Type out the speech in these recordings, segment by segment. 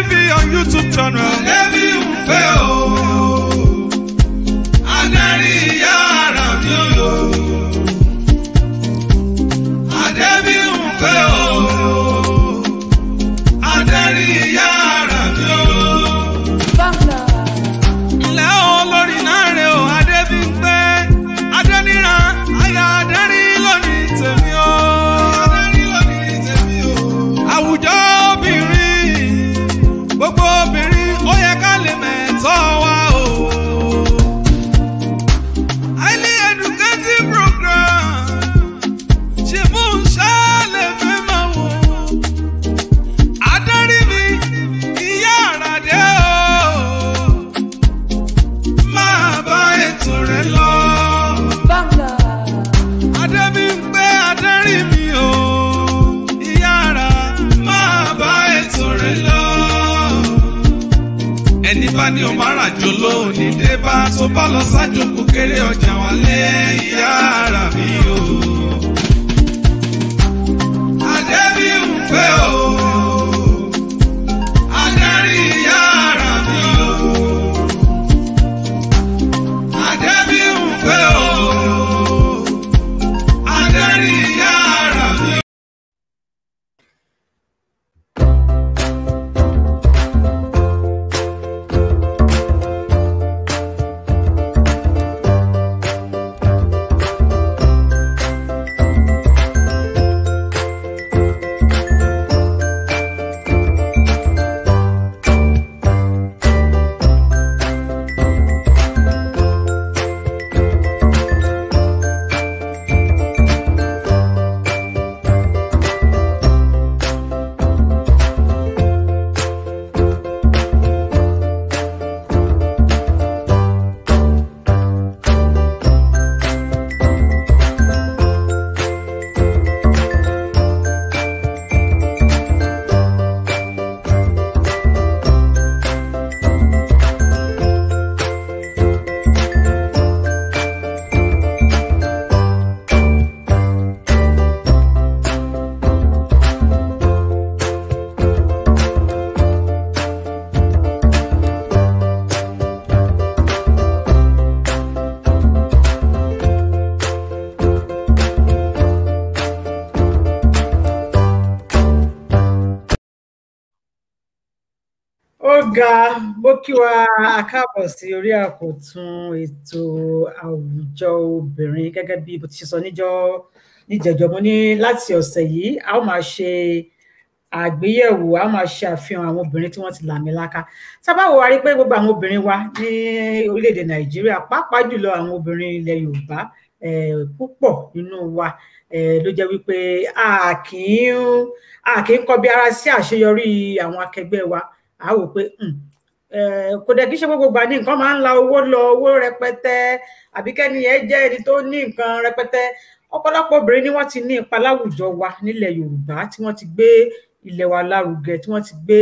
TV on YouTube channel. Adébí ń pé o. Adarí ìyá ara mi o. Adébí ń pé o. Adarí ìyá ara mi o. Ilé olórí náà rè o, Adébí ń pé. Adéníran, aya Adérí lónìí tèmi o. Adarí lónìí tèmi o. Àwùjọ obìnrin, gbogbo obìnrin, ó yẹ ká lè mẹ̀tọ́ wa o. Highly educated program, ṣe mú ṣáàlẹ̀ fẹ́ máa wò. Adarí mi, ìyá àràdé o. Máa bá ètò rẹ lọ. Adébí ń pé adarí mi o. Ìyá àrà, Máa bá ètò rẹ lọ. ẹni bá ní ọmọ àràjò lónìí dé bá tó bá lọ sájò kò kéré ọjà wálé ìyá àrà mi o. Adébí ń pé o. Adarí ìyá ara mi o. Adébí ń pé o. Adarí ìyá ara mi o. Ọ̀gá mo kí wa káàbọ̀ sí orí àkótún ètò àwùjọ obìnrin gẹ́gẹ́ bí bó ti ṣe sọ níjẹ̀jọ́ mo ní láti ọ̀sẹ̀ yìí a ó máa ṣe àgbéyẹ̀wò a ó máa ṣe àfihàn àwọn obìnrin tí wọ́n ti làmìlaka sábàwò wa rí pé gbogbo àwọn obìnrin wa ní orílẹ̀-èdè Nàìjíríà pàápàá jùlọ àwọn obìnrin ilẹ̀ Yorùbá púpọ̀ nínú wa ló jẹ́ wípé a kì í kọbi ara sí àṣeyọrí àwọn akẹgbẹ́ wa a wò pé kò dẹ̀ kí ṣe gbogbo gbà ní nǹkan máa ń la owó rẹpẹtẹ àbí kẹ́ni ẹ jẹ́ ẹni tó ní nǹkan rẹpẹtẹ ọ̀pọ̀lọpọ̀ obìnrin ni wọ́n ti ní ipa láwùjọ wa nílẹ̀ Yorùbá tí wọ́n ti gbé ilẹ̀ wa lárugẹ tí wọ́n ti gbé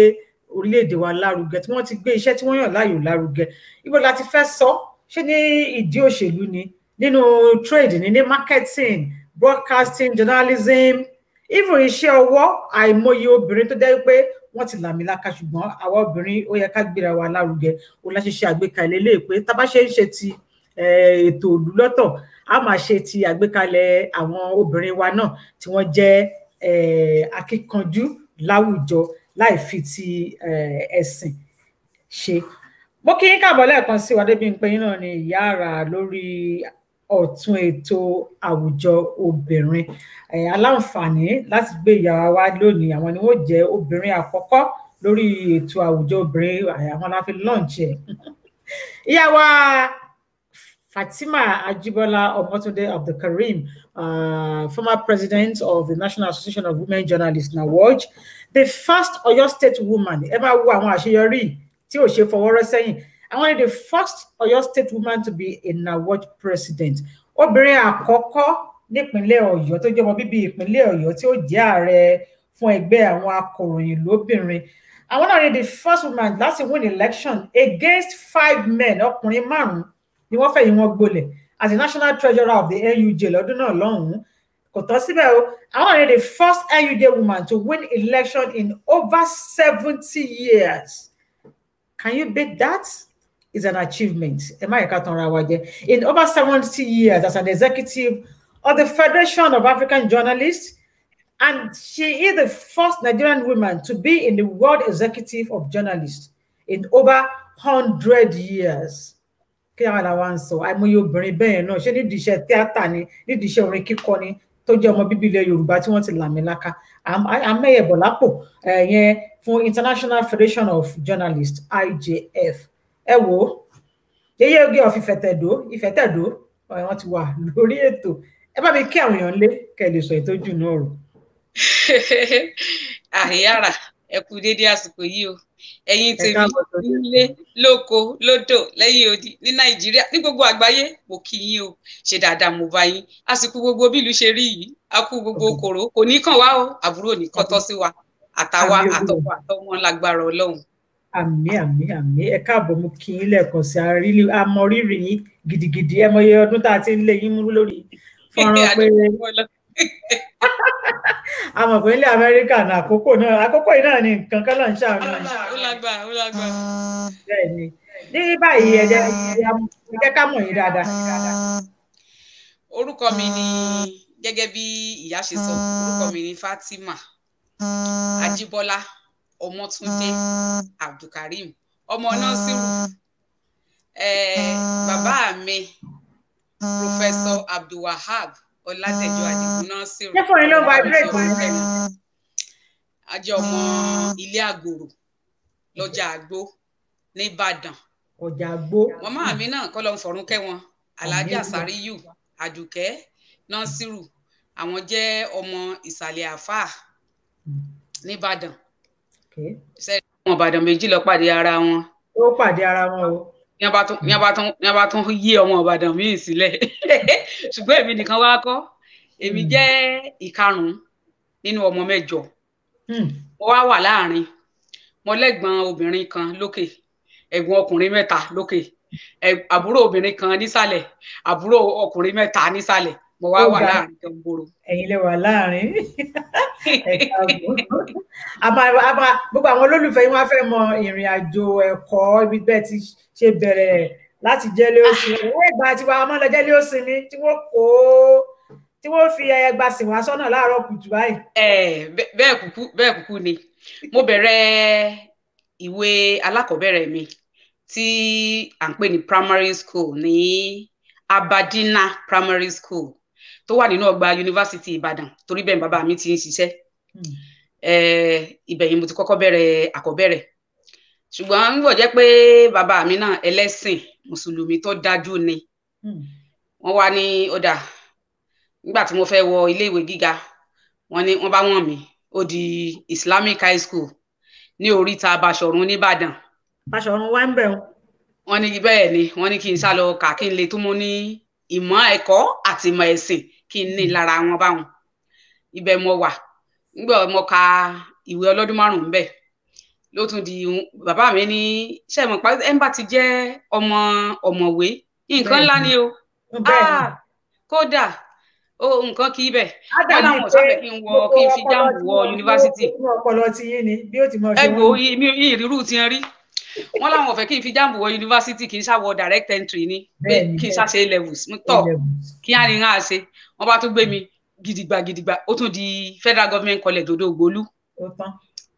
orílẹ̀-èdè wa lárugẹ tí wọ́n ti gbé iṣẹ́ tí wọ́n yàn láàyò lárugẹ ibo la ti fẹ́ sọ ṣé ní ìdí òṣèlú ni nínú trade ní marketing broadcasting journalism even iṣẹ́ ọwọ́ àìmọye obìnrin tó jẹ́ pé wọ́n ti làmìlaka ṣùgbọ́n àwa obìnrin ó yẹ ká gbéra wa lárugẹ ó láṣẹ ṣe àgbékalẹ̀ lè pé tá bá ṣe ń ṣe ti ètò òlú lọ́tọ̀ a máa ṣe ti àgbékalẹ̀ àwọn obìnrin wa náà tí wọ́n jẹ́ akíkanjú láwùjọ láì fi ti ẹ̀sìn ṣe. Mo kí yín káàbọ̀ lẹ́ẹ̀kan sí wa Adébímpé yín náà ni ìyá àrà lórí ọ̀tún ètò àwùjọ obìnrin aláǹfààní láti gbé ìyàwó wa lónìí àwọn ni wọ́n jẹ́ obìnrin àkọ́kọ́ lórí ètò àwùjọ obìnrin àwọn la fi launch ẹ̀ ìyá wa Fatima Ajibola Omotunde Abdulkareem, former president of the National Association of Women Journalists, NAWOJ, the first Oyo State woman. Ẹ máa wo àwọn àṣeyọrí tí ò ṣe fọwọ́rọ́ sẹ́yìn. Àwọn ni the first Oyo State woman to be a NAWOJ president. Obìnrin àkọ́kọ́ nípínlẹ̀ Ọ̀yọ́ tó jẹ́ ọmọ bíbí ìpínlẹ̀ Ọ̀yọ́ tí ó jẹ́ ààrẹ fún ẹgbẹ́ àwọn akọ̀ròyìn lóbìnrin. Àwọn náà ni the first woman láti win election against 5 men, ọkùnrin 5 ni wọ́n fẹ̀yìn wọn gbolẹ̀ as the national treasurer of the NUJ lọ́dún náà lọ́hùn-ún. kò tán síbẹ̀ o, àwọn are the first NUJ woman to win election in over 70 years. Can you beat that? It's an achievement. In over 70 years as an executive of the Federation of African Journalists, and she is the first Nigerian woman to be in the World Executive of Journalists in over 100 years. Kí àwọn làwọn sọ, àìmọye obìnrin bẹ́ẹ̀ náà, ṣé nídìí iṣẹ́ tíátà ni, nídìí iṣẹ́ orin kíkọ ni, tó jẹ́ ọmọ bíbí ilẹ̀ Yorùbá tí wọ́n ti làmìlaka. Amẹ́yẹ̀bọ̀ lápò yẹn fún International Federation of Journalists, IJF. Ẹ wò, yeye oge of Ìfẹ́tẹ̀dó, wọ́n ti wà lórí ètò. Ẹ bá mi kí àwọn èèyàn lé kẹ́ lè sọ ìtọ́jú náà rò. Àyàrá, ẹ kú dédé àsìkò yìí o. Ẹ̀yin tèmi nílé, lóko, lódò, lẹ́yìn odi, ní Nàìjíríà, ní gbogbo àgbáyé, mo kí yín o. Ṣe dáadáa mo bá yín. Àsìkò gbogbo bí ìlú ṣe rí yìí, a kú gbogbo kòró, kò ní kàn wá o, àbúrò ní kàn tọ́ sí wa. Àtàwa, àtọkọ, àtọmọ lágbára Ọlọ́run. Àmín. Ẹ káàbọ̀, mo kí yín lẹ́ẹ̀kan sí àmọ́ rírì yín gidigidi. Ẹ mọye ọdún tá a ti ń lé yín mú lórí fọ́nrán pé àmọ́ pé ilẹ̀ Amẹ́ríkà náà àkókò yìí náà ni nǹkan kan náà ń ṣàánú. Ó lágbára. Bẹ́ẹ̀ni. Ní báyìí ẹ jẹ́ ká mọ̀ yín dáadáa. Orúkọ mi ni gẹ́gẹ́ bí ìyá ṣe sọ, orúkọ mi ni Fatima Ajíbọ́lá Ọmọ́túndé Abdulkarim, ọmọ Nasiru. Bàbá mi Professor Abdulwahab Ọládẹjọ Adigun Nasiru. Ṣé fún yín ló vibrate ní? A jẹ́ ọmọ ilé Àgòrò lọ́jà Àgbó ní Ìbàdàn. Ọjà Àgbó. Màmá mi náà kọ́ ló ń fọ̀run kẹ́ wọn, Alhaja Sàríyù Àdùkẹ́ Nasiru. Àwọn jẹ́ ọmọ ìsàlẹ̀ Àfà ní Ìbàdàn. Ṣé ọmọ Ìbàdàn méjì lọ pàdé ara wọn? Ó pàdé ara wọn o. Ní a bá tún yí ọmọ Ìbàdàn míì sílẹ̀. Ṣùgbọ́n èmi nìkan wá kọ́. Èmi jẹ́ ìkarùn-ún nínú ọmọ mẹ́jọ. Mo wá wà láàrin. Mo lẹ́gbọ̀n obìnrin kan lókè, ẹ̀gbọ́n ọkùnrin mẹ́ta lókè, àbúrò obìnrin kan nísàlẹ̀, àbúrò ọkùnrin mẹ́ta nísàlẹ̀. Mo wá wà láàrin kan gbòòrò. Ẹ̀yin lè wà láàrin. Gbogbo àwọn olólùfẹ́ yín wá fẹ́ mọ ìrìn àjò ẹ̀kọ́ ibi bẹ́ẹ̀ ti ṣe bẹ̀rẹ̀ láti jẹ́lé òsìn. Owó ìgbà tí wàá mọ́ lọ jẹ́lé òsìn ni tí wọ́n fi ẹgbà sìn wá sọ́nà láàárọ̀ kùtù báyìí. Bẹ́ẹ̀ kúkú ni. Mo bẹ̀rẹ̀ ìwé alákọ̀ọ́bẹ̀rẹ̀ mi tí à ń pè ní primary school ní Abadina Primary School tó wà nínú ọgbà Yunifásítì Ìbàdàn, torí bẹ́ẹ̀ bàbá mi ti ń ṣiṣẹ́. Ibẹ̀ yìí mo ti kọ́kọ́ bẹ̀rẹ̀ àkọ́bẹ̀rẹ̀. Ṣùgbọ́n ń bọ̀ jẹ́ pé bàbá mi náà ẹlẹ́sìn Mùsùlùmí tó dájú ni. Wọ́n wá ní ọ̀dà nígbà tí mo fẹ́ wọ ilé ìwé gíga, wọ́n bá wọ̀n mí ó di Islamic High School ní Oríta Bàṣọ̀run nìbàdàn. Bàṣọ̀run wá ń bẹ̀ o. Wọ́n ní bẹ́ẹ̀ ni, wọ́n ní kí n sá lọ kà kí n lè tún mú ní ìmọ̀ ẹ̀kọ́ àti ìmọ̀ ẹ̀sìn kí n ní lára wọn báwọn. Ibẹ̀ mo wà. Nígbà mo ka ìwé ọlọ́dún 5 ńbẹ̀. Ló tún di bàbá mi ní ṣé mọ̀ pé ẹ̀ ń bá ti jẹ́ ọmọwé nǹkan ńlá ni o. Kódà nǹkan kì í bẹ̀. Wọ́n láwọn sábẹ̀ kí n fi jáàmù wọ yunifásitì. Ọpọlọ ti yín ni bí ó ti mọ̀ ṣe. Ẹgbò ìrírù ti ń rí. Wọ́n láwọn fẹ́ kí n fi jáàmù wọ yunifásitì kì í ṣàwọ direct entry ni. Kì í ṣàṣe levels. Tọ̀ kí á ní rán àṣe. Wọ́n bá tún gbé mi gidigba. Ó tún di Federal Government College Odò Ògbólú.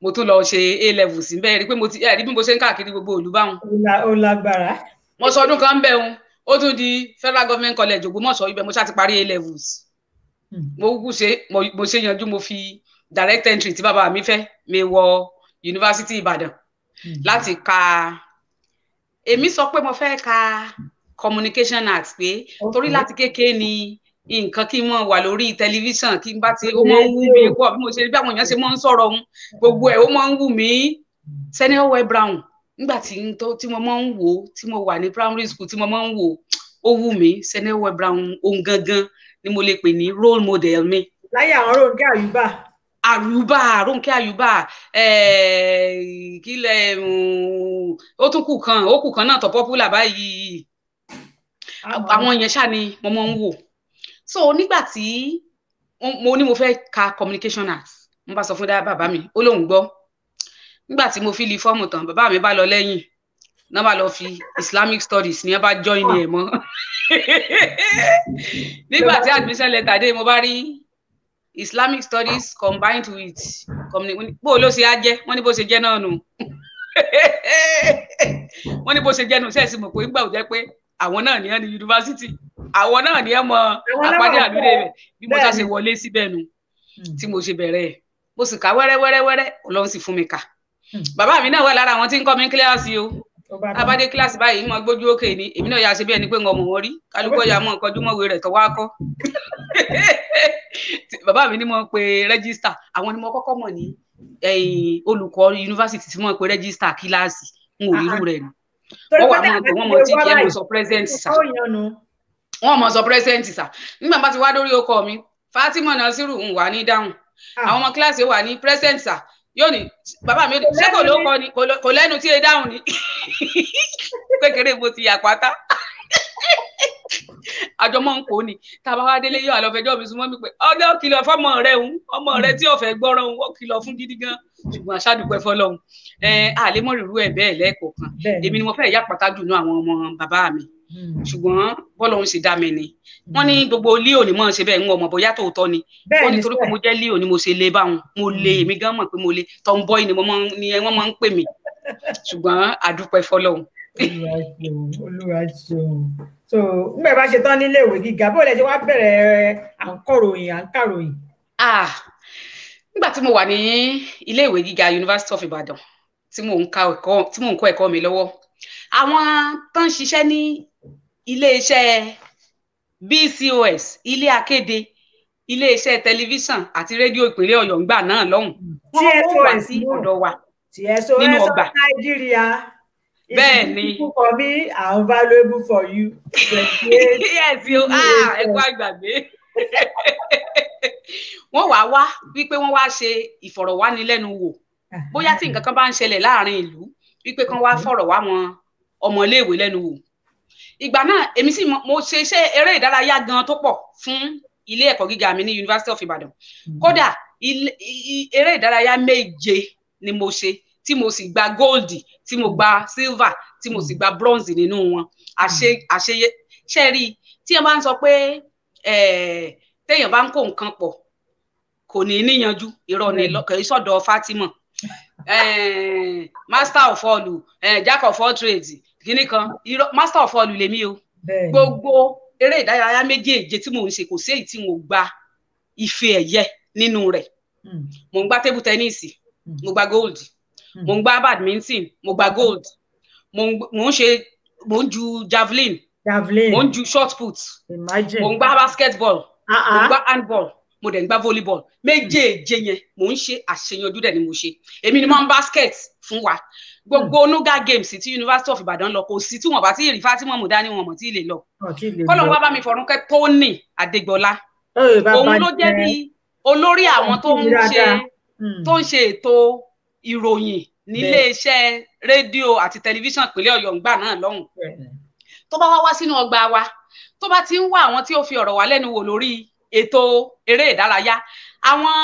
Mo tún lọ ṣe A-levels ńbẹ̀ rí pé mo ti rí bí mo ṣe ń káàkiri gbogbo ìlú báwọn. Ó lágbára. Mo sọ ọdún kan ń bẹ̀ wọn. Ó tún di Federal Government College Ògbómọ̀ṣọ́, ibẹ̀ mo ṣá ti parí A-levels. Mo ṣe yanjú, mo fi direct entry tí bàbá mi fẹ́ mi wọ Yunifásítì Ìbàdàn láti ka. Èmi sọ pé mo fẹ́ ka communication arts pé torí láti kékeré ni nǹkan kí n mọ̀ wà lórí tẹlifíṣàn kí n bá ti ó mọ̀ ń wù mí pọ̀ bí mo ṣe bí àwọn èèyàn ṣe mọ̀ ń sọ̀rọ̀ ohun gbogbo ẹ̀ ó mọ̀ ń wù mí. Senior Well Brown nígbà tí mo mọ̀ ń wò tí mo wà ní primary school tí mo mọ̀ ń wò ó wù mí. Senior Well Brown ohun gangan ni mo lè pè ní role model mi. Láyé àwọn Rónkẹ́ Àyùbá kílẹ̀ ó tún kù kan náà tó popular báyìí. Àwọn yẹn ṣá ni mo mọ̀ ń wò. So nígbà tí mo ní mo fẹ́ ka communication arts mo bá sọ fún bàbá mi ó lóun gbọ́ nígbà tí mo fi li fọ́ọ̀mù tán bàbá mi bá lọ lẹ́yìn náà bá lọ fi Islamic studies ní ẹ bá join ẹ mọ́ nígbà tí admission letter dé mo bá rí Islamic studies combined with bó ló ṣe á jẹ́ wọ́n ní bó ṣe jẹ́ náà nù wọ́n ní bó ṣe jẹ́ nù sẹ́ẹ̀sì mọ̀ pé nígbà ò jẹ́ pé àwọn náà ní ẹ ní yunifásitì àwọn náà ní ẹ mọ àpàdé àlùdé rẹ̀ bí mo ṣe wọlé síbẹ̀ nù tí mo ṣe bẹ̀rẹ̀ mo sì kà wẹ́rẹ́wẹ́rẹ́ Ọlọ́run sì fún mi kà bàbá mi náà wà lára àwọn tí ń kọ́ mi kíláàsì o abádé kíláàsì báyìí mo gbójú òkè ni èmi náà yà ṣe bí ẹni pé ń ọmọ wọn rí kálukọ ya mọ nǹkan júmọ̀wé rẹ̀ tó wá kọ́ bàbá mi ni mo pe rẹ́gísítà àwọn ni mo kọ́kọ́ mọ̀ ní olùkọ́ yunifásitì tí mo pe rẹ́gísítà kíláàsì n ò rí irú rẹ̀ ni wọ́n wà mọ̀ pé wọ́n mọ̀ tí kí ẹ mọ̀ sọ present sà wọ́n mọ̀ sọ present sà nígbà bá ti wá dórí ọkọ mi Fatima Nasiru ń wà ní dáhùn àwọn ọmọ kíláàsì wà ní present sà yóò ní bàbá mi ṣé kò ló kọ ni kò lẹ́nu tí e dáhùn ni kékeré mo ti yà pátá àjọmọ́ ń kó ni tàbá wá délé yóò àlọ́fẹjọ́ mi súnmọ́ mi pé ọjọ́ kìlọ̀ fọ́mọ rẹ̀ ń ọmọ rẹ̀ tí ọ̀fẹ́ gbọ́rọ̀ ń wọ́n kìlọ̀ fún gidi gan ṣùgbọ́n aṣáàdùpẹ́ fọlọ́hún àlẹ́mọ̀ rírú ẹ̀ bẹ́ẹ̀ lẹ́ẹ̀kọ̀ọ̀kan èmi ni mo fẹ́ yà pátá jù ní àwọn ọmọ bàbá mi ṣùgbọ́n bọ́lọ́hún ṣe dá mi ni wọ́n ní gbogbo Leo ni mo ṣe bẹ́ẹ̀ ń ọmọ bóyá tòótọ́ ni wọ́n ní torí pé mo jẹ́ Leo ni mo ṣe lé báwọn mo lé èmi gan mọ̀ pé mo lé tomboy ni wọ́n máa ń pè mí ṣùgbọ́n àdúpẹ́ fọlọ́hún. Olúwa ṣeun so nígbà bá ṣe tán nílé ìwé gíga bó lẹ ṣe wá bẹ̀rẹ̀ àǹkàròyìn. Nígbà tí mo wà ní ilé ìwé gíga University of Ibadan tí mò ń kọ́ ẹ̀kọ́ mi lọ́wọ́ àwọn tó ń ṣiṣẹ́ ní iléeṣẹ́ BCOS ilé akéde iléeṣẹ́ tẹlifíṣàn àti rédíò ìpínlẹ̀ Ọ̀yọ́ ńgbà náà lọ́hùn wọ́n wá sí ọ̀dọ̀ wa nínú ọgbà bẹ́ẹ̀ ni for me are valuable for you. Yes you ẹ kú àgbàgbé wọ́n wá wípé wọ́n wá ṣe ìfọ̀rọ̀wánilẹ́nuwò bóyá tí nǹkan kan bá ń ṣẹlẹ̀ láàrin ìlú wípé kan wá fọ̀rọ̀ wá wọn ọmọléèwé lẹ́nu wò ìgbà náà èmi sì mo ṣe iṣẹ́ eré ìdárayá gan tó pọ̀ fún ilé ẹ̀kọ́ gíga mi ní University of Ibadan kódà eré ìdárayá 7 ni mo ṣe tí mo sì gba gold tí mo gba silver tí mo sì gba bronze nínú wọn àṣeyẹ ṣẹ́rí tí wọ́n bá ń sọ pé téèyàn bá ń kó nǹkan pọ̀ kò ní níyanjú irọ́ ni kì í sọ̀dọ̀ Fatima master of all jack of all trades kíní kan master of all lèmi o gbogbo eré ìdárayá 7 tí mò ń ṣe kò sí èyí tí mo gba ife ẹ̀yẹ nínú rẹ̀ mo ń gbá table tennis mo gba gold mo ń gbá badminton mo gba gold mo ń ju javelin mo ń ju shot put mo ń gbá basketball mo ń gbá handball mo dẹ̀ ń gbá volleyball 7 yẹn mo ń ṣe àṣeyanjú dẹ̀ ni mo ṣe èmi ni mo ń basket fún wa gbogbo nuga games tí University of Ibadan lọ kò sí tí wọn bá ti rí Fatima Mudani wọn mọ̀ tí lè lọ kọ́lọ̀ wá bá mi fọ̀rúnkẹ́ Tóní Adégbọlá òun ló jẹ́ bí olórí àwọn tó ń ṣe ètò ìròyìn nílé iṣẹ́ rédíò àti tẹlifíṣàn ìpínlẹ̀ Ọ̀yọ́ ńgbà náà lọ́hùn tó bá wá sínú ọgbà wa tó bá ti ń wá àwọn tí ó fi ọ̀rọ̀ wá lẹ́nu wò lórí ètò eré ìdárayá àwọn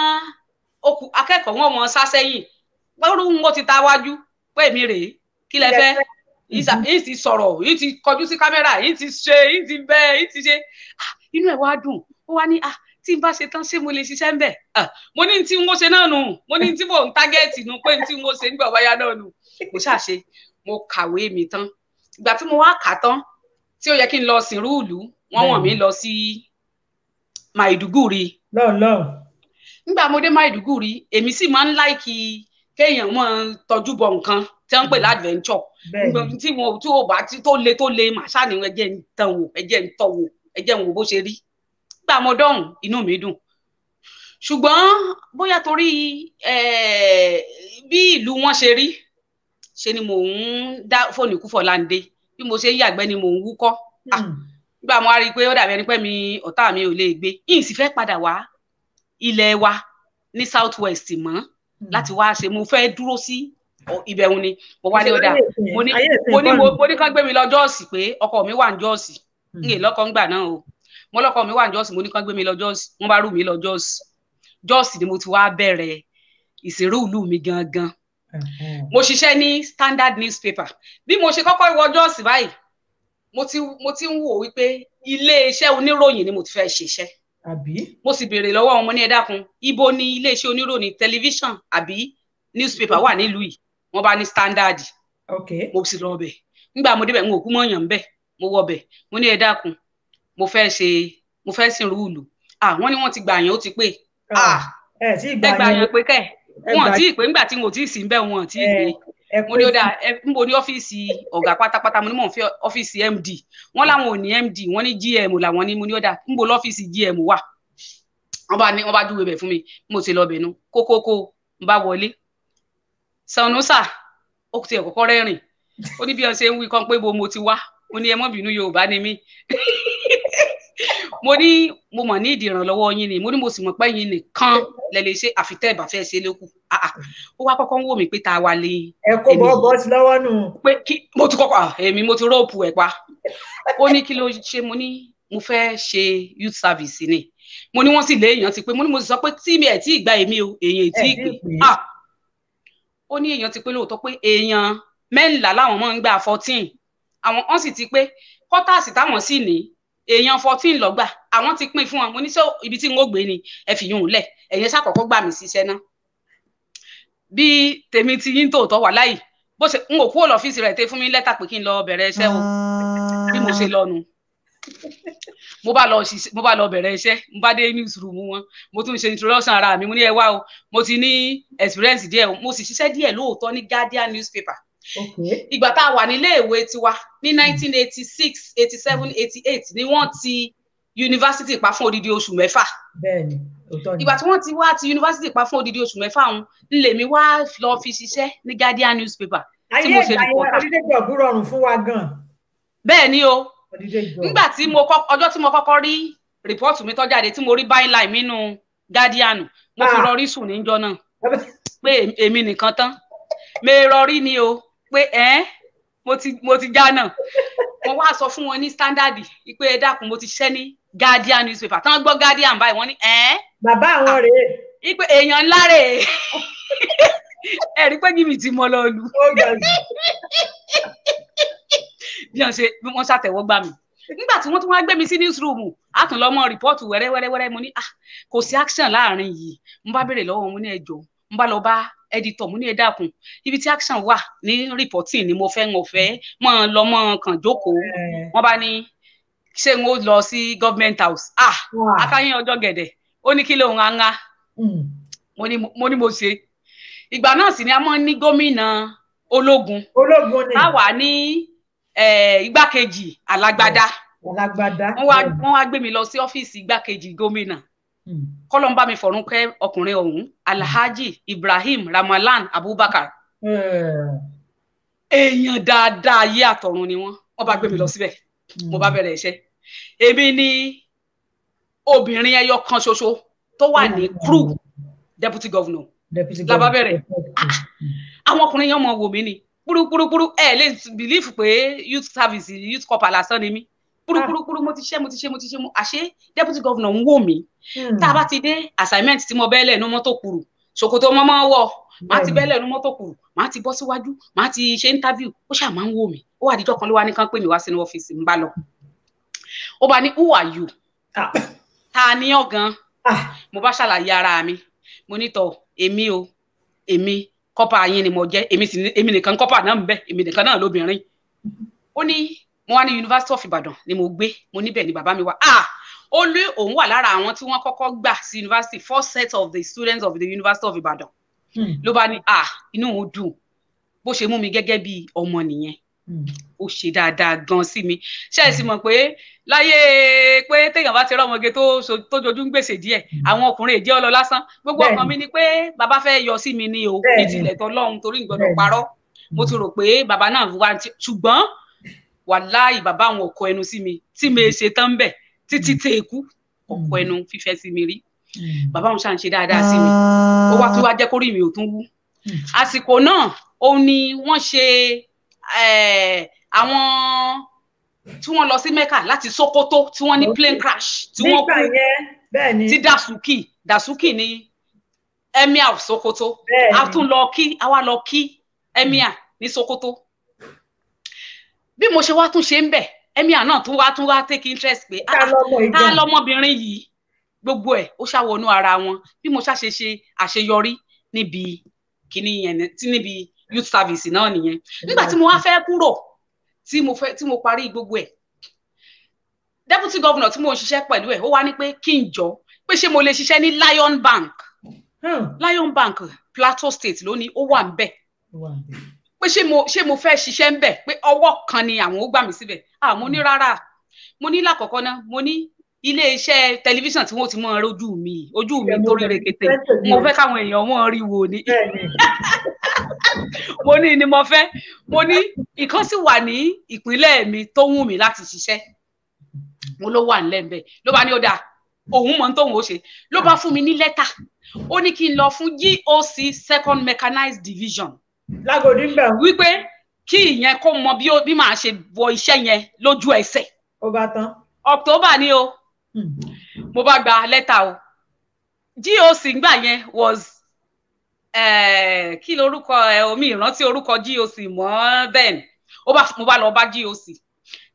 akẹ́kọ̀ọ́ wọn mọ sá sẹ́yìn pẹ̀lú wọn ti ta wájú pé èmi rèé kí lẹ fẹ́ yìí ti sọ̀rọ̀ yìí ti kọjú sí kámẹ́rà yìí ti ṣe yìí ti bẹ́ẹ̀ yìí ti ṣe inú ẹ̀ wá dùn ó wá ní tí n bá ṣe tán ṣé mo lè ṣiṣẹ́ ń bẹ̀ mo ní tí n ó ṣe náà nù mo ní tí mò ń tágẹ́ẹ̀tì nù pé tí n ó ṣe nígbà wáyá náà nù mo ṣàṣe mo kàwé mi tán ìgbà tí mo wá kà tán tí ó yẹ kí n lọ sìnrú ìlú wọ́n wọ̀n mí lọ sí Maiduguri nígbà mo dé Maiduguri èmi sì máa ń láìkì kéèyàn mọ́ tọ́jú bọ̀ nǹkan tí wọ́n ń pè ládventure tí ó bá tó le màá ṣàní ẹjẹ́ ń tàn wò ẹjẹ́ ń tọ̀ wò ẹjẹ́ ń wò bó ṣe rí gbà mo dọ̀hùn inú mi dùn ṣùgbọ́n bóyá torí bí ìlú wọn ṣe rí ṣe ni mò ń dá fóònù kú Fọláńdé bí mo ṣe ń yàgbẹ́ ni mò ń wúkọ́ nígbà mo wá rí i pé ó dàbí ẹni pé ọ̀tá mi ò lè gbé yìí sì fẹ́ padà wá ilẹ̀ wa ní South West mọ́ láti wá ṣe mo fẹ́ dúró sí ibẹ̀hun ni mo wá ní ọ̀dà mo ní kán gbé mi lọ Jọ́ọ̀sì pé ọkọ mi wà ní Jọ́ọ̀sì ń lè lọ́kọ̀ ńgbà náà o mo lọ́kọ mi wà ní Jọ́ọ̀sì mo ní kán gbé mi lọ Jọ́ọ̀sì wọ́n bá rú mi lọ Jọ́ọ̀sì ni mo ti wá bẹ̀rẹ̀ ìṣeré ìlú mi gangan mo ṣiṣẹ́ ní Standard newspaper bí mo ṣe kọ́kọ́ wọ Jọ́ọ̀sì báyìí mo ti ń wò wípé ilé iṣẹ́ oníròyìn ni mo ti fẹ́ ṣiṣẹ́ mo sì béèrè lọ́wọ́ wọn mo ní ẹ dákun ibo ni ilé iṣẹ́ oníròyìn tẹlifíṣàn àbí newspaper wà nílùú yìí wọ́n bá ní Standard mo sì lọ bẹ̀ nígbà mo débẹ̀ n ò kú mọ́ yàn bẹ́ẹ̀ mo wọ bẹ̀ mo ní ẹ dákun mo fẹ́ sin rúùlù wọ́n ní wọ́n ti gbà yàn ó ti pé ẹ gbà yàn pé kẹ́ wọ́n tí ì pé nígbà tí n ò tí ì sí bẹ́ẹ̀ wọ́n tí ì pé mo ní ó dáa níbo ní ọ́fíìsì ọ̀gá pátápátá mo ní mò ń fi ọ́fíìsì MD wọ́n láwọn ò ní MD wọ́n ní GM làwọn ní mo ní ó dáa níbo lọ́fíìsì GM wà wọ́n bá júwe bẹ̀ fún mi mo ti lọ bẹ̀nu kókókó n bá wọlé Sanusa ó ti ẹ̀ kọ́kọ́ rẹ́rìn ó ní bí wọ́n ṣe ń wí kan pé bo mo ti wá mo ní ẹ mọ́ bínú Yorùbá ni mí mo ní mo mọ̀ ní ìdí ìrànlọ́wọ́ yín ni mo ní mo sì mọ̀ pé yín nìkan lẹ lè ṣe àfitẹ́ ìbá fẹ́ ṣe lókù ó wá kọ́kọ́ ń wò mí pé ta wà lè ẹ kó bọ́ sí lọ́wọ́ nù pé mo ti kọ́kọ́ èmi mo ti róòpù ẹ̀ pa ó ní kí ló ṣe mo ní mo fẹ́ ṣe youth service ni mo ní wọ́n sì lé èèyàn ti pé mo ní mo sì sọ pé tí mi ẹ̀ tí ì gba èmi o èèyàn tí ì pè ó ní èèyàn ti pé lóòótọ́ pé èèyàn 14 láwọn máa ń gbà 14 àwọn wọ́n sì ti pé kọ́tàsì táwọn sì ní èèyàn 14 lọ́gbà àwọn ti pín fún wọn mo ní sọ ibi tí n ó gbé ni ẹ fi yún un lẹ̀ ẹ̀yẹn ṣàkọ́kọ́ gbà mí síṣẹ́ náà bí tèmi ti yín tòótọ́ wà láyìí bó ṣe n ò kúrò lọ́fíìsì rẹ̀ tẹ́ fún mi lẹ́tà pé kí n lọ bẹ̀rẹ̀ iṣẹ́ o bí mo ṣe lọ́nu mo bá lọ bẹ̀rẹ̀ iṣẹ́ mo bá dé newsroom wọn mo tún ṣe introduction ara mi mo ní ẹ wá o mo ti ní experience díẹ̀ o mo sì ṣiṣẹ́ díẹ̀ lóòótọ́ ní Guardian newspaper ìgbà tá a wà nílé ìwé tiwa ní 1986 87 88 ni wọ́n ti yunifásitì pa fún odidi oṣù 6 ìgbà tí wọ́n ti wá ti yunifásitì pa fún odidi oṣù 6 ọ̀hún lèmi wá lọ fi ṣiṣẹ́ ní Guardian newspaper tí mo ṣe rìpọ́tà. ayé ìgbàgbọ́ rọrùn fún wa gan. bẹ́ẹ̀ ni o nígbà tí ọjọ́ tí mo kọ́kọ́ rí rìpọ́ọ̀tù mi tó jáde tí mo rí byline nínú Guardian mo fi rọrí sùn níjọ́ náà pé èmi nìkan tán mi rọrí ni o pé mo ti já náà wọ́n wá sọ fún wọn ní Standard pé ẹ dákun mo ti ṣiṣẹ́ ní Guardian newspaper tán gbọ́ Guardian báyìí wọ́n ní bàbá àwọn rèé pé èèyàn ńlá rèé ẹ rí pé jìbìtì mọ́ lọ lù bí wọ́n ṣàtẹ̀wọ́ gbà mí nígbà tí wọ́n tún wá gbé mi sí newsroom a tún lọ mọ rìpọ́ọ̀tù wẹ́rẹ́wẹ́rẹ́ mo ní kò sí action láàrin yìí mo bá béèrè lọ́wọ́ mo ní ẹjọ́ mo bá lọ bá editor mo ní ẹ dákun ibi tí action wà ní reporting ni mo fẹ́ mọ́ lọ mọ́ kàn jókòó wọ́n bá ní ṣé n ó lọ sí government house akáyín ọjọ́ gẹ̀dẹ̀ ó ní kí lóun anga mo ní mo ṣe ìgbà náà sì ni a mọ́ ní gómìnà ológun ni táwa ní igbákejì alágbádá wọ́n wá gbé mi lọ sí ọ́fíìsì igbákejì gómìnà kọ́lọ́n bá mi fọ̀rún kẹ́ ọkùnrin ọ̀hún Alhaji Ibrahim Ramalan Abubakar èèyàn dáadáa ayé àtọ̀run ni wọ́n bá gbé mi lọ síbẹ̀ mo bá bẹ̀rẹ̀ iṣẹ́ èmi ni obìnrin ẹyọ kan ṣoṣo tó wà ní crew deputy governor la bá bẹ̀rẹ̀ àwọn ọkùnrin yẹn mọ̀ wò mí ni púrúpúrúpúrú ẹ lè believe pé youth service youth corps lásán ni mí púrúpúrúpúrú mo ti ṣe àṣé deputy governor ń wò mí tá a bá ti dé assignment tí mo bẹ́ẹ̀lẹ̀ ní mọ́tò kùrù ṣòkòtò mọ́mọ́ wọ̀ máa ti bẹ́ẹ̀lẹ̀ ní mọ́tò kùrù máa ti bọ́ síwájú máa ti ṣe interview ó ṣáà máa ń wò mí ó wà díjọ́ kan ló wá ní kán pè mí wá sínú ọ́fíìsì ń bá lọ ó bá ní who are you ta ni ọ́ gan mo bá ṣàlàyé ara mi mo ní tọ èmi kọ́pà yín ni mo jẹ́ èmi nìkan kọ́pà náà ń bẹ èmi nìkan náà lóbìnrin ó ní mo wá ní University of Ibadan ni mo gbé mo níbẹ̀ ni bàbá mi wá ó lé òun wà lára àwọn tí wọ́n kọ́kọ́ gbà sí university first set of the students of the University of Ibadan ló bá ní inú òun dùn bó ṣe mú mi gẹ́gẹ́ bí ọmọ nìyẹn ó ṣe dáadáa gan sí mi ṣe é sì mọ̀ pé láyé pé téèyàn bá ti rọ́mọge tó jojú ń gbèsè díẹ̀ àwọn ọkùnrin èjẹ́ ọlọ lásán gbogbo ọkàn mi ni pé bàbá fẹ́ yọ sí mi ní o ní tilẹ̀ tọ́lọ́run torí ìgbọ́dọ̀ parọ́ mo ti rò pé bàbá náà wá ṣùgbọ́n wàláì bàbá àwọn ọkọ ẹnu sí mi tí mi ṣe tán bẹ̀ títí tẹ ikú ọkọ ẹnu fífẹ́ sí mi rí bàbá òun ṣàn ṣe dáadáa sí mi ó wá tún wá jẹ́ kórìí mi ò tún wú àsìkò náà òun ni wọ́n ṣe àwọn tí wọ́n lọ sí Mecca láti Sokoto tí wọ́n ní plane crash tí wọ́n kú tí Dasuki ní emir of Sokoto a tún lọ kí àwa lọ kí emir ní Sokoto bí mo ṣe wá tún ṣe ń bẹ̀ emir náà tún wá take interest pé ta lọmọbìnrin yìí gbogbo ẹ̀ ó ṣàwọnú ara wọn bí mo ṣe àṣeyọrí níbi kíní yẹn tí níbi youth service náà nìyẹn nígbà tí mo wá fẹ́ kúrò tí mo parí gbogbo ẹ̀ deputy governor tí mo ń ṣiṣẹ́ pẹ̀lú ẹ̀ ó wá ní pé kí n jọ pé ṣé mo lè ṣiṣẹ́ ní Lion Bank Plateau State lónìí ó wà ń bẹ̀ pé ṣé mo fẹ́ ṣiṣẹ́ ń bẹ̀ pé ọwọ́ kan ni àwọn ó gbà mí síbẹ̀ mo ní rárá mo ní lákọ̀ọ́kọ́ náà mo ní ilé iṣẹ́ tẹlifíṣàn tí wọ́n ti mọ́ ojú mi torí rekete mo fẹ́ káwọn èèyàn wọ́n rí wo ni mo ní ni mo fẹ́ mo ní ìkan sì wà ní ìpínlẹ̀ mi tó wù mí láti ṣiṣẹ́ mo ló wà nílẹ̀ ńbẹ̀ ló bá ní ó dáa òun mọ̀ tóun ó ṣe ló bá fún mi ní lẹ́tà ó ní kí n lọ fún GOC 2nd Mechanized Division lágòdì ń bẹ̀ wípé kí ìyẹn kó mọ bí màá ṣe wọ iṣẹ́ yẹn lójú ẹsẹ̀ ó bá tán October ni o mo bá gba lẹ́tà o GOC ngbà yẹn was kí lorúkọ omi ìrántí orúkọ GOC mọ́ then mo bá lọ bá GOC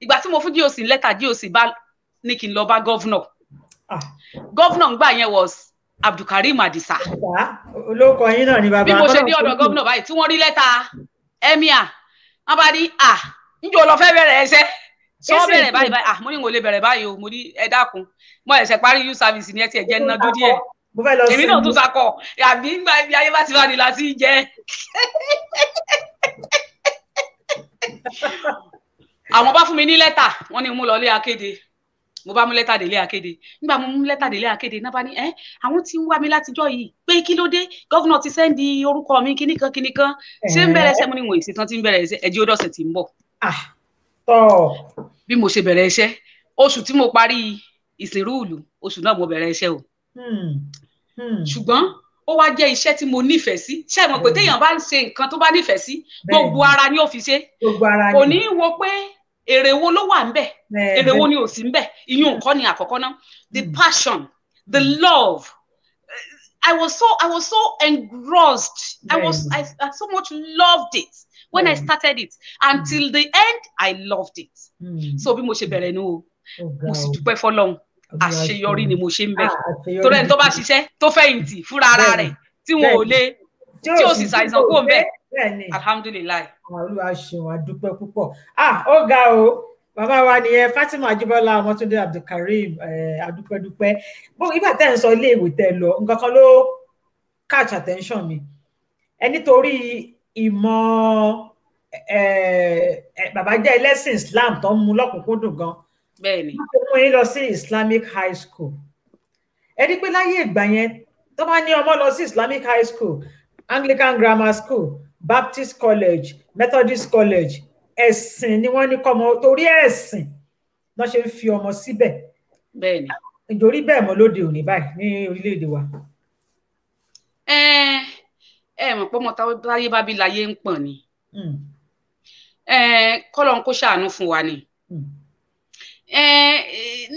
ìgbà tí mo fún GOC lẹ́tà GOC bá ní kí n lọ bá governor ngbà yẹn was Abdulkarim Adisa olóko yín náà ni bàbá bí mo ṣe dé ọ̀dọ̀ governor báyìí tí wọ́n rí lẹ́tà emir wọ́n bá ní njó lọ fẹ́ bẹ̀rẹ̀ ẹsẹ̀ sọ bẹ̀rẹ̀ báyìí mo ní mo lè bẹ̀rẹ̀ báyìí o mo ní ẹ dákun mo ẹ̀ṣẹ̀ parí youth service ní ẹ ti ẹ̀jẹ̀ nínú dúdú ẹ̀ èmi náà tún sakọ àbí ńgbà ibi ayé bá ti wà ní láti jẹ àwọn bá fún mi ní lẹ́tà wọ́n ní mú lọ lé akéde mo bá mú lẹ́tà délé akéde nígbà mo mú lẹ́tà délé akéde náà bá ní àwọn tí ń wá mi látijọ́ yìí pé kí ló dé gọ́vnà ti sẹ́ndì orúkọ mi kíníkan ṣé ń bẹ̀rẹ̀ ẹsẹ̀ mo ní wọ̀nyí sí tán tí ń bẹ̀rẹ̀ ẹsẹ̀ ẹ̀jẹ̀ ọdọ̀sẹ̀ tí ń bọ̀ bí mo ṣe bẹ̀rẹ̀ iṣẹ́ oṣù tí mo parí ìsìnrú ìlú oṣù náà mo bẹ̀rẹ̀ iṣẹ́ o ṣùgbọ́n ó wá jẹ́ iṣẹ́ tí mo nífẹ̀ẹ́ sí ṣé mọ̀ pé téèyàn bá ń ṣe nǹkan tó bá nífẹ̀ẹ́ sí gbogbo ara ni ó fi ṣe kò ní í wo pé èrè wo ló wà ńbẹ̀ èrè wo ni ò sí ńbẹ̀ ìyún nǹkan ni àkọ́kọ́ náà the passion the love I was so engrossed I so much loved it when I started it until the end I loved it so bí mo ṣe bẹ̀rẹ̀ nu o mo sì dúpẹ́ fọ́lọ́run àṣeyọrí ni mo ṣe ń bẹ torí ẹni tó bá ṣiṣẹ́ tó fẹ̀yìntì fúnra ara rẹ̀ tí wọn ò lè tí ò sì ṣàìsàn kó ń bẹ alhamdulilayi. Olúwa ṣeun àdúpẹ́ púpọ̀ ó ga o bàbá wa nìyẹn Fatima Ajibola Ọmọ́túndé Abdulkareem àdúpẹ́dúpẹ́ ìgbà tẹ́ ń sọ ilé ìwé tẹ́ lọ nǹkan kan ló catch attention mi nítorí ìmọ̀ bàbá jẹ́ ẹlẹ́sìn Islam tó ń mú lọ́kùnkúndùn gan bẹ́ẹ̀ni wọ́n mú yín lọ sí Islamic High School ẹni pé láyé ìgbà yẹn tó bá ní ọmọ lọ sí Islamic High School Anglican Grammar School Baptist College Methodist College ẹ̀sìn ni wọ́n ní kọ́mọ torí ẹ̀sìn náà ṣe ń fi ọmọ síbẹ̀ bẹ́ẹ̀ni nítorí bẹ́ẹ̀ mọ́ lóde òní báyìí ní orílẹ̀-èdè wa. Mọ̀ pé ọmọ táyé bá bí láyé ń pọ̀n ni kọ́lọ́n kó ṣàánú fún wa ni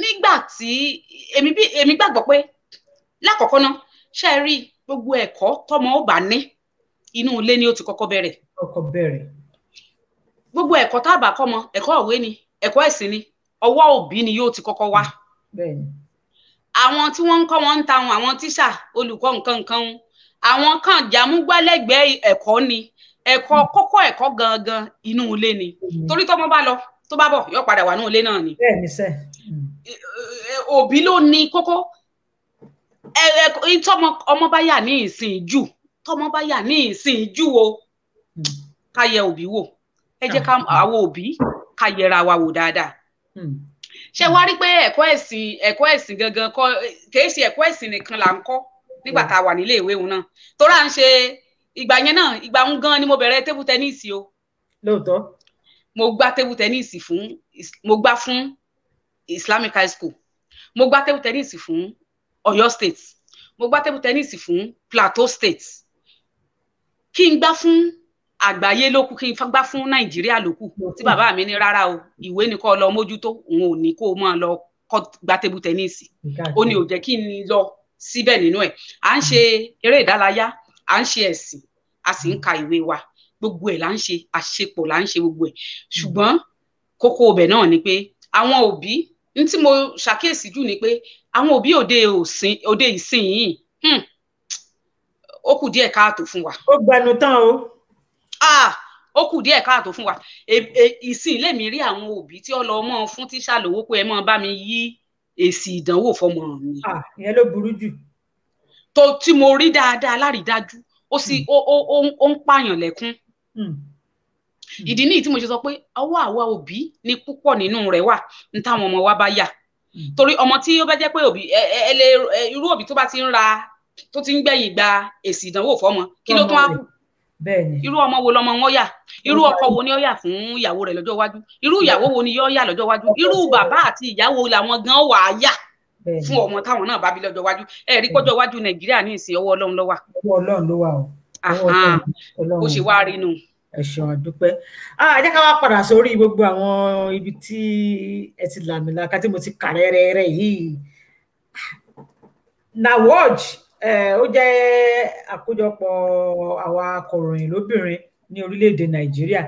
nígbà tí èmi gbàgbọ́ pé lákọ̀ọ́kọ́ náà ṣe rí gbogbo ẹ̀kọ́ tọ́mọ ó bá ní inú ilé ni ó ti kọ́kọ́ bẹ̀rẹ̀ gbogbo ẹ̀kọ́ tá a bá kọ́mọ ẹ̀kọ́ òwe ni ẹ̀kọ́ ẹ̀sìn ni ọwọ́ òbí ni yóò ti kọ́kọ́ wá àwọn tí wọ́n ń kọ́ wọn ń ta wọn àwọn tíṣà olùkọ́ nǹkan àwọn kan jàmúgbálẹ́gbẹ̀ẹ́ ẹ̀kọ́ ni ẹ̀kọ́ kọ́kọ́ ẹ̀kọ́ gangan inú ilé ni torí tọ́mọ bá lọ tó bá bọ̀ yóò padà wà ní ilé náà ni òbí ló ní kókó tọ́mọ ọmọ bá yà ní ìsìn jù tọ́mọ bá yà ní ìsìn jù o ká yẹ òbí wò ẹ jẹ́ ká àwọn òbí ká yẹra wa wò dáadáa ṣé wá rí pé ẹ̀kọ́ ẹ̀sìn gangan kọ́ kìí ṣe ẹ̀kọ́ ẹ̀sìn nìkan là ń kọ́ nígbà tá a wà nílé ìwé òun náà tó rà ń ṣe ìgbà yẹn náà ìgbà ń gan ni mo bẹ̀rẹ̀ tébù tẹ́níìsì o lóòótọ́ mo gbá tébù tẹ́níìsì mo gbá fún Islamic High School mo gbá tébù tẹ́níìsì fún Ọ̀yọ́ State mo gbá tébù tẹ́níìsì fún Plateau State kí n gbá fún àgbáyé ló kù kí n gbá fún Nàìjíríà ló kù tí bàbá mi ní rárá o ìwé ni kó lọ mójútó òun ò ní kó máa lọ gba table tennis ó ní ò jẹ́ kí n lọ síbẹ̀ nínú ẹ̀ à ń ṣe eré ìdárayá à ń ṣe ẹ̀sìn a sì ń ka ìwé wa gbogbo ẹ̀ là ń ṣe àṣepọ̀ là ń ṣe gbogbo ẹ̀ ṣùgbọ́n kókó ọbẹ̀ náà ni pé àwọn òbí ní tí mo ṣàkíyèsí jù ni pé àwọn òbí òde ìsìn yìí ó kù díẹ̀ káàtó fún wa. ó gbẹnu tán o. ó kù díẹ̀ káàtó fún wa ìsìn lèmi rí àwọn òbí tí ó lọ mọ́ fún tíṣà lówó pé ẹ mọ́ bá mi yí èsì ìdánwò fọmọ mi. ìyẹn ló burú jù. tó tí mo rí dáadáa lárídájú ó sì ó ń pààyàn lẹ́kún. ìdí nìyí tí mo ṣe sọ pé ọwọ́ àwa òbí ni púpọ̀ nínú rẹ̀ wà ní táwọn ọmọ wa bá yà torí ọmọ tí ó bá jẹ́ pé òbí irú òbí tó bá ti ń ra tó ti ń gbẹ̀yìn gba èsì ìdánwò fọmọ kí ló tún á kù irú ọmọ wo lọmọ wọn yà irú ọkọ wo ni ó yà fún ìyàwó rẹ̀ lọ́jọ́ iwájú irú ìyàwó wo ni yó yà lọ́jọ́ iwájú irú bàbá àti ìyàwó làwọn gan wà á yà fún ọmọ táwọn náà bá bí lọ́jọ́ iwájú ẹ rí pọ́jọ́ iwájú Nàìjíríà ní ìsìn ọwọ́ Ọlọ́run ló wà. ọwọ́ Ọlọ́run ló wà o. ó ṣe wá rí nù. ẹ ṣeun àdúpẹ́ jẹ́ ká wá padà sórí gbogbo àwọn ibi tí ẹ ti làmìlaka tí mo ti kà rẹ́rẹ́rẹ́ yìí NAWOJ ó jẹ́ àkójọpọ̀ àwa akọ̀ròyìn lóbìnrin ní orílẹ̀-èdè Nàìjíríà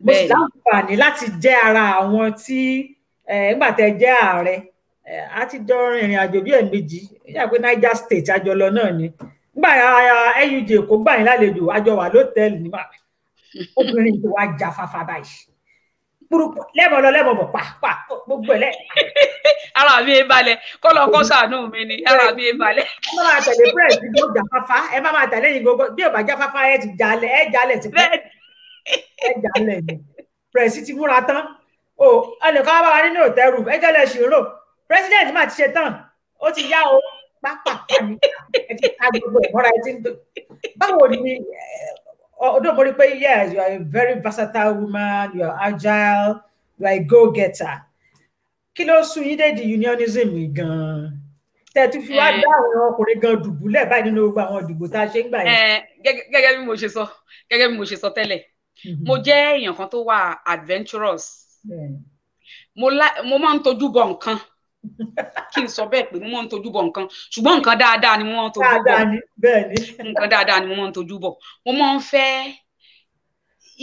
mo sì láǹfààní láti jẹ́ ara àwọn tí nígbà tẹ́ jẹ́ ààrẹ a ti jọ rìnrìn àjò bí ẹ̀ẹ̀mejì yà pé Niger State àjọlọ náà ni nígbà NUJ kò gbà yín lálejò àjọ wà lótẹ́ẹ̀lì nígbà obìnrin tó wá jáfáfá báyìí lẹ́mọ̀ lọ lẹ́mọ̀ bọ̀ pa gbogbo ẹ̀ lẹ́. ara mi ẹ balẹ̀ kọ́ lọ kọ́ sàánú mi ni ara mi ẹ balẹ̀. ẹ má máa tẹ̀lé pírẹ̀sì tó jáfáfá ẹ má máa tẹ̀lé yìí gbogbo bí ò bá jáfáfá ẹ ti jalẹ̀ ẹ jalẹ̀ ti pẹ́ ẹ jalẹ̀ ni pírẹ̀sì ti múra tán o ẹnìkan wá bá wa nínú òtẹ́rù ẹ jẹ́lẹ̀ ṣòro pírẹsidẹ̀ntì máa ti ṣe tán ó ti yá o pápá ni ẹ ti ká gbogbo ẹ̀ mọ́ra ẹ ti ń tó báwo ni although mo rí pé yes you are a very versatile woman you are agile you are a go-getter kí ló sún yín dé di unionism gan tẹ́ tún fi wá dá àwọn ọkùnrin gan dùbúlẹ̀ báyìí nínú gbogbo àwọn ìdìbò tá a ṣe ń gbà yẹn. gẹ́gẹ́ bí mo ṣe sọ tẹ́lẹ̀ mo jẹ́ èèyàn kan tó wà adventurous mo máa ń tojú bọ nǹkan kí n sọ bẹ́ẹ̀ pé mo máa ń tojú bọ nǹkan ṣùgbọ́n nǹkan dáadáa ni mo máa ń tojú bọ nǹkan dáadáa ni mo máa ń tojú bọ mo máa ń fẹ́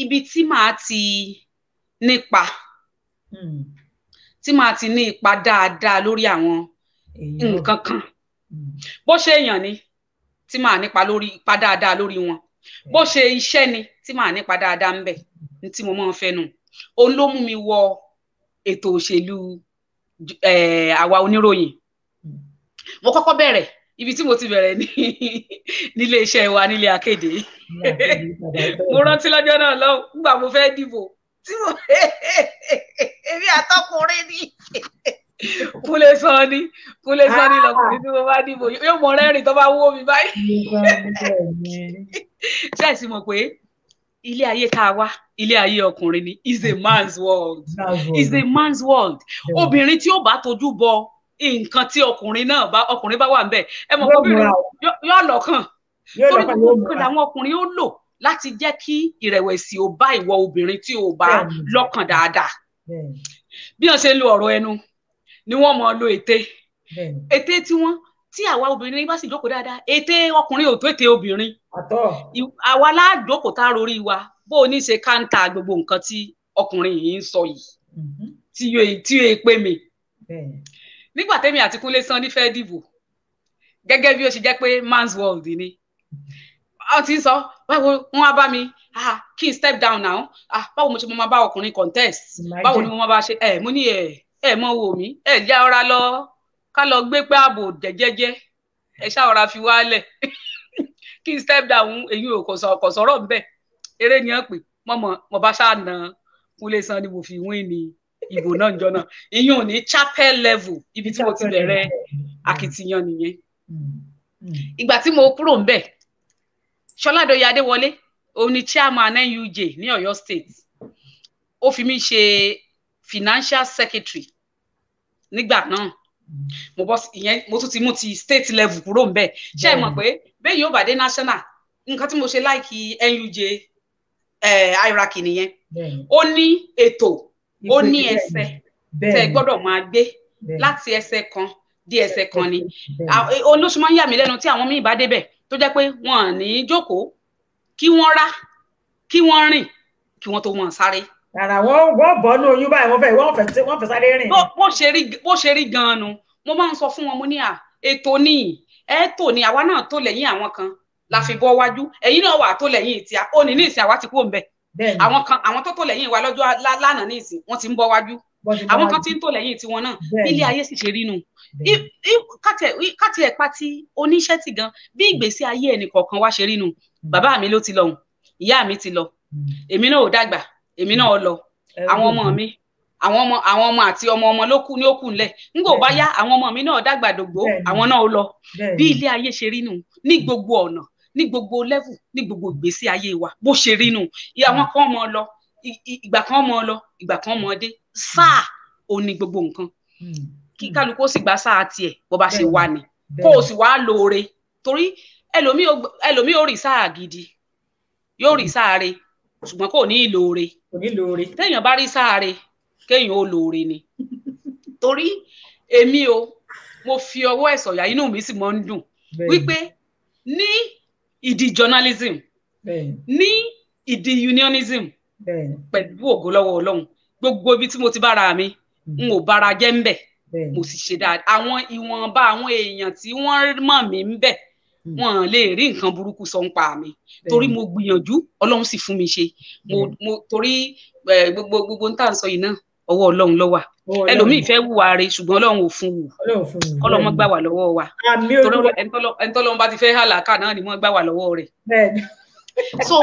ibi tí màá ti nípa dáadáa lórí àwọn nǹkan kan bó ṣe èèyàn ni tí màá nípa dáadáa lórí wọn bó ṣe iṣẹ́ ni tí màá nípa dáadáa ń bẹ̀ ní tí mo máa ń fẹ́ nù òun ló mú mi wọ ètò òṣèlú àwa oníròyìn mo kọ́kọ́ bẹ̀rẹ̀ ibi tí mo ti bẹ̀rẹ̀ nílé iṣẹ́ wa nílé akéde mo rántí lọ́jọ́ náà lọ́wọ́ nígbà mo fẹ́ dìbò tí mo èmi àtọkùnrin ni Kúnlé Sanni lọkùnrin tí mo bá dìbò yóò mọ rẹ́rìn tó bá wó mi báyìí ṣe àìsí mọ̀ pé ilé ayé tá a wá ilé ayé ọkùnrin ni is a man's world is a man's world obìnrin tí ó bá tojú bọ nǹkan tí ọkùnrin bá wà ń bẹ̀ ẹ mọ̀ pé obìnrin yóò lọ́kàn torí gbogbo làwọn ọkùnrin ó lò láti jẹ́ kí ìrẹ̀wẹ̀sì ó bá ìwọ obìnrin tí ó bá lọ́kàn dáadáa bí wọ́n ṣe ń lo ọ̀rọ̀ ẹnu ni wọ́n mọ̀ lo ète tí àwa obìnrin bá sì jókòó dáadáa ète ọkùnrin ò tó ète obìnrin àwa láàjókòó tá a rorí wa bó o ní ṣe káńtà gbogbo nǹkan tí ọkùnrin yìí ń sọ yìí tí yóò pè mí nígbà tẹ́mi àti Kúnlé Sanni fẹ́ dìbò gẹ́gẹ́ bí ó ṣe jẹ́ pé man's world ni wọ́n ti ń sọ báwo wọ́n á bá mi kí n step down now báwo mo ṣe mo máa bá ọkùnrin contest báwo ni mo máa bá ṣe mo ní mọ wò mí já ọra lọ ká lọ gbé pé ààbò jẹ́jẹ́jẹ́ ṣá ọra fi wálẹ̀ kí n step down èyí ò kò sọ̀rọ̀ ńbẹ̀ eré ni wọ́n pè mo bá ṣáà na Kúnlé Sanni mo fi win ní ìbò náà jọ náà ìyún ní chapel level ibi tí mo ti bẹ̀rẹ̀ akitiyan nìyẹn ìgbà tí mo kúrò ńbẹ̀ Ṣọládòye Adéwọlé òun ni chairman NUJ ní Ọ̀yọ́ state ó fi mí ṣe financial secretary nígbà náà mo tún ti mú ti state level kúrò ńbẹ̀ ṣé ẹ mọ̀ pé bẹ́ẹ̀ yóò bá dé national nǹkan tí mo ṣe láìkí NUJ hierarchy nìyẹn ó ní ètò ó ní ẹsẹ̀ tẹ́ gbọ́dọ̀ máa gbé láti ẹsẹ̀ kan di ẹsẹ̀ kan ni olóṣù máa ń yà mí lẹ́nu tí àwọn míì bá débẹ̀ tó jẹ́ pé wọn ò ní jókòó kí wọ́n rá kí wọ́n rìn kí wọ́n tó wọn sáré. Rárá wọ́n bọ́ ní oyún báyìí wọ́n fẹ́ sáré rìn. bó ṣe rí gan-an nu mo máa ń sọ fún wọn mo ní ètò ní ètò ní àwa náà tó lẹ́yìn àwọn kan la fi bọ́ wájú ẹ̀yin náà wà tó lẹ́yìn tí ó ní ìsìn àwa ti kú òǹbẹ àwọn tó lẹ́yìn wa lọ́jọ́ lánàá ní ìsìn wọ́n ti ń bọ́ wájú àwọn kan tí ń tó lẹ́yìn tiwọn náà ilé ayé sì ṣe rí nu káti ẹ̀ pa ti oníṣẹ́ ti gan bí ìgbésí ayé ẹnì kọ̀ọ̀kan wá ṣe rí nu bàbá mi ló ti lọ ìyá mi ti lọ èmi náà ò dàgbà èmi náà lọ àwọn ọmọ mi àwọn ọmọ àti ọmọ ló kù ní òkú ńlẹ̀ nígbà ó bá yá àwọn ọmọ mi náà dàgbà dògbò àwọn náà ó lọ bí ilé ayé ṣe rí nu ní gbogbo ọ̀nà ní gbogbo level ní gbogbo ìgbésí ayé wa bó ṣe rí nu àwọn kan mọ lọ ìgbà kan mọ lọ ìgbà kan mọ dé sáà ò ní gbogbo nǹkan kí kálukú ó sì gba sáà tiẹ̀ bó bá ṣe wà ní kó o sì wá lóore torí ẹlòmíì ó rí sáà gidi yóò rí sáà re ṣùgbọ́n kò ní lóore téèyàn bá rí sáà re kéèyàn ó lóore ni torí èmi mo fi ọwọ́ ẹ̀ sọ̀yà inú mi sì mọ́ ń dùn wípé ní ìdí journalism ní ìdí unionism pẹ̀lú ògo lọ́wọ́ Ọlọ́run gbogbo ibi tí mo ti bára mi n ò bára jẹ́ ń bẹ̀ mo sì ṣe dáadáa àwọn ìwọ̀nba àwọn èèyàn tí wọ́n mọ̀ mí ń bẹ̀ wọ́n lè rí nǹkan burúkú sọ ń pa mi torí mo gbìyànjú Ọlọ́run sì fún mi ṣe mo torí gbogbo ń tà ń sọ yìí náà ọwọ́ Ọlọ́run ló wà ẹlòmíì fẹ́ wùwà rẹ̀ ṣùgbọ́n Ọlọ́run ò fún wù Ọlọ́run mọ́ gbà wà lọ́wọ́ wa torí ẹ̀ńtọ́lọ́run bá ti fẹ́ hàlàkà náà ni wọ́n gbà wà lọ́wọ́ rẹ̀ so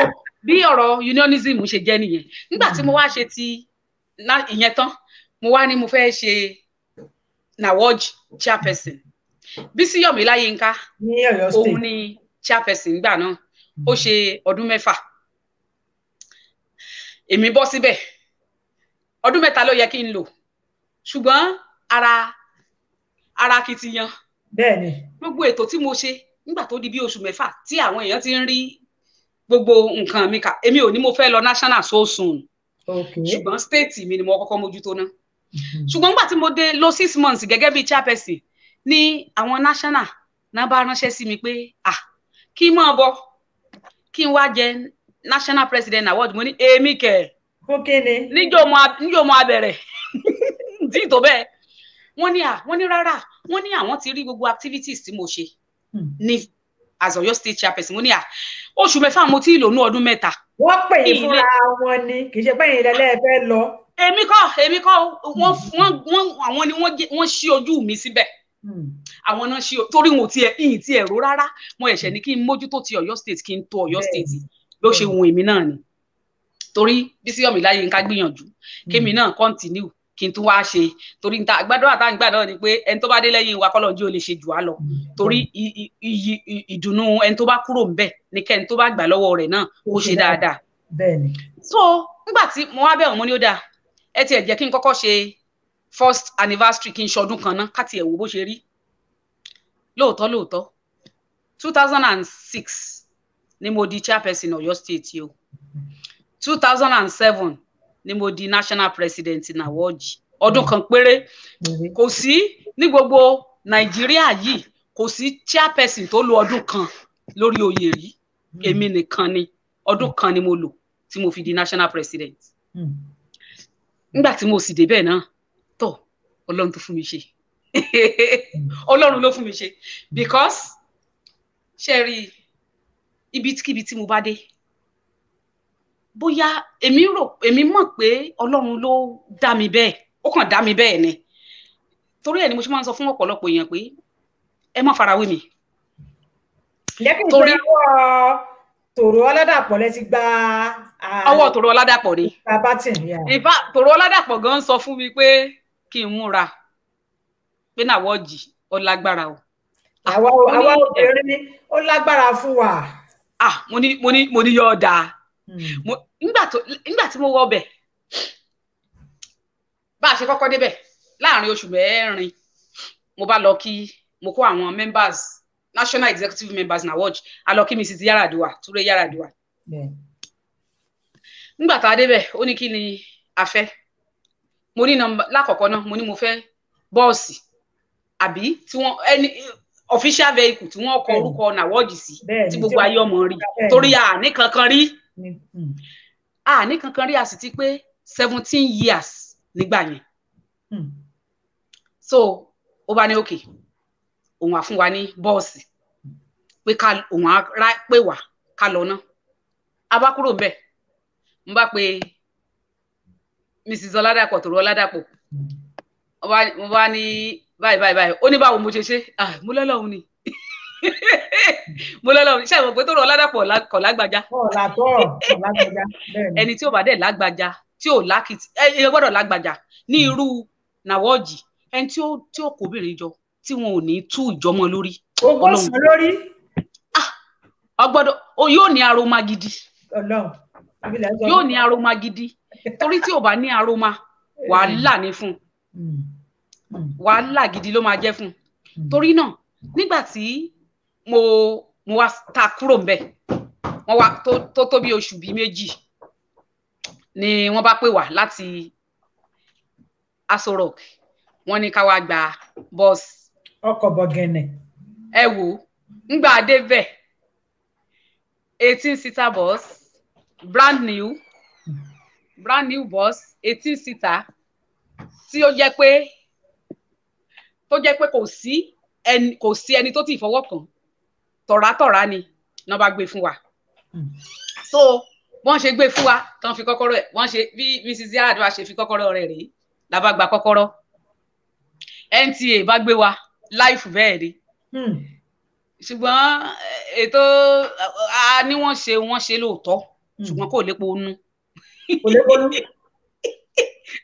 bí ọ̀rọ̀ unionism ṣe jẹ́ nìyẹn nígbà tí mo wá ṣe ti ìyẹn tán mo wá ní mo fẹ́ ṣe NAWOJ chairperson Bísí Yọ̀mí Láyínká òun ni chairperson gbà náà ó ṣe ọdún 6 èmi bọ́ síbẹ̀ ọdún 3 ló yẹ kí n lò ṣùgbọ́n ara kìtìyàn gbogbo ètò tí mo ṣe nígbà tó di bí oṣù 6 tí àwọn èèyàn ti ń rí gbogbo nǹkan mi kà èmi ò ní mo fẹ́ lọ national so soon ṣùgbọ́n state mi ni mo kọ́kọ́ mójútó ná ṣùgbọ́n nígbà tí mo dé lò 6 months gẹ́gẹ́ bí chairperson ní àwọn national náà bá ránṣẹ́ sí mi pé kí n máa bọ̀ kí n wá jẹ national president award mo ní èmi kẹ̀ níjọ́ mo abẹ̀rẹ̀ tí tó bẹ́ẹ̀ wọ́n ní rárá wọ́n ní àwọn ti rí gbogbo activities tí mo ṣe ní as Ọ̀yọ́ state chairperson mo ní oṣù 6 mo ti lò ní ọdún 3. wọ́n pè é fúnra wọn ni kì í ṣe pé ìyẹn lẹ́lẹ́ fẹ́ lọ. èmi kọ́ àwọn ni wọ́n ṣí ojú mi síbẹ̀ àwọn náà ṣí torí wọn ò tiẹ̀ rò rárá mo ẹ̀ṣẹ̀ ní kí n mójútó ti Ọ̀yọ́ state kí n tó Ọ̀yọ́ state ló ṣe wù èmi náà ni torí Bísí Yọ̀mí Láyínká gbìyànjú kémi náà continue kí n tún wá ṣe torí níta àgbàdo àtàǹgbà náà ni pé ẹni tó bá dé lẹ́yìn wa kọ́lọ́njú ò lè ṣe jù á lọ torí ìdùnnú ẹni tó bá kúrò ńbẹ̀ ní kẹ́ni tó bá gbà lọ́wọ́ rẹ̀ náà ó ṣe dáadáa. so nígbà tí mo wá bẹ̀rù mo ní ó dáa ẹ tiẹ̀ jẹ́ kí n kọ́kọ́ ṣe first anniversary kí n ṣọdún kan náà káti ẹ̀ wò bó ṣe rí lóòótọ́ 2006 ni mo di chairperson Ọ̀yọ́ state yìí o 2007 ni mo di national president NAWOJ ọdún kan péré kò sí ní gbogbo Nàìjíríà yìí kò sí chairperson tó lo ọdún kan lórí oyè rí èmi nìkan ni ọdún kan ni mo lò tí mo fi di national president nígbà tí mo sì débẹ̀ náà tó Ọlọ́run tó fún mi ṣe Ọlọ́run ló fún mi ṣe because ṣe rí ibikíbi tí mo bá dé bóyá èmi mọ̀ pé Ọlọ́run ló dá mi bẹ́ẹ̀ ó kàn dá mi bẹ́ẹ̀ ni torí ẹ̀ ni mo ṣe máa ń sọ fún ọ̀pọ̀lọpọ̀ èèyàn pé ẹ má farawé mi. torí Tòrò Ọládàpọ̀ lẹ ti gba ọwọ́ Tòrò Ọládàpọ̀ ni ìfà Tòrò Ọládàpọ̀ gan sọ fún mi pé kí n múra pé NAWOJ ó lágbára o. àwa obìnrin ó lágbára fún wa. mo ní yọ ọ̀dà nígbà tí mo wọ ọbẹ̀ bá a ṣe kọ́kọ́ débẹ̀ láàrin oṣù 4 mo bá lọ kí mo kó àwọn members national executive members NAWOJ a lọ kí Mrs. Yaradua Ture Yaradua nígbà tá a débẹ̀ ó ní kí ni a fẹ́ mo ní nọ́mbà lákọ̀ọ́kọ́ náà mo ní mo fẹ́ bọ́ọ̀sì àbí tí wọ́n ẹni official vehicle tí wọ́n kọ orúkọ nàwọ́ọ̀dì sí tí gbogbo ayé ọmọ rí torí àní kankan rí àní kankan rí a sì ti pé 17 years nígbà yẹn so ó bá ní òkè òun á fún wa ní bọ́ọ̀sì pé ká òun á pè wá ká lọ ná a bá kúrò ńbẹ̀ n bá pe Mrs. Ọládàpọ̀ tòrò Ọládàpọ̀ mo bá ní báyìí ó ní báwo mo ṣe ṣe mo lọ́lọ́run ni mo lọ́lọ́run ni ṣé àwọn pé tòrò Ọládàpọ̀ kọ̀ lágbájá ẹni tí ò bá dẹ̀ lágbájá tí ò lákìtì ẹ gbọ́dọ̀ lágbájá ní irú nàwọ́ọ̀jì ẹni tí ó kó obìnrin jọ tí wọn ò ní tú ìjọmọ lórí Ọlọ́run lórí ọgbọ́dọ̀ yóò ní aroma gidi yóò ní aroma gidi torí tí ò bá ní aroma wàhálà ní fún wàhálà gidi ló máa jẹ́ fún torí náà nígbà tí mo wá ta kúrò ńbẹ̀ wọ́n wá tó bí oṣù bíi méjì ni wọ́n bá pè wá láti Aso Rock wọ́n ní ká wá gba bọ́ọ̀sì ọkọ̀ bọ̀gẹ̀nẹ̀ ẹ wò ńgbà débẹ̀ 18-seater bus brand new bus 18-seater tí ó jẹ́ pé kò sí ẹni tó ti fọwọ́ kàn tọ̀rátọ̀rá ni náà bá gbé fún wa so wọ́n ṣe gbé fún wa tán fi kọ́kọ́rọ́ ẹ̀ wọ́n ṣe bí Mrs. Yaradua ṣe fi kọ́kọ́rọ́ rẹ̀ rèé la bá gba kọ́kọ́rọ́ NTA bá gbé wa láìfù bẹ́ẹ̀ ni ṣùgbọ́n ètò ni wọ́n ṣe lóòótọ́ ṣùgbọ́n kò lépo nú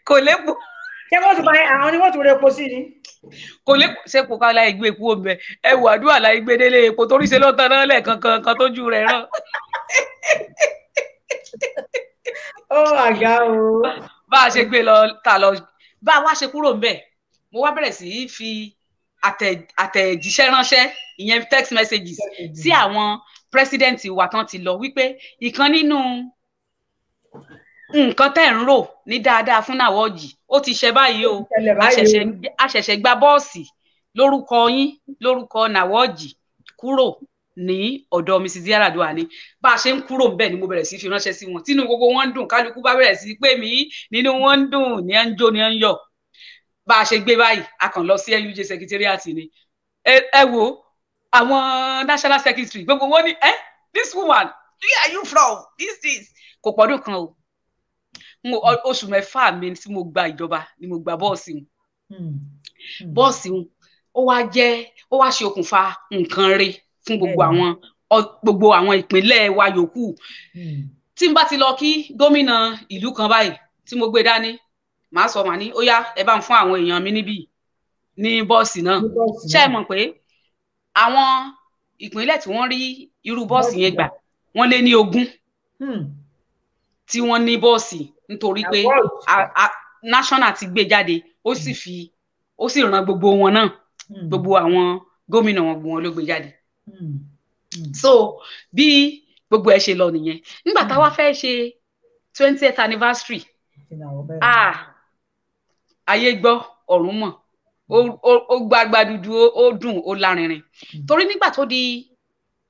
kò lépo ṣé wọ́n ti bá àwọn ni wọ́n ti rẹ̀ epo sí ni kò lépo ṣé kò ká láì gbé epo ọbẹ̀ ẹ wò àdúrà láì gbé délé epo torí ṣe ló tan náà lẹ́ẹ̀kankan kan tójú rẹ̀ rán. ó àga o. bá a ṣe gbé lọ ta lọ bá a wá ṣe kúrò ńbẹ̀ mo wá bẹ̀rẹ̀ sí í fi àtẹ̀jíṣẹ́ ránṣẹ́ ìyẹn text messages sí àwọn president wa tán ti lọ wípé ìkan nínú nǹkan tẹ́ ń rò ní dáadáa fún nàwọ́ọ̀jì ó ti ṣe báyìí o a ṣẹ̀ṣẹ̀ gba bọ́ọ̀sì lórúkọ yín lórúkọ nàwọ́ọ̀jì kúrò ní ọ̀dọ̀ Mrs. Yaradua ni bá a ṣe ń kúrò ńbẹ̀ ni mo bẹ̀rẹ̀ sí fi ránṣẹ́ sí wọn tínú gbogbo wọn ń dùn kálukú bá bẹ̀rẹ̀ sí pè mí nínú wọn ń dùn ní ẹ̀ ń jó ní ẹ̀ ń yọ̀ bá a ṣe gbé báyìí a kàn lọ sí NUJ secretariat ni ẹ wo àwọn national secretary gbogbo wọn ní this woman where are you from this kò pọ̀dún kan o oṣù mẹ́fà mi tí mo gba ìjọba ni mo gba bọ́ọ̀sì ó wá ṣe okùnfà nǹkan rẹ̀ fún gbogbo àwọn ìpínlẹ̀ wa yòókù tí n bá ti lọ kí gómìnà ìlú kan báyìí tí mo gbé dání màá sọ màá ní ó yá ẹ bá ń fún àwọn èèyàn mi níbí ní bọ́ọ̀sì náà ṣé ẹ mọ̀ pé àwọn ìpínlẹ̀ tí wọ́n rí irú bọ́ọ̀sì yẹn gbà wọ́n lé ní 20 tí wọ́n ní bọ́ọ̀sì nítorí pé national ti gbé jáde ó sì ràn gbogbo wọn náà gbogbo àwọn gómìnà wọn ló gbé jáde so bí gbogbo ẹ ṣe lọ nìyẹn nígbà táwa fẹ́ ṣe 20th anniversary ayé gbọ́ ọ̀run mọ̀ ó gbagba dúdú ó dùn ó lárinrin torí nígbà tó di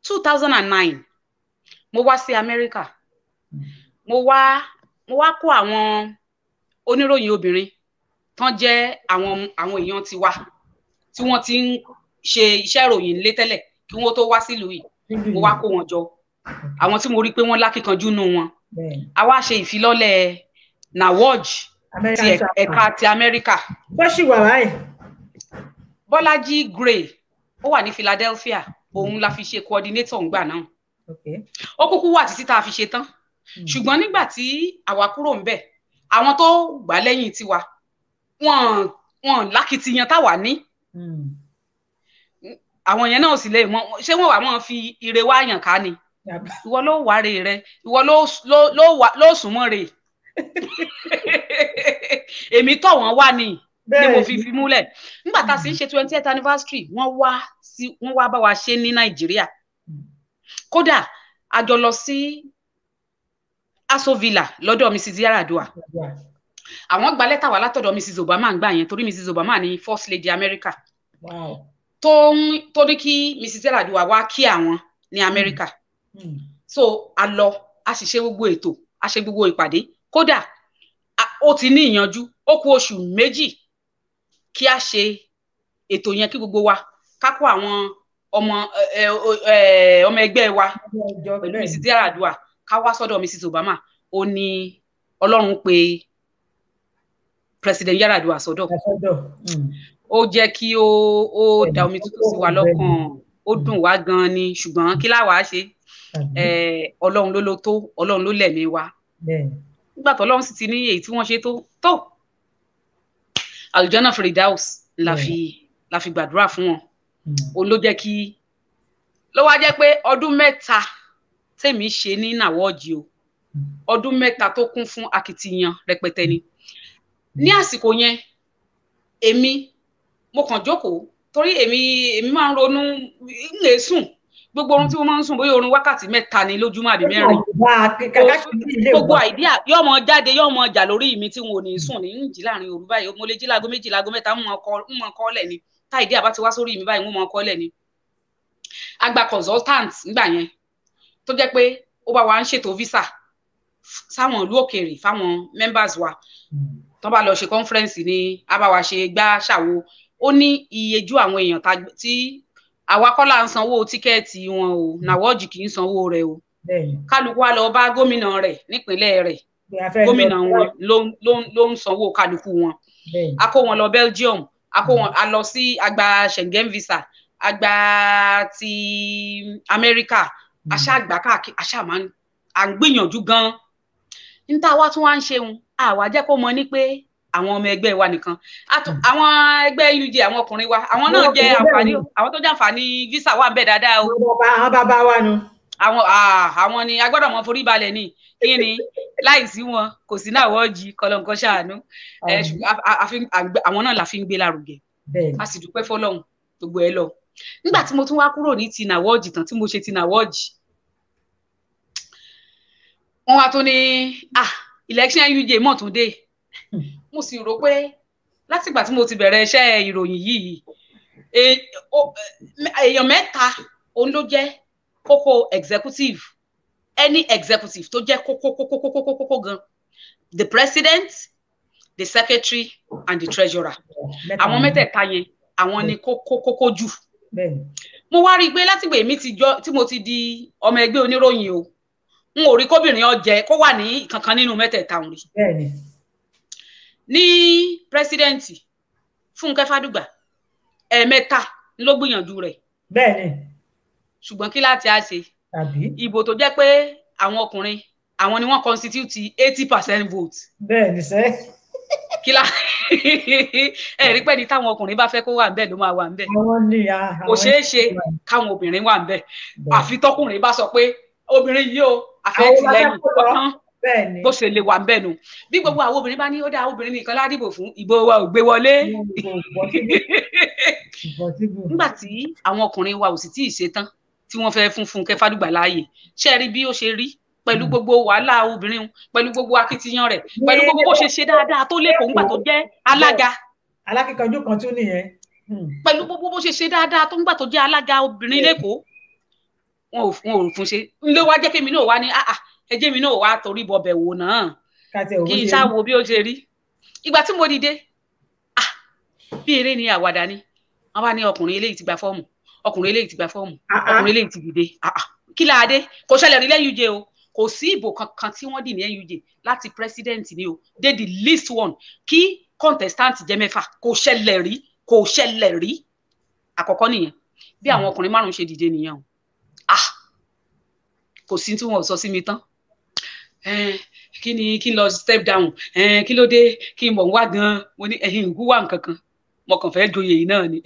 2009 mo wá sí Amẹ́ríkà mo wá kó àwọn oníròyìn obìnrin tán jẹ́ àwọn èèyàn tiwa tí wọ́n ti ń ṣe iṣẹ́ ìròyìn nílé tẹ́lẹ̀ kí wọ́n tó wá sílùú yìí mo wá kó wọn jọ àwọn tí mo rí pé wọ́n lákìkanjú nù wọn a wá ṣe ìfilọ́lẹ̀ NAWOJ ti ẹ̀ka ti Amẹ́ríkà. wọ́n ṣì wà láì. Bọ́lájí Gray ó wà ní Philadelphia òun la fi ṣe coordinator ńgbà náà ó kúkú wà títí tá a fi ṣe tán ṣùgbọ́n nígbà tí àwa kúrò ń bẹ̀ àwọn tó gbà lẹ́yìn tiwa wọ́n lákìtìyàn táwa ní àwọn yẹn náà sì lè mọ ṣé wọ́n wà mọ́ fi ire wá yàn ká ni ìwọ ló wà rè rẹ ìwọ ló sùn mọ́ rè èmi tọ̀ wọ́n wá ni mo fi múlẹ̀ nígbà tá a sì ń ṣe 20th anniversary wọ́n wá bá wa ṣe ní Nàìjíríà kódà a jọ lọ sí Aso Villa lọ́dọ̀ Mrs. Yar'Adua àwọn gba lẹ́tà wá látọ̀dọ̀ Mrs. Obama ń gbà yẹn torí Mrs. Obama ni First Lady America tó ní kí Mrs. Yar'Adua wá kí àwọn ní America so a lọ a sì ṣe gbogbo ètò a ṣe gbogbo ìpàdé kódà ó ti ní ìyanjú ó kù oṣù méjì kí a ṣe ètò yẹn kí gbogbo wa ká kó àwọn ọmọ ẹgbẹ́ wa pẹ̀lú Mrs. Yar'Adua ká wá sọ́dọ̀ Mrs. Obama ó ní Ọlọ́run pé President Yar'Adua sọ́dọ̀ ó jẹ́ kí ó da omi tútù sí wa lọ́kàn ó dùn wá gan ni ṣùgbọ́n kí la wá ṣe Ọlọ́run ló tó Ọlọ́run ló lẹ̀mí wa nígbà tó Ọlọ́run sì ti ní èyí tí wọ́n ṣe tó Aljana Firdaus la fi gbàdúrà fún wọn ó ló jẹ́ kí ló wá jẹ́ pé ọdún mẹ́ta tèmi ṣe ní Nàwọ́ọ̀jì o ọdún mẹ́ta tó kún fún akitiyan rẹpẹtẹ ni ní àsìkò yẹn èmi mo kàn jókòó torí èmi máa ń ronú ń lè sùn gbogbo orun tí mo máa ń sùn bóyá orun wákàtí mẹ́ta ni lójúmọ́ àbí mẹ́rin gbogbo àìdíà yóò mọ jáde yóò mọ jà lórí mi tí n ò ní sùn ní ń jí láàrin òru báyìí mo lè jí láago méjì láago mẹ́ta ń mọ kọ́lẹ̀ ni tá àìdíà bá ti wá sórí mi báyìí ń mọ kọ́lẹ̀ ni agba consultant nígbà yẹn tó jẹ́ pé ó bá wa ń ṣètò visa sáwọn ìlú òkèèrè fáwọn members wa tó bá lọ ṣe conference ní a bá wa ṣe gbá ṣàwo ó ní iyejú àwọn èèyàn tí àwa kọ́ là ń sanwó tíkẹ́ẹ̀tì wọn o Nàwọ́ọ̀jì kì í sanwó rẹ̀ o kálukú wa lọ bá gómìnà rẹ̀ nípínlẹ̀ rẹ̀ gómìnà wọn ló ń sanwó kálukú wọn a kó wọn lọ Belgium a lọ sí àgbà Schengen visa àgbà ti America aṣáàgbà káàkiri aṣáàmà à ń gbìyànjú gan níta wá tún wá ń ṣeun àwa jẹ́ kó mọ̀ ní pé àwọn ọmọ ẹgbẹ́ wa nìkan àwọn ẹgbẹ́ UJ àwọn ọkùnrin wa àwọn náà jẹ àǹfààní àwọn tó jẹ àǹfààní visa wà ńbẹ̀ dáadáa o àwọn bàbá wa nu àwọn ni a gbọ́dọ̀ mọ forí balẹ̀ ní kí ni láìsí wọn kò sí Nàwọ́ọ̀jì kọlọǹkan ṣàánú àwọn náà la fi ń gbé lárugẹ a sì dúpẹ́ fọ́lọ́run gbogbo ẹ lọ nígbà tí mo tún wá kúrò ní ti Nàwọ́ọ̀jì tán tí mo ṣe ti Nàwọ́ọ̀jì wọ́n wá tó ní election UJ mọ̀ tún dé mo sì rò pé látìgbà tí mo ti bẹ̀rẹ̀ iṣẹ́ ìròyìn yìí èèyàn mẹ́ta òun ló jẹ́ kókó executive any executive tó jẹ́ kókó gan the president the secretary and the treasurer àwọn mẹ́tẹ̀ẹ̀ta yẹn àwọn ni kókó jù mo wá rí i pé látìgbà èmi tí mo ti di ọmọ ẹgbẹ́ oníròyìn o n ò rí kóbìnrin ọjẹ kó wà ní kankan nínú mẹ́tẹ̀ẹ̀ta òun rí ní pírẹsidẹ́ǹtì Fúnkẹ́ Fádùgbà ẹ̀ẹ̀mẹ́ta ló gbìyànjú rẹ̀ ṣùgbọ́n kí láti á ṣe ìbò tó jẹ́ pé àwọn ọkùnrin àwọn ni wọ́n constitute 80% vote bẹ́ẹ̀ni sẹ́ kí lá ẹ̀rí pẹ́ ni táwọn ọkùnrin bá fẹ́ kó wà ńbẹ̀ ló máa wà ńbẹ̀ kò ṣeé ṣe káwọn obìnrin wà ńbẹ̀ àfi tọkùnrin bá sọ pé obìnrin yìí o àfẹ́ tìlẹ́yìn ọ̀tán bó ṣe lè wà ń bẹ̀ nù bí gbogbo àwọn obìnrin bá ní ó dá obìnrin nìkan ládìbò fún ìbò wa ò gbé wọlé nígbà tí àwọn ọkùnrin wa ò sì tí ì ṣetán tí wọ́n fẹ́ fún Fúnkẹ́ Fádùgbà láàyè ṣe rí bí ó ṣe rí pẹ̀lú gbogbo wàhálà obìnrin pẹ̀lú gbogbo akitiyan rẹ̀ pẹ̀lú gbogbo bó ṣe ṣe dáadáa tó lẹ́kọ̀ọ́ nígbà tó jẹ́ alága alákìkanjú kan tún nìyẹn pẹ̀lú gbogbo bó ṣe ṣe dáadáa tó nígbà tó jẹ́ alága obìnrin lẹ́kọ̀ọ́ wọn ò fún ṣe ló wá jẹ́ kémi náà wá ní ẹjẹ́ mi náà wá torí bọbẹ̀ wò náà kí n ṣá wo bí ó ṣe rí ìgbà tí mo dìde bí eré ni àwàdà ni wọ́n bá ní ọkùnrin eléyìí ti gba fọ́ọ̀mù ọkùnrin eléyìí ti gba fọ́ọ̀mù ọkùnrin eléyìí ti dìde kí láadé kò ṣẹlẹ̀ rí NUJ o kò sí ìbò kankan tí wọ́n dì ní NUJ láti president ni o they the least one kí contestant jẹ́ mẹ́fà kò ṣẹlẹ̀ rí àkọ́kọ́ nìyẹn bí àwọn ọkùnrin márùn-ún ṣe dìde nìyẹn o kò sí tí wọ́n sọ sí mi tán kí n lọ step down kí ló dé kí n mọ̀ wá gan mo ní ẹ̀yìn ìgú wà nǹkan kan mo kàn fẹ́ joyè yìí náà ni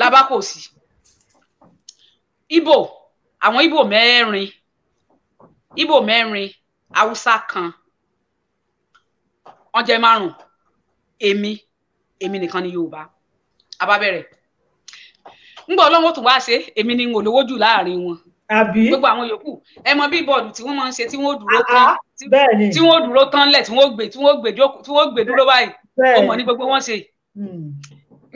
lábákòsí àwọn Ìgbò mẹ́rin Haúsá kan wọ́n jẹ́ 5 èmi nìkan ni Yorùbá abábẹ̀rẹ̀ ngbọ́ Ọlọ́run tún wá ṣe èmi ni n ò lówó jù láàrin wọn àbí gbogbo àwọn yòókù ẹ mọ bí bọ́ọ̀lù tí wọ́n máa ń ṣe tí wọ́n dúró tán tí wọ́n dúró tán lẹ̀ tí wọ́n gbé dúró báyìí ó mọ̀ ní gbogbo wọn ṣe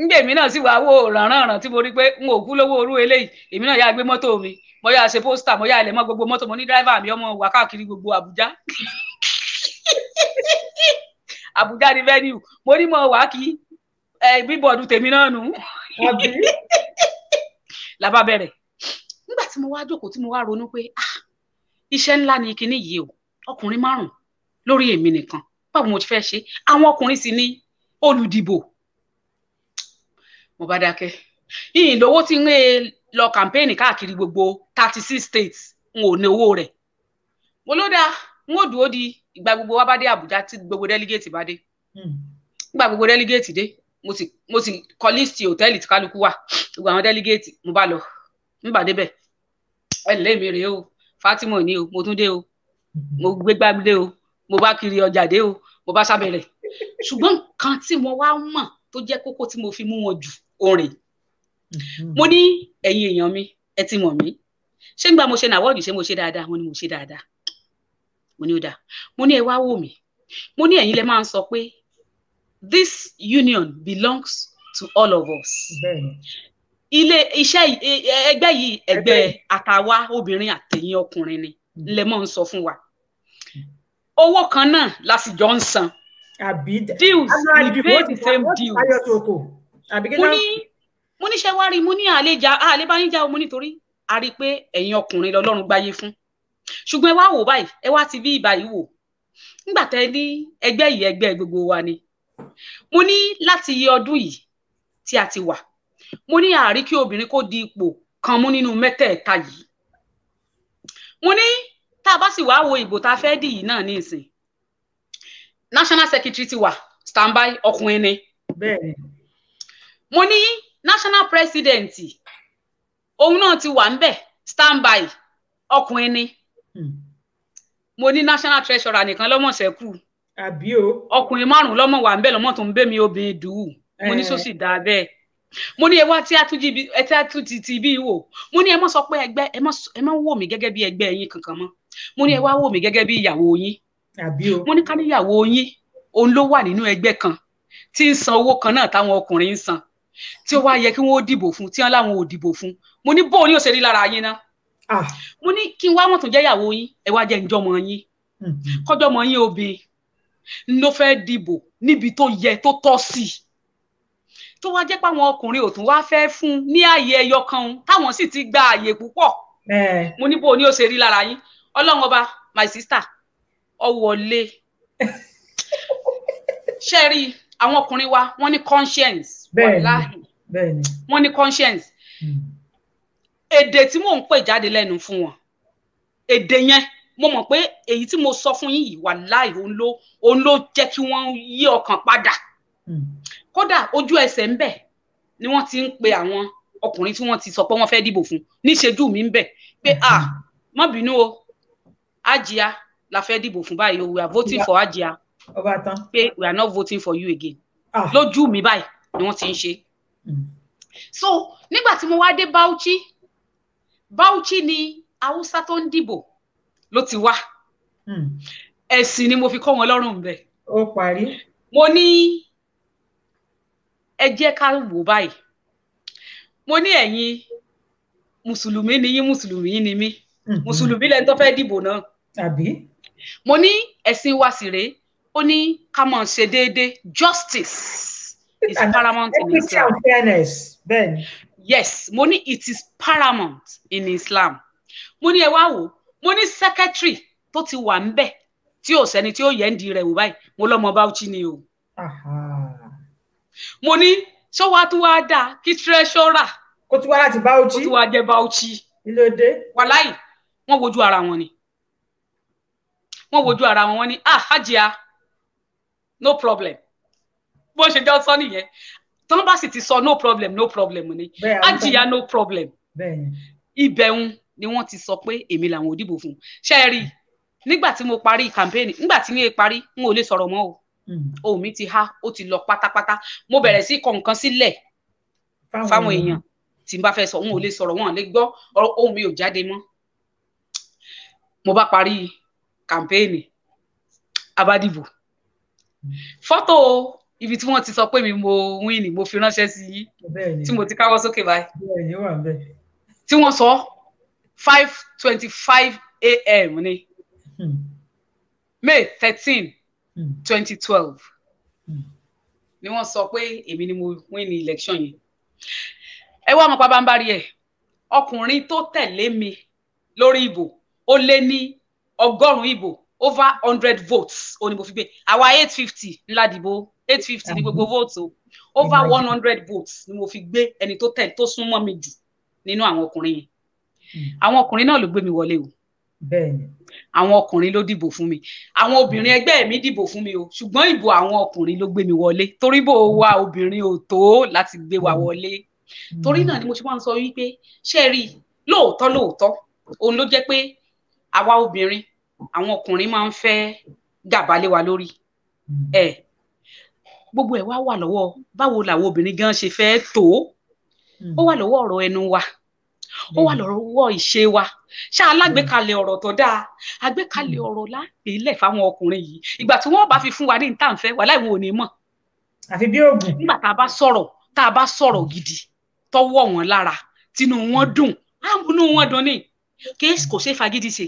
ńgbè mí náà sì wá wò rànràn tí mo rí pé n ò kú lówó orú eléyìí èmi náà yà gbé mọ́tò mi mo yà ṣe pósítà mo yà ilẹ̀ mọ́ gbogbo mọ́tò mo ní dráìvà mi ọmọ wà káàkiri gbogbo Àbújá Àbújá ní venue mo ní mo wà kí bíbọ̀dù tèmi náà nù làbá bẹ̀rẹ̀ nígbà tí mo wá jókòó tí mo wá ronú pé iṣẹ́ ńlá ni kinní yìí o ọkùnrin 5 lórí èmi nìkan báwo mo ti fẹ́ ṣe àwọn ọkùnrin sì ní olùdìbò mo bá dákẹ́ yìnyín lówó tí ń lọ kàmpéènì káàkiri gbogbo 36 states n ò ní owó rẹ̀ mo ló dáa n ó dúró di ìgbà gbogbo wa bá dé Àbújá tí gbogbo delegate bá dé nígbà gbogbo delegate dé mo sì kọ líìsì hòtẹ́ẹ̀lì tí kálukú wà gbogbo àwọn delegate mo bá lọ nígbà débẹ̀ ẹ̀lẹ́ mi rèé o Fatima ní o mo tún dé o mo gbégbá dé o mo bá kiri ọjà dé o mo bá sábẹ̀rẹ̀ ṣùgbọ́n kan tí mo wá mọ̀ tó jẹ́ kókó tí mo fi mú wọn jù orin mo ní ẹ̀yin èèyàn mi ẹ ti mọ̀ mí ṣé nígbà mo ṣe nàwọ́ọ̀dì ṣé mo ṣe dáadáa mo ní mo ṣe dáadáa mo ní ó dáa mo ní ẹ wá wò mí mo ní ẹ̀yin lẹ máa ń sọ pé this union belongs to all of us iṣẹ́ ẹgbẹ́ yìí ẹgbẹ́ àtàwa obìnrin àtẹ̀yìn ọkùnrin ni lẹ mọ̀ ń sọ fún wa owó kan náà la sì jọ ń san deals we pay the same deals mo ní ṣe wá rí mo ní àlè bá yín já o mo nítorí a rí pé ẹ̀yin ọkùnrin lọ́lọ́run gbáyé fún ṣùgbọ́n ẹ wá wò báyìí ẹ wá ti bí ìbáyìí wò nígbà tẹ́ ní ẹgbẹ́ yìí ẹgbẹ́ gbogbo wa ni mo ní láti iye ọdún yìí tí a ti wà mo ní àárí kí obìnrin kó di ipò kan mú nínú mẹ́tẹ̀ẹ̀ta yìí mo ní tá a bá sì wá wo ìbò tá a fẹ́ dì yìí náà ní ìsìn national secretary ti wà standby ọkùnrin ni mo ní national president òun náà ti wà ń bẹ̀ standby ọkùnrin ni mo ní national treasurer nìkan lọ́mọ ṣẹ́kù ọkùnrin 5 lọ́mọ wà ń bẹ̀ lọ́mọ tó ń bẹ́ mi obìnrin dùú mo ní sọ́sì dáa bẹ́ẹ̀ mo ní ẹ wá tí a tún ti bí wò mo ní ẹ mọ́ sọ pé ẹgbẹ́ ẹ mọ́ wò mí gẹ́gẹ́ bí ẹgbẹ́ yín kankan mọ́ mo ní ẹ wá wò mí gẹ́gẹ́ bí ìyàwó yín mo ní ká ní ìyàwó yín òun ló wà nínú ẹgbẹ́ kan tí ń san owó kan náà táwọn ọkùnrin ń san tí ó wá yẹ kí wọ́n dìbò fún tí wọ́n láwọn ò dìbò fún mo ní bóun ni ó ṣe rí lára yín náà mo ní kí n wá wọn tún jẹ́ ìyàwó yín ẹ wá jẹ́ ìjọmọ yín kọjọmọ yín obìnrin ló fẹ́ dìbò níbi tó yẹ tó tọ́ sí tó wá jẹ́ pé àwọn ọkùnrin ò tún wá fẹ́ fún ní ààyè ẹyọ kan táwọn sì ti gba ààyè púpọ̀ mo ní bóun ni ó ṣe rí lára yín Ọlọ́run ọba my sister ọwọlé ṣe rí àwọn ọkùnrin wa wọ́n ní conscience wàláhì wọ́n ní conscience èdè tí mò ń pè jáde lẹ́nu fún wọn èdè yẹn mo mọ̀ pé èyí tí mo sọ fún yín yìí wàláhì òun ló jẹ́ kí wọ́n yí ọkàn padà kódà ojú ẹsẹ̀ ń bẹ̀ ni wọ́n ti ń pe àwọn ọkùnrin tí wọ́n ti sọ pé wọ́n fẹ́ dìbò fún níṣejú mi ń bẹ̀ pé má bínú o Ajia la fẹ́ dìbò fún báyìí o we are voting for Ajia pé we are not voting for you again lójú mi báyìí ni wọ́n ti ń ṣe so nígbà tí mo wá dé Bauchi ni Haúsá tó ń dìbò ló ti wá ẹ̀sìn ni mo fi kọ́ wọn lọ́rùn bẹ́ẹ̀ ó parí mo ní ẹ jẹ́ ká wò báyìí mo ní ẹ̀yin mùsùlùmí ni yín mùsùlùmí ni mí mùsùlùmí lẹ́ni tó fẹ́ dìbò náà mo ní ẹ̀sìn wa sì rèé ó ní ká máa ṣe déédéé justice is paramount in Islam. Yes, mo ní it is paramount in Islam. Mo ní ẹ wá wò mo ní secretary tó ti wà ńbẹ̀ tí ò sẹ́ni tí ó yẹ ń di rẹ̀ wò báyìí mo lọ́mọ Bauchi ni o. Mo ní ṣó wá tún wá dáa kí treasurer kó tún wá láti Bauchi kó tún wá jẹ́ Bauchi. Ilóde. Wàláì wọ́n wojú ara wọn ni. Wọ́n wojú ara wọn ni Ajia no problem. Bó ṣe jọ sọ nìyẹn. Tọ́n bá sì ti sọ no problem ni. Ajia no problem. Ibẹ̀hun ni wọ́n ti sọ pé èmi làwọn ò dìbò fún. Ṣé ẹ rí nígbà tí mo parí campaign nígbà tí mi parí n ò lè sọ̀rọ̀ mọ́ o. Ohùn mi ti há ó ti lọ pátápátá. Mo bẹ̀rẹ̀ sí kọ nǹkan sílẹ̀ fáwọn èèyàn tí n bá fẹ́ sọ n ò lè sọ̀rọ̀ wọn lè gbọ́ ohùn mi ò jáde mọ́. mo bá parí kàmpéènì abádìbò fọ́tò ibi tí wọ́n ti sọ pé mi mo win ni mo fi ránṣẹ́ sí tí mo ti káwọ́ sókè báyìí tí wọ́n sọ 5:25 a.m. ni May 13, 2012 ni wọ́n sọ pé èmi ni mo win ní election yẹn. Ẹ wá mọ̀ pa bá ń bá rí ẹ̀ ọkùnrin tó tẹ̀lé mi lórí ìbò ó lé ní 100 ìbò over 100 votes ó ní mo fi gbé àwa 850 ńlá dìbò 850 ní gbogbo votes o over 100 votes ni mo fi gbé ẹni tó tẹ̀lé tó súnmọ́ mi jù nínú àwọn ọkùnrin yẹn. Àwọn ọkùnrin náà ló gbé mi wọlé o. Bẹ́ẹ̀ni. Àwọn ọkùnrin ló dìbò fún mi. Àwọn obìnrin ẹgbẹ́ mi dìbò fún mi o. Ṣùgbọ́n ìbò àwọn ọkùnrin ló gbé mi wọlé. Torí bó wa obìnrin ò tó láti gbé wa wọlé. Torí náà ni mo ṣe máa ń sọ wípé ṣé rí lóòótọ́ òun ló jẹ́ pé àwa obìnrin àwọn ọkùnrin máa ń fẹ́ gàba lé wa lórí. Gbogbo ẹ̀ wá wà lọ́wọ́ báwo làwọn obìnrin gan ṣe fẹ́ tó. Ó wà lọ́wọ́ ọ̀rọ̀ ẹnu wa. Ó wà lọ́wọ́ ìṣe wa. Ṣá alágbèkalẹ̀ ọ̀rọ̀ tó dáa àgbékalẹ̀ ọ̀rọ̀ lápèlẹ̀ fáwọn ọkùnrin yìí ìgbà tí wọ́n bá fi fún wa ní ìta ǹfẹ́ wà láì wọn ò ní mọ̀. Àfi bí oògùn. Nígbà tá a bá sọ̀rọ̀ gidi tọ́wọ́ wọn lára tínú wọn dùn àmúnú wọn dùn ní kéésì kò ṣeé fagídí ṣe.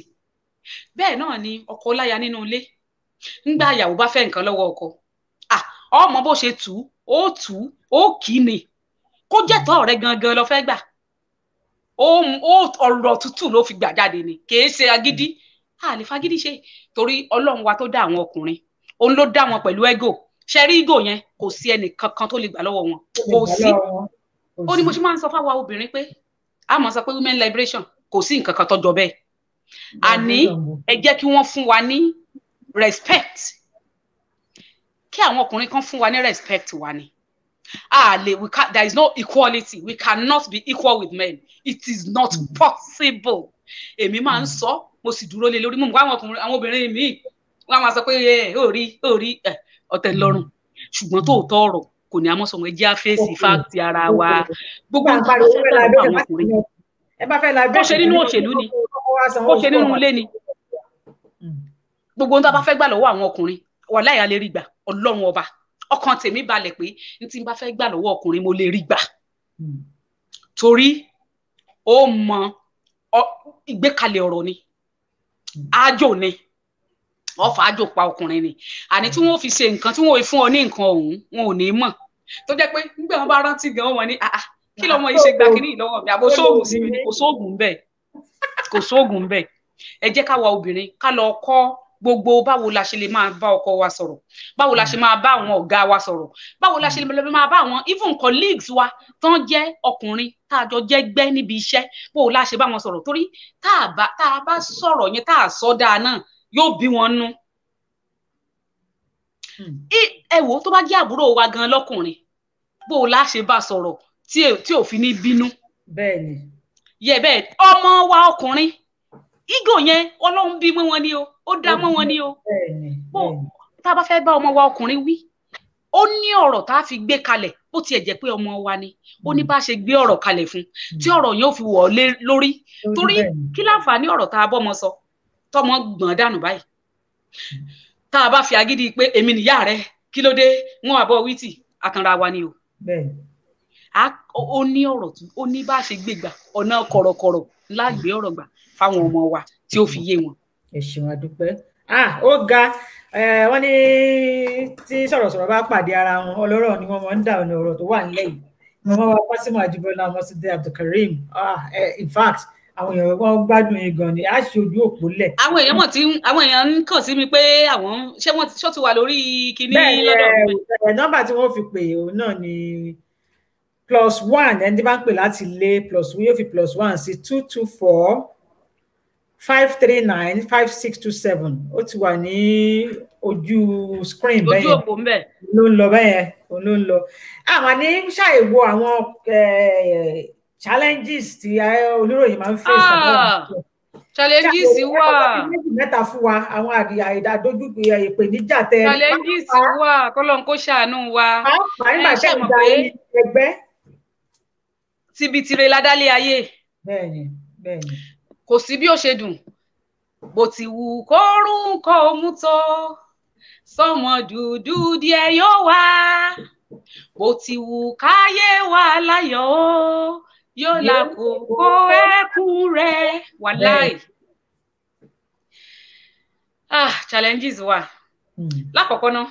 Bẹ́ẹ̀ náà ni ọkọ láya nínú ilé ńgbà ìyàwó bá fẹ́ nǹkan lọ́wọ́ ọkọ ọmọ bó ṣe tù ó kì í ni kó jẹ́ tọ́ ọ̀rẹ́ gangan lọ fẹ́ gbà ọ̀rọ̀ tútù ló fi gbà jáde ni kìí ṣe agídí a lè fagídí ṣe torí Ọlọ́run wa tó dá àwọn ọkùnrin òun ló dá wọn pẹ̀lú ego ṣe rí ego yẹn kò sí ẹnì kankan tó lè gbà lọ́wọ́ wọn kò sí ó ní mo ṣe máa ń sọ fáwa obìnrin pé a máa sọ pé women liberation kò sí nǹkan kan tó jọ bẹ́ẹ̀ àní ẹ jẹ́ kí wọ́n fún wa ní respect kí àwọn ọkùnrin kan fún wa ní respect wa ni there is no equality. We cannot be equal with men. It is not possible. Èmi máa ń sọ mo sì dúró lé lórí mo mọ̀ àwọn obìnrin mi wọ́n máa sọ pé ó rí ọ̀tẹ̀ lọ́rùn ṣùgbọ́n tóòtọ́ ọ̀rọ̀ kò ní àmọ́ sọmọ ẹjẹ́ àfẹ́sì fáàtì ara wa gbogbo nǹkan tó fẹ́ bá àwọn ọkùnrin ó ṣe nínú òṣèlú ni ó ṣe nínú ilé ni gbogbo nǹkan tó bá fẹ́ gbà lọ́wọ́ àwọn ọkùnrin wà láyà lè rí gbà Ọlọ́run ọba ọkàn tèmi balẹ̀ pé ní tí n bá fẹ́ gbà lọ́wọ́ ọkùnrin mo lè rí gbà torí ó mọ ìgbékalẹ̀ ọ̀rọ̀ ni àjò ni ọ̀fà àjò pa ọkùnrin ni àní tí wọ́n fi ṣe nǹkan tí wọ́n fún ọ ní nǹkan ọ̀hún wọn ò ní mọ̀ tó jẹ́ pé nígbà wọn bá rántí gan wọn ni kí lọ́mọ yìí ṣe gba kínní lọ́wọ́ mi àbò sóògùn sí mi ni kò sóògùn bẹ́ẹ̀ ẹ jẹ́ ká wa obìnrin ká lọ kọ́ gbogbo báwo la ṣe lè máa bá ọkọ wa sọ̀rọ̀ báwo la ṣe máa bá àwọn ọ̀gá wa sọ̀rọ̀ báwo la ṣe lè máa bá àwọn even colleagues wa tán jẹ́ ọkùnrin tá a jọ jẹ́ gbẹ́ níbi iṣẹ́ báwo la ṣe bá wọn sọ̀rọ̀ torí tá a bá sọ̀rọ̀ yẹn tá a sọ dáa náà yóò bí wọn nú. Ẹ wò tó bá jẹ́ àbúrò wa gan lọ́kùnrin báwo la ṣe bá sọ̀rọ̀ tí ò fi ní bínú. Bẹ́ẹ̀ni. Yẹ bẹ́ẹ̀ ọmọ wa ọkùnrin ego yẹn Ọlọ́run bí mọ́ wọn ni o ó dá mọ́ wọn ni o tá a bá fẹ́ bá ọmọ wa ọkùnrin wí ó ní ọ̀rọ̀ tá a fi gbé kalẹ̀ bó tiẹ̀ jẹ́ pé ọmọ wa ni ó ní bá ṣe gbé ọ̀rọ̀ kalẹ̀ fún tí ọ̀rọ̀ yẹn ò fi wọ̀ lórí torí kí láǹfààní ọ̀rọ̀ tá a bọ́mọ sọ tọmọ gbọ̀n dànù báyìí tá a bá fi agídí pé èmi nìyá rẹ kí ló dé wọn àbọ̀ wítì àkànra wa ni o ó ní ọ̀rọ̀ ó ní bá ṣe gbé gbà ọ̀nà kọ̀rọ̀kọ̀rọ̀ lágbé ọ̀rọ̀ gbà fáwọn ọmọ wa tí ó fi yé wọn. Ẹ ṣeun adúpẹ́ ó ga wọ́n ní tí sọ̀rọ̀sọ̀rọ̀ bá pàdé ara wọn ọlọ́rọ̀ ni wọ́n máa ń dà ọ̀nà ọ̀rọ̀ tó wà nílẹ̀ yìí wọ́n máa wá Fátímọ̀ Àjíbọ́lá Ọmọ́túndé Abdulkareem in fact àwọn èèyàn wọn gbádùn yín gan ni a ṣe ojú òpó lẹ̀. àwọn èèyàn ń kàn sí mi pé àwọn ṣó ti wà lórí kinní lọ́dọ̀ mi. bẹ́ẹ̀ nọ́mbà tí wọ́n fi pè òun náà ni +1 ẹni tí bá ń pè láti lé +1 yóò fi +1 sí 224 539 5627 ó ti wà ní ojú screen bẹ́ẹ̀ ojú òpó mbẹ ló ń lọ bẹ́ẹ̀ ló ń lọ àmọ́ ní ṣàìwò àwọn challenges tí oníròyìn máa ń face challenges wà mẹ́ta fún wa àwọn àdójú ìpèníjà tẹ challenges wà kọ́lọ́n kó ṣàánú wa nígbà tẹ́ ń da ẹgbẹ́ tibitire ládálé ayé bẹ́ẹ̀ni kò sí bí ó ṣe dùn bó ti wù kórùn kó mú tó sọmọ dúdú díẹ̀ yóò wá bó ti wù káyé wà láyọ̀ o yóò lákòókò ẹkún rẹ̀ wàláì. Challenges wà. Lákọ̀ọ́kọ́ náà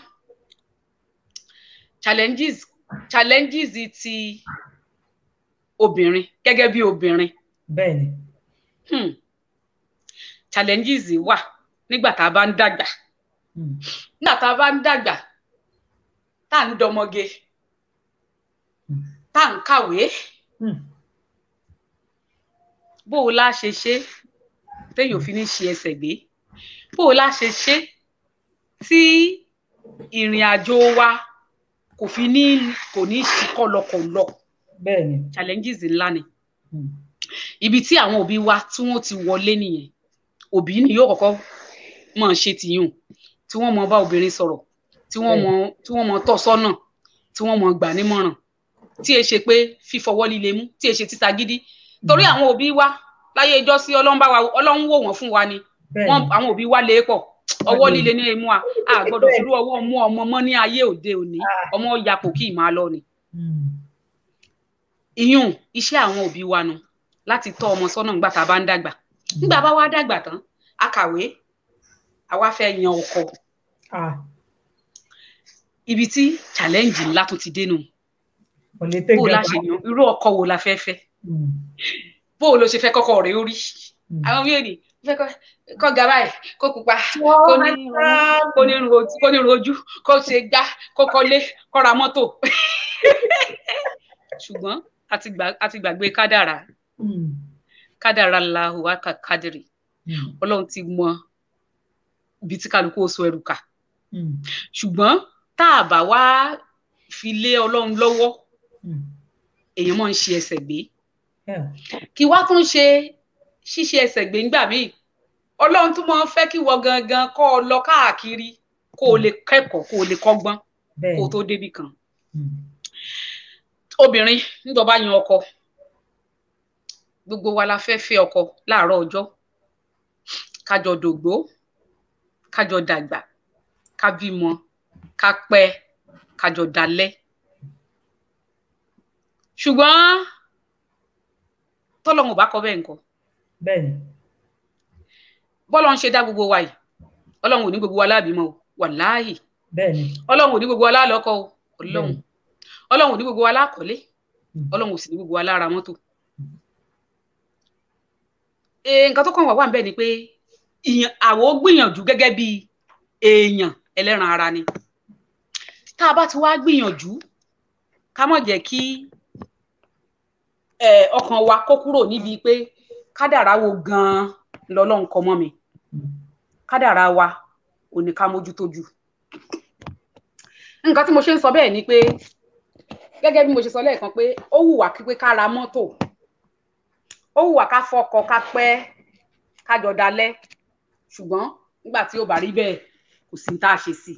challenges ti obìnrin gẹ́gẹ́ bí obìnrin. Bẹ́ẹ̀ni. Challenges wà nígbà tá a bá ń dàgbà. Nígbà tá a bá ń dàgbà tá à ń dọmọge tá à ń kàwé bó o lá ṣe ṣe téèyàn fi ní ṣe ẹsẹ̀ gbé bó o lá ṣe ṣe tí ìrìn àjò wa kò ní ṣe kọlọkọlọ. Bẹ́ẹ̀ni. Challenges ńlá ni. Ibi tí àwọn òbí wa tí wọ́n ti wọlé nìyẹn. Òbí ni yóò kọ́kọ́ mọ̀ ṣe tìyùn tí wọ́n mọ̀ bá obìnrin sọ̀rọ̀ tí wọ́n mọ̀ tọ́ sọ́nà tí wọ́n mọ̀ gbà nímọ̀ràn tí ẹ ṣe pé fífọwọ́ líle mú tí ẹ ṣe títa gidi torí àwọn òbí wa láyé ìjọ sí Ọlọ́run wò wọ́n fún wa ni àwọn òbí wa lè pọ̀ ọwọ́ líle ní emu a gbọ́dọ̀ fi rú ọwọ́ mú ọmọ mọ́ ní ayé òde òní ọmọ yapò kí ì máa lọ ni. Ìyún iṣẹ́ àwọn òbí wa nu láti tọ́ ọmọ sọ́nà nígbà tá a bá ń dàgbà nígbà bá wá dàgbà tán a kàwé àwa fẹ́ yan ọkọ. Ibi tí challenge ńlá tó ti dénú bó la ṣe yan irú ọkọ wo la fẹ́ fẹ́ bó ló ṣe fẹ́ kọ́kọ́ rẹ̀ orí àwọn méjì fẹ́ kọ́ ga báyìí kó pupa kó nírun ojú kó ṣe gbá kó kọ́lé kó ra mọ́tò ṣùgbọ́n a ti gbàgbé kádàrá Allahu wa kádìrì Ọlọ́run ti mọ ibi tí kálukú ó so ẹrù kà ṣùgbọ́n tá a bá wá fi lé Ọlọ́run lọ́wọ́ èèyàn máa ń ṣe ẹsẹ̀ gbé kí wá tún ṣe ṣíṣe ẹsẹ̀ gbé ńgbà míì Ọlọ́run tún máa ń fẹ́ kí wọ gangan kọ́ ọ lọ káàkiri kó o lè kẹ́kọ̀ọ́ kó o lè kọ́gbọ́n kó o tó débì kan. Obìnrin nígbà bá yan ọkọ gbogbo wa la fẹ́ fẹ́ ọkọ láàárọ̀ ọjọ́ kájọ dògbó kájọ dàgbà ká bímọ ká pẹ́ kájọ dalẹ̀ ṣùgbọ́n tọ́lọ́run ò bá kọ bẹ́ẹ̀ nǹkan. Bẹ́ẹ̀ni. Bọ́lọ́run ṣe dá gbogbo wa yìí Ọlọ́run ò ní gbogbo wa lábímọ o wàláhì. Bẹ́ẹ̀ni. Ọlọ́run ò ní gbogbo wa lálọ́kọ o Ọlọ́run ò ní gbogbo wa lákọ̀ọ́lé Ọlọ́run ò sì ní gbogbo wa lára mọ́tò. Nǹkan tó kàn wá wà níbẹ̀ ni pé àwọn gbìyànjú gẹ́gẹ́ bí èèyàn ẹlẹ́ran ara ni tá a bá ti wá gbìyànjú ká má jẹ́ kí ọkàn wa kó kúrò níbi pé kádàrá wo gan-an lọ́lọ́run kọ mọ́ mi kádàrá wa ò ní ká mójútó jù. Nǹkan tí mo ṣe ń sọ bẹ́ẹ̀ ni pé gẹ́gẹ́ bí mo ṣe sọ lẹ́ẹ̀kan pé ó wùwà kí pé ká ra mọ́tò ó wùwà ká fọkọ ká pẹ́ ká jọ dalẹ̀ ṣùgbọ́n nígbà tí ó bá rí bẹ́ẹ̀ kò sí tá a ṣe sí.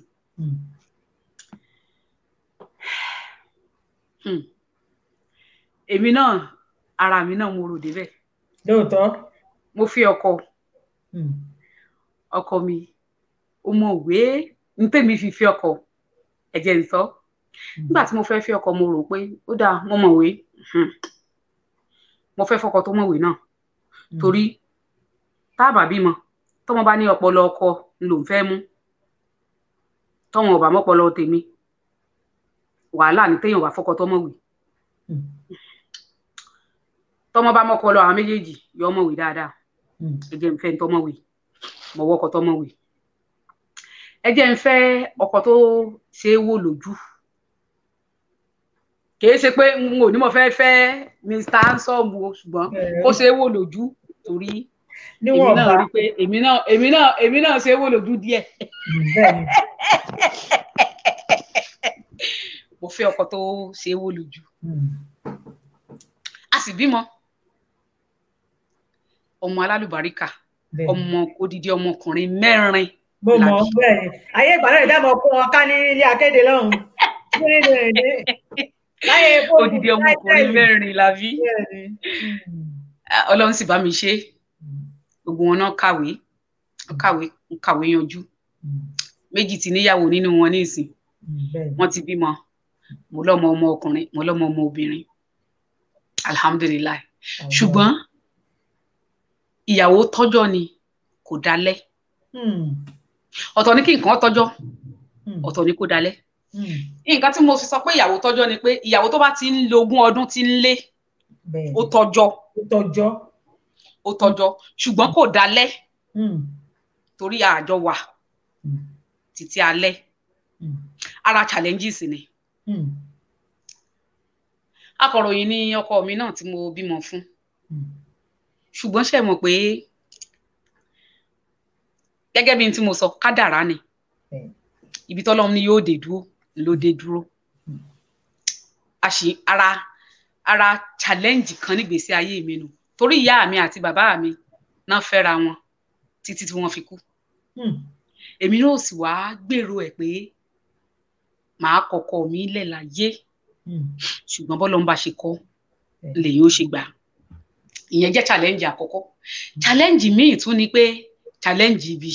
Èmi náà ara mi náà mo rò débẹ̀. Lóòótọ́. Mo fi ọkọ mi ó mọ òwe ní tèmi fi fi ọkọ ẹ̀jẹ̀ ń sọ nígbà tí mo fẹ́ fi ọkọ mo rò pé ó dáa mo mọ̀wé mo fẹ́ fọkọ tó mọ̀wé náà torí tá a bá bímọ tọ́mọ bá ní ọpọlọ ọkọ ló ń fẹ́ mú tọ́mọ ò bá mọ́pọlọ tèmi wàhálà ní téèyàn wà fọkọ tó mọ̀wé tọ́mọ bá mọ́pọlọ àwọn méjèèjì yọ mọ̀wé dáadáa ẹ̀jẹ̀ ń fẹ́ ń tọ́mọ̀wé mọ̀wọ́ ọkọ tọ́mọ̀wé ẹ̀jẹ̀ ń fẹ́ ọkọ tó ṣe é wò lójú kìí ṣe pé n ò ní mo fẹ́ fẹ́ Mr. Handsome o ṣùgbọ́n kó ṣe é wò lójú torí èmi náà rí pé èmi náà ṣe é wò lójú díẹ̀ mo fẹ́ ọkọ tó ṣe é wò lójú a sì bímọ ọmọ alálùbáríkà ọmọ odidi ọmọkùnrin 4. Mo mọ̀ bẹ́ẹ̀ ni ayé ìgbàlódé ìdámọ̀ fún wọn ká ní ilé akéde lọ́hùn odidi ọmọkùnrin 4 la bí Ọlọ́run sì bá mi ṣe gbogbo wọn náà kàwé kàwé yanjú méjì ti níyàwó nínú wọn nísìn wọ́n ti bímọ mo lọ́mọ ọmọ ọkùnrin mo lọ́mọ ọmọ obìnrin alhamdulillah ṣùgbọ́n ìyàwó tọ́jọ́ ni kò dalẹ̀ ọ̀tọ̀ ní kí nǹkan tọ́jọ́ ọ̀tọ̀ ní kò dalẹ̀ nǹkan tí mo fi sọ pé ìyàwó tọ́jọ́ ni pé ìyàwó tó bá ti ń lo 20 ọdún ti ń lé ó tọ́jọ́ ṣùgbọ́n kò dalẹ̀ torí àjọ wà títí alẹ́ ara challenges ni akọ̀ròyìn ni ọkọ mi náà tí mo bímọ fún ṣùgbọ́n ṣe mọ̀ pé gẹ́gẹ́ bí n tí mo sọ kádàrá ni ibi tọ́lọ́run ni yóò dé dúró ló dé dúró ara challenge kan nígbésí ayé mi nù torí ìyá mi àti bàbá mi náà fẹ́ra wọn títí tí wọ́n fi kú èmi náà sì wá gbèrò ẹ̀ pé màá kọ́kọ́ mi lẹ̀ láyé ṣùgbọ́n bọ́lọ́run bá ṣe kọ́ lèyìn ó ṣe gbà ìyẹn jẹ́ challenge àkọ́kọ́ challenge míì tún ni pé challenge ibi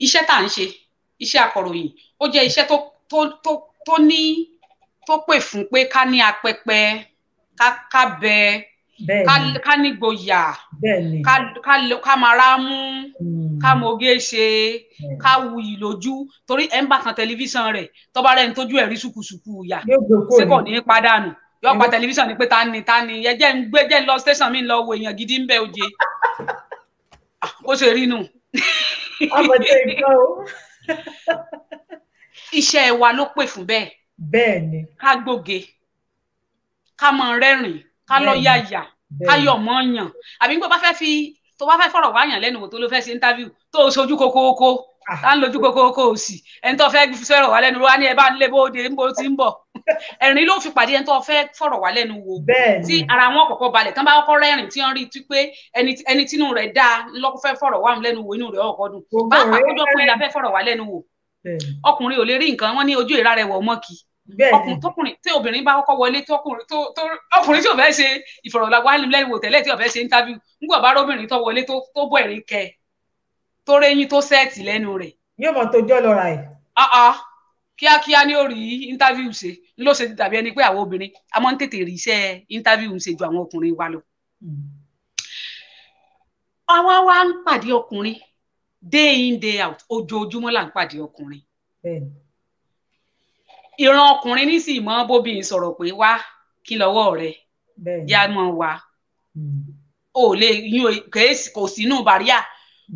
iṣẹ́ tá à ń ṣe iṣẹ́ akọ̀ròyìn ó jẹ́ iṣẹ́ tó pè fún pé ká ní apẹpẹ ká bẹ ká ní gboyà ká máa rámú ká moge ṣe ká wuyì lójú torí ẹ̀ ń bá kan tẹlifíṣàn rẹ̀ tó bá rẹ̀ ń tójú ẹ̀ rí ṣùkùṣùkù yà ṣé kò ní pàdánù yóò pa tẹlifíṣàn ni pé ta ni ẹ jẹ́ ń lọ station mi lọ wo èèyàn gidi ń bẹ oje ó ṣe rí nù. Iṣẹ́ wa ló pè fún bẹ́ẹ̀. Bẹ́ẹ̀ni. Ká gbóge, ká mọ rẹ́rìn, ká lọ yàyà, ká yọ̀ mọ́ yàn. Àbí tó bá fẹ́ fọ̀rọ̀ wá yàn lẹ́nu wò tó ló fẹ́ ṣe interview tó o ṣojú kókóókó tá ń lójú kókóókó òsì ẹni tó fẹ́ fọ̀rọ̀ wá lẹ́nu wá ní ẹ bá ń lé bóde ń bo ti ń bọ̀. Ẹ̀rín ló fi pàdé ẹni tó fẹ́ fọ̀rọ̀ wá lẹ́nu wò. Tí ara wọn kọ́kọ́ balẹ̀ tán bá kọ́kọ́ rẹ́rìn tí wọ́n rí i pé ẹni tínú rẹ̀ dáa lọ́kọ́ fẹ́ fọ̀rọ̀ wá lẹ́nu wò inú rẹ̀ ọkọ̀ dùn. Báwo àkójọ pé la fẹ́ fọ̀rọ̀ wá lẹ́nu wò. Ọkùnrin ò lè rí nǹkan wọn ní ojú ìra rẹ̀ wọ̀ mọ́kì. Ọkùnrin tí obìnrin bá kọ́kọ́ wọlé ọkùnrin tí ò fẹ́ ṣe ìfọ̀rọ̀wánilẹ́nuwò tẹ́lẹ̀ tí ò fẹ́ ṣe interview nígbà bá róbìnrin tó wọlé tó bọ̀ ẹ̀rín kẹ tó réyìn tó sẹ́ẹ̀tì lẹ́nu rẹ̀. Yóò mọ̀ tó jọ́ lọ́ra ẹ̀. Kíákíá ni ó rí interview ṣe ló ṣe dàbí ẹni pé àwọn obìnrin a máa ń tètè rí iṣẹ́ interview ṣe ju àwọn ọkùnrin wa lọ. Àwa wá ń pàdé ọkùnrin day in day out ojoojúmọ́ là ń pàdé ọkùnrin. Ìran ọkùnrin nísì mọ́ bóbìnrin sọ̀rọ̀ pé wá kí lọ́wọ́ rẹ̀ yá mọ́ wa ò lè yún kò sínú bàríà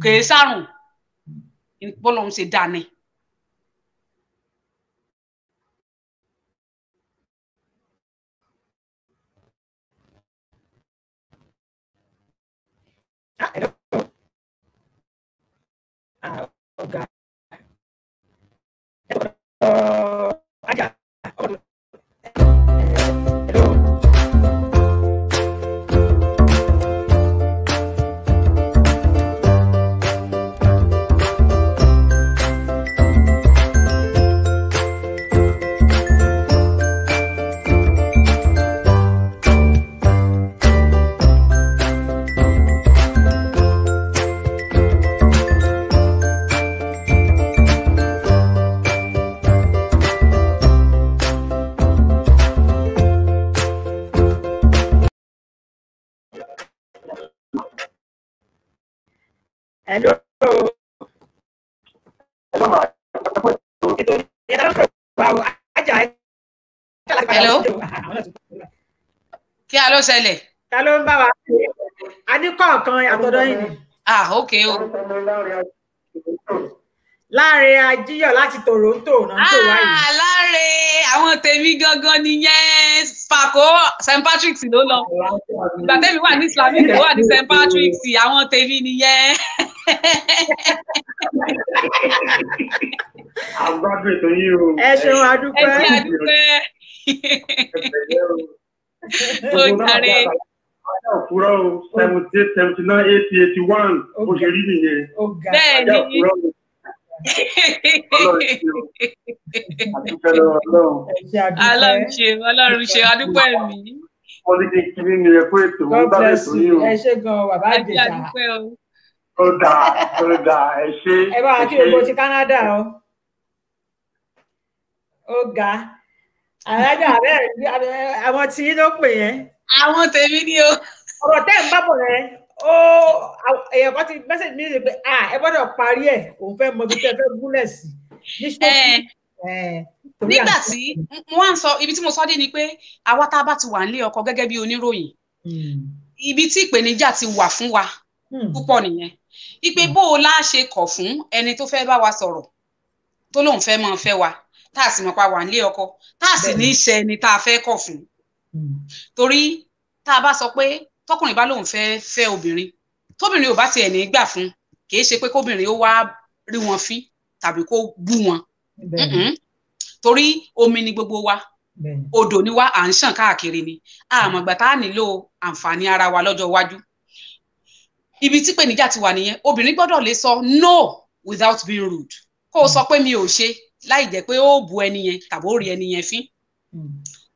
kèé sàrùn bọ́lọ́hún ṣe dání. Hello. Hello. Kí a ló ṣẹlẹ̀? Ta ló ń bá wa ṣe? A ní kọ̀ọ̀kan àtọ̀dọ̀ yìí ni. Okay o. Láre Ajíyọ̀ láti Toronto náà tó wáyé. Láre àwọn tèmi gangan nìyẹn Spako St. Patrick's ló lọ. Ìgbà tèmi wà ní Islamic ló wà ní St. Patrick's àwọn tèmi nìyẹn. Àgbàdo ètò yìí o. Ẹ ṣeun adúpẹ́. Ẹ ṣe adúpẹ́. Ó jàre. Òpùrọ́ o 78, 79, 80, 81 ó ṣe rí nìyẹn. Bẹ́ẹ̀ ni. Ọlọ́run ṣe adúpẹ́ mi. God bless you. Ẹ ṣé gan bàbá Ìjẹ̀ṣà. Ó dáa, ẹ ṣé. Ẹ bá wa kí gbogbo ti Canada o. Ó ga. Alájà bẹ́ẹ̀ àwọn tí ló pè yẹn. Àwọn tèmi ni o. Ọ̀rọ̀ tẹ́ ń bá bọ̀ rẹ̀ èèyàn kan ti mẹ́sẹ̀jì mi ṣe pé ẹ gbọ́dọ̀ parí ẹ̀ òun fẹ́ mọ ibi tẹ́ fẹ́ gúnlẹ̀ sí. Nígbà tí wọ́n ń sọ ibi tí mo sọ dé ni pé àwa tá a bá ti wà nílé ọkọ gẹ́gẹ́ bí oníròyìn ibi tí ìpèníjà ti wà fún wa púpọ̀ nìyẹn. Ipe bó o lá ṣe kọ̀ fún ẹni tó fẹ́ bá wa sọ̀rọ̀ tó lóun fẹ́ máa fẹ́ wa tá a sì mọ̀ pa wà nílé ọkọ tá a sì ní í ṣe ẹni tá a fẹ́ kọ̀ fún. Torí tá a bá sọ pé tọkùnrin bá lóun fẹ́ obìnrin tóbìnrin ò bá tiẹ̀ ní gbà fún kì í ṣe pé kóbìnrin ó wá rí wọn fín tàbí kó bú wọn. Torí omi ni gbogbo wa odò ni wa à ń ṣàn káàkiri ni àmọ̀gbà tá a nílò àǹfààní ara wa lọ́jọ́ iwájú. Ibi tí pèníjà ti wà nìyẹn obìnrin gbọ́dọ̀ lè sọ no without being rude kó o sọ pé mi ò ṣe láì jẹ́ pé ó bu ẹni yẹn tàbí ó rí ẹni yẹn fín.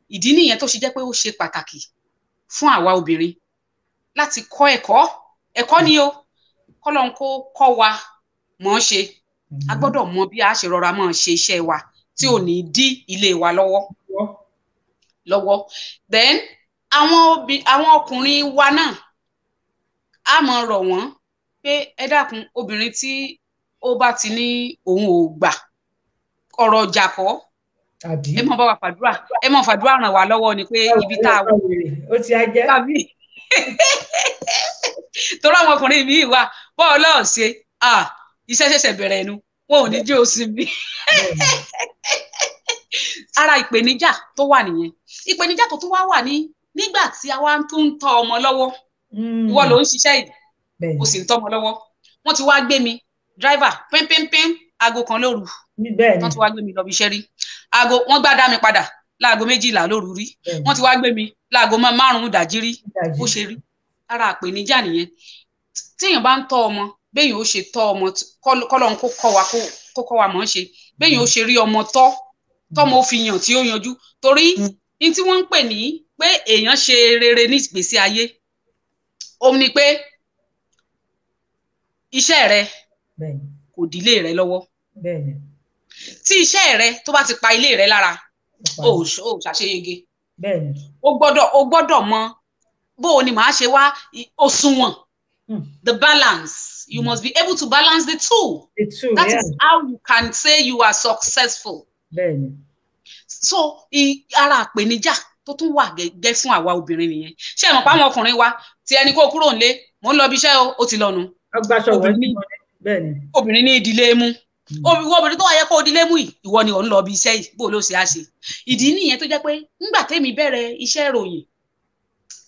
Ìdí nìyẹn tó ṣe jẹ́ pé ó ṣe pàtàkì fún àwa obìnrin láti kọ́ ẹ̀kọ́ ni o kọ́lọ́n kó kọ́ wa mọ̀ ọ́n ṣe a gbọ́dọ̀ mọ bí a ṣe rọra mọ̀ ṣe iṣẹ́ wa tí ò ní dí ilé wa lọ́wọ́. Then àwọn ọkùnrin wa náà a mọ̀ rọ̀ wọ́n pé ẹ dákun obìnrin tí ó bá ti ní òun ò gbà ọ̀rọ̀ ọjà kọ́ ẹ mọ̀ bá wa fàdúrà ẹ mọ̀ fàdúrà ràn wá lọ́wọ́ ni pé ibi tá a wọ ó ti á jẹ́ tàbí torí àwọn ọkùnrin mi wà bọ́ọ̀ lọ́ọ̀ ṣe iṣẹ́ ṣẹ̀ṣẹ̀ bẹ̀rẹ̀ ẹnu wọn ò ní jẹ́ òsì mi. Ara ìpèníjà tó wà nìyẹn ìpèníjà tó tún wà ní nígbà tí a wá tún ń tọ́ ọmọ lọ́wọ́ ìwọ ló ń ṣiṣẹ́ yìí o sì ń tọ́ ọmọ lọ́wọ́ wọ́n ti wá gbé mi driver pínpínpín aago kan lóru wọ́n ti wá gbé mi lọ bí iṣẹ́ rí aago wọ́n gbá dá mi padà láago 12 lóru rí wọ́n ti wá gbé mi láago 5 ìdájí rí ó ṣe rí ara ìpèníjà nìyẹn téèyàn bá ń tọ́ ọmọ béèyàn ó ṣe tọ́ ọmọ kọ́lọ́n kó kọ́ wa mọ̀ ọ́n ṣe béèyàn ó ṣe rí ọmọ tọ́mọ ó fi yàn tí ó yanjú torí ní tí wọ́n ń pè ní pé èèyàn ṣe rere ní ìgbésí ayé òun ni pé iṣẹ́ rẹ kò dílé rẹ lọ́wọ́ tí iṣẹ́ rẹ tó bá ti pa ilé rẹ lára ó ṣàṣeyege o gbọ́dọ̀ mọ bó o ní màá ṣe wá òṣùwọ̀n the balance you must be able to balance the two that is how you can say you are successful. So ara àpèníjà tó tún wà gẹ́gẹ́ fún àwa obìnrin nìyẹn ṣé ẹ mọ̀ pé àwọn ọkùnrin wa tí ẹni kó kúrò nílé mò ń lọ bí iṣẹ́ ó ti lọ́nu obìnrin ní ìdílé mú obìnrin tó wà yẹ kó ìdílé mú yìí ìwọ ni ò ń lọ bí iṣẹ́ yìí bó ló ṣe á ṣe ìdí nìyẹn tó jẹ́ pé nígbà tẹ́mi bẹ̀rẹ̀ iṣẹ́ ìròyìn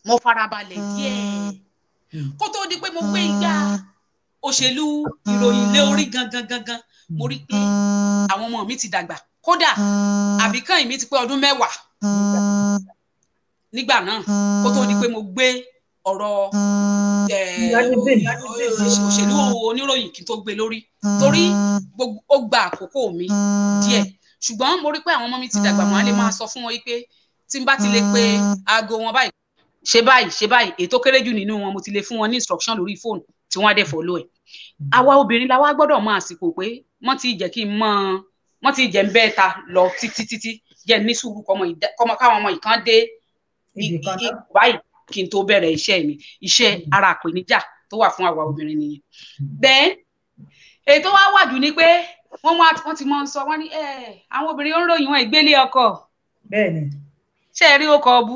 mo farabalẹ̀ díẹ̀ kó tó di pé mo gbé igbá òṣèlú ìròyìn lé orí gangan mo rí pé àwọn ọmọ mi ti dàgbà kódà àbíkán mi ti pé ọdún 10 nígbà náà kó tó di pé mo gbé ọ̀rọ̀ òṣèlú oníròyìn kí n tó gbé lórí torí ó gba àkókò mi díẹ̀ ṣùgbọ́n mo rí pé àwọn ọmọ mi ti dàgbà mọ́ á lè máa sọ fún wọn pé tí n bá ti lè pe aago wọn báyìí ṣe báyìí ètò kéré jù nínú wọn mo ti lè fún wọn ní instruction lórí fóònù tí wọ́n á dẹ̀ follow ẹ̀ àwa obìnrin la wá gbọ́dọ̀ mọ àsìkò pé wọ́n ti jẹ́ kí n mọ wọ́n ti jẹ́ ń bẹ́ẹ̀ ta lọ títí jẹ́ ní sùúrù kọ́mọ káwọn ọmọ ìkan dé báyìí kí n tó bẹ̀rẹ̀ iṣẹ́ mi iṣẹ́ ara àpèníjà tó wà fún àwa obìnrin nìyẹn. Then ètò wa wà jù ní pé wọ́n ti mọ sọ wọ́n ní àwọn obìnrin ń ròyìn wọn ìgbélé ọkọ ṣe rí ọkọ ọbú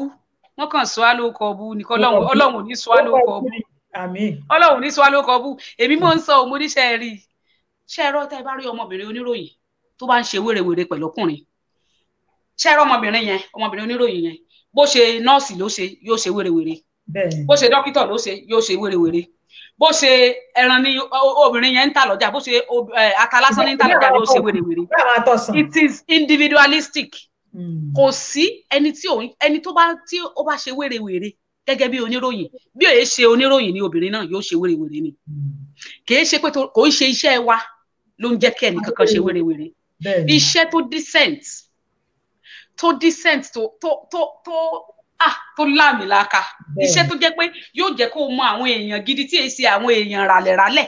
wọ́n kàn sọ á lóko ọbú nìkan ọlọ́run ò ní sọ á lóko ọbú ọlọ́run ò ní sọ á lóko ọbú èmi mò ń sọ òun mo níṣẹ́ rí ṣe ẹ̀rọ tẹ́ ẹ bá rí ọmọbìnrin oníròyìn tó bá ń ṣe wérewère pẹ̀lú ọkùnrin ṣe ẹ̀rọ ọmọbìnrin oníròyìn yẹn bó ṣe nọ́ọ̀sì ló ṣe yóò ṣe wérewère bó ṣe dókítà ló ṣe yóò ṣe wérewère bó ṣe ẹran ni obìnrin yẹn ń tà lọ́jà bó ṣe ata lásán ní ń tà lọ́jà yóò ṣe wérewère it is individualistic kò sí ẹni tó bá ṣe wérewère gẹ́gẹ́ bí oníròyìn bí òye ṣe oníròyìn ni obìnrin náà yóò ṣe wérewère ni kì í ṣe pé kò ń ṣe iṣẹ́ wa ló ń jẹ́ kí ẹnì kankan ṣe wérewère iṣẹ́ tó decent tó láàmìlàaka iṣẹ́ tó jẹ́ pé yóò jẹ́ kó mọ àwọn èèyàn gidi tí èsì àwọn èèyàn ràlẹ̀ràlẹ̀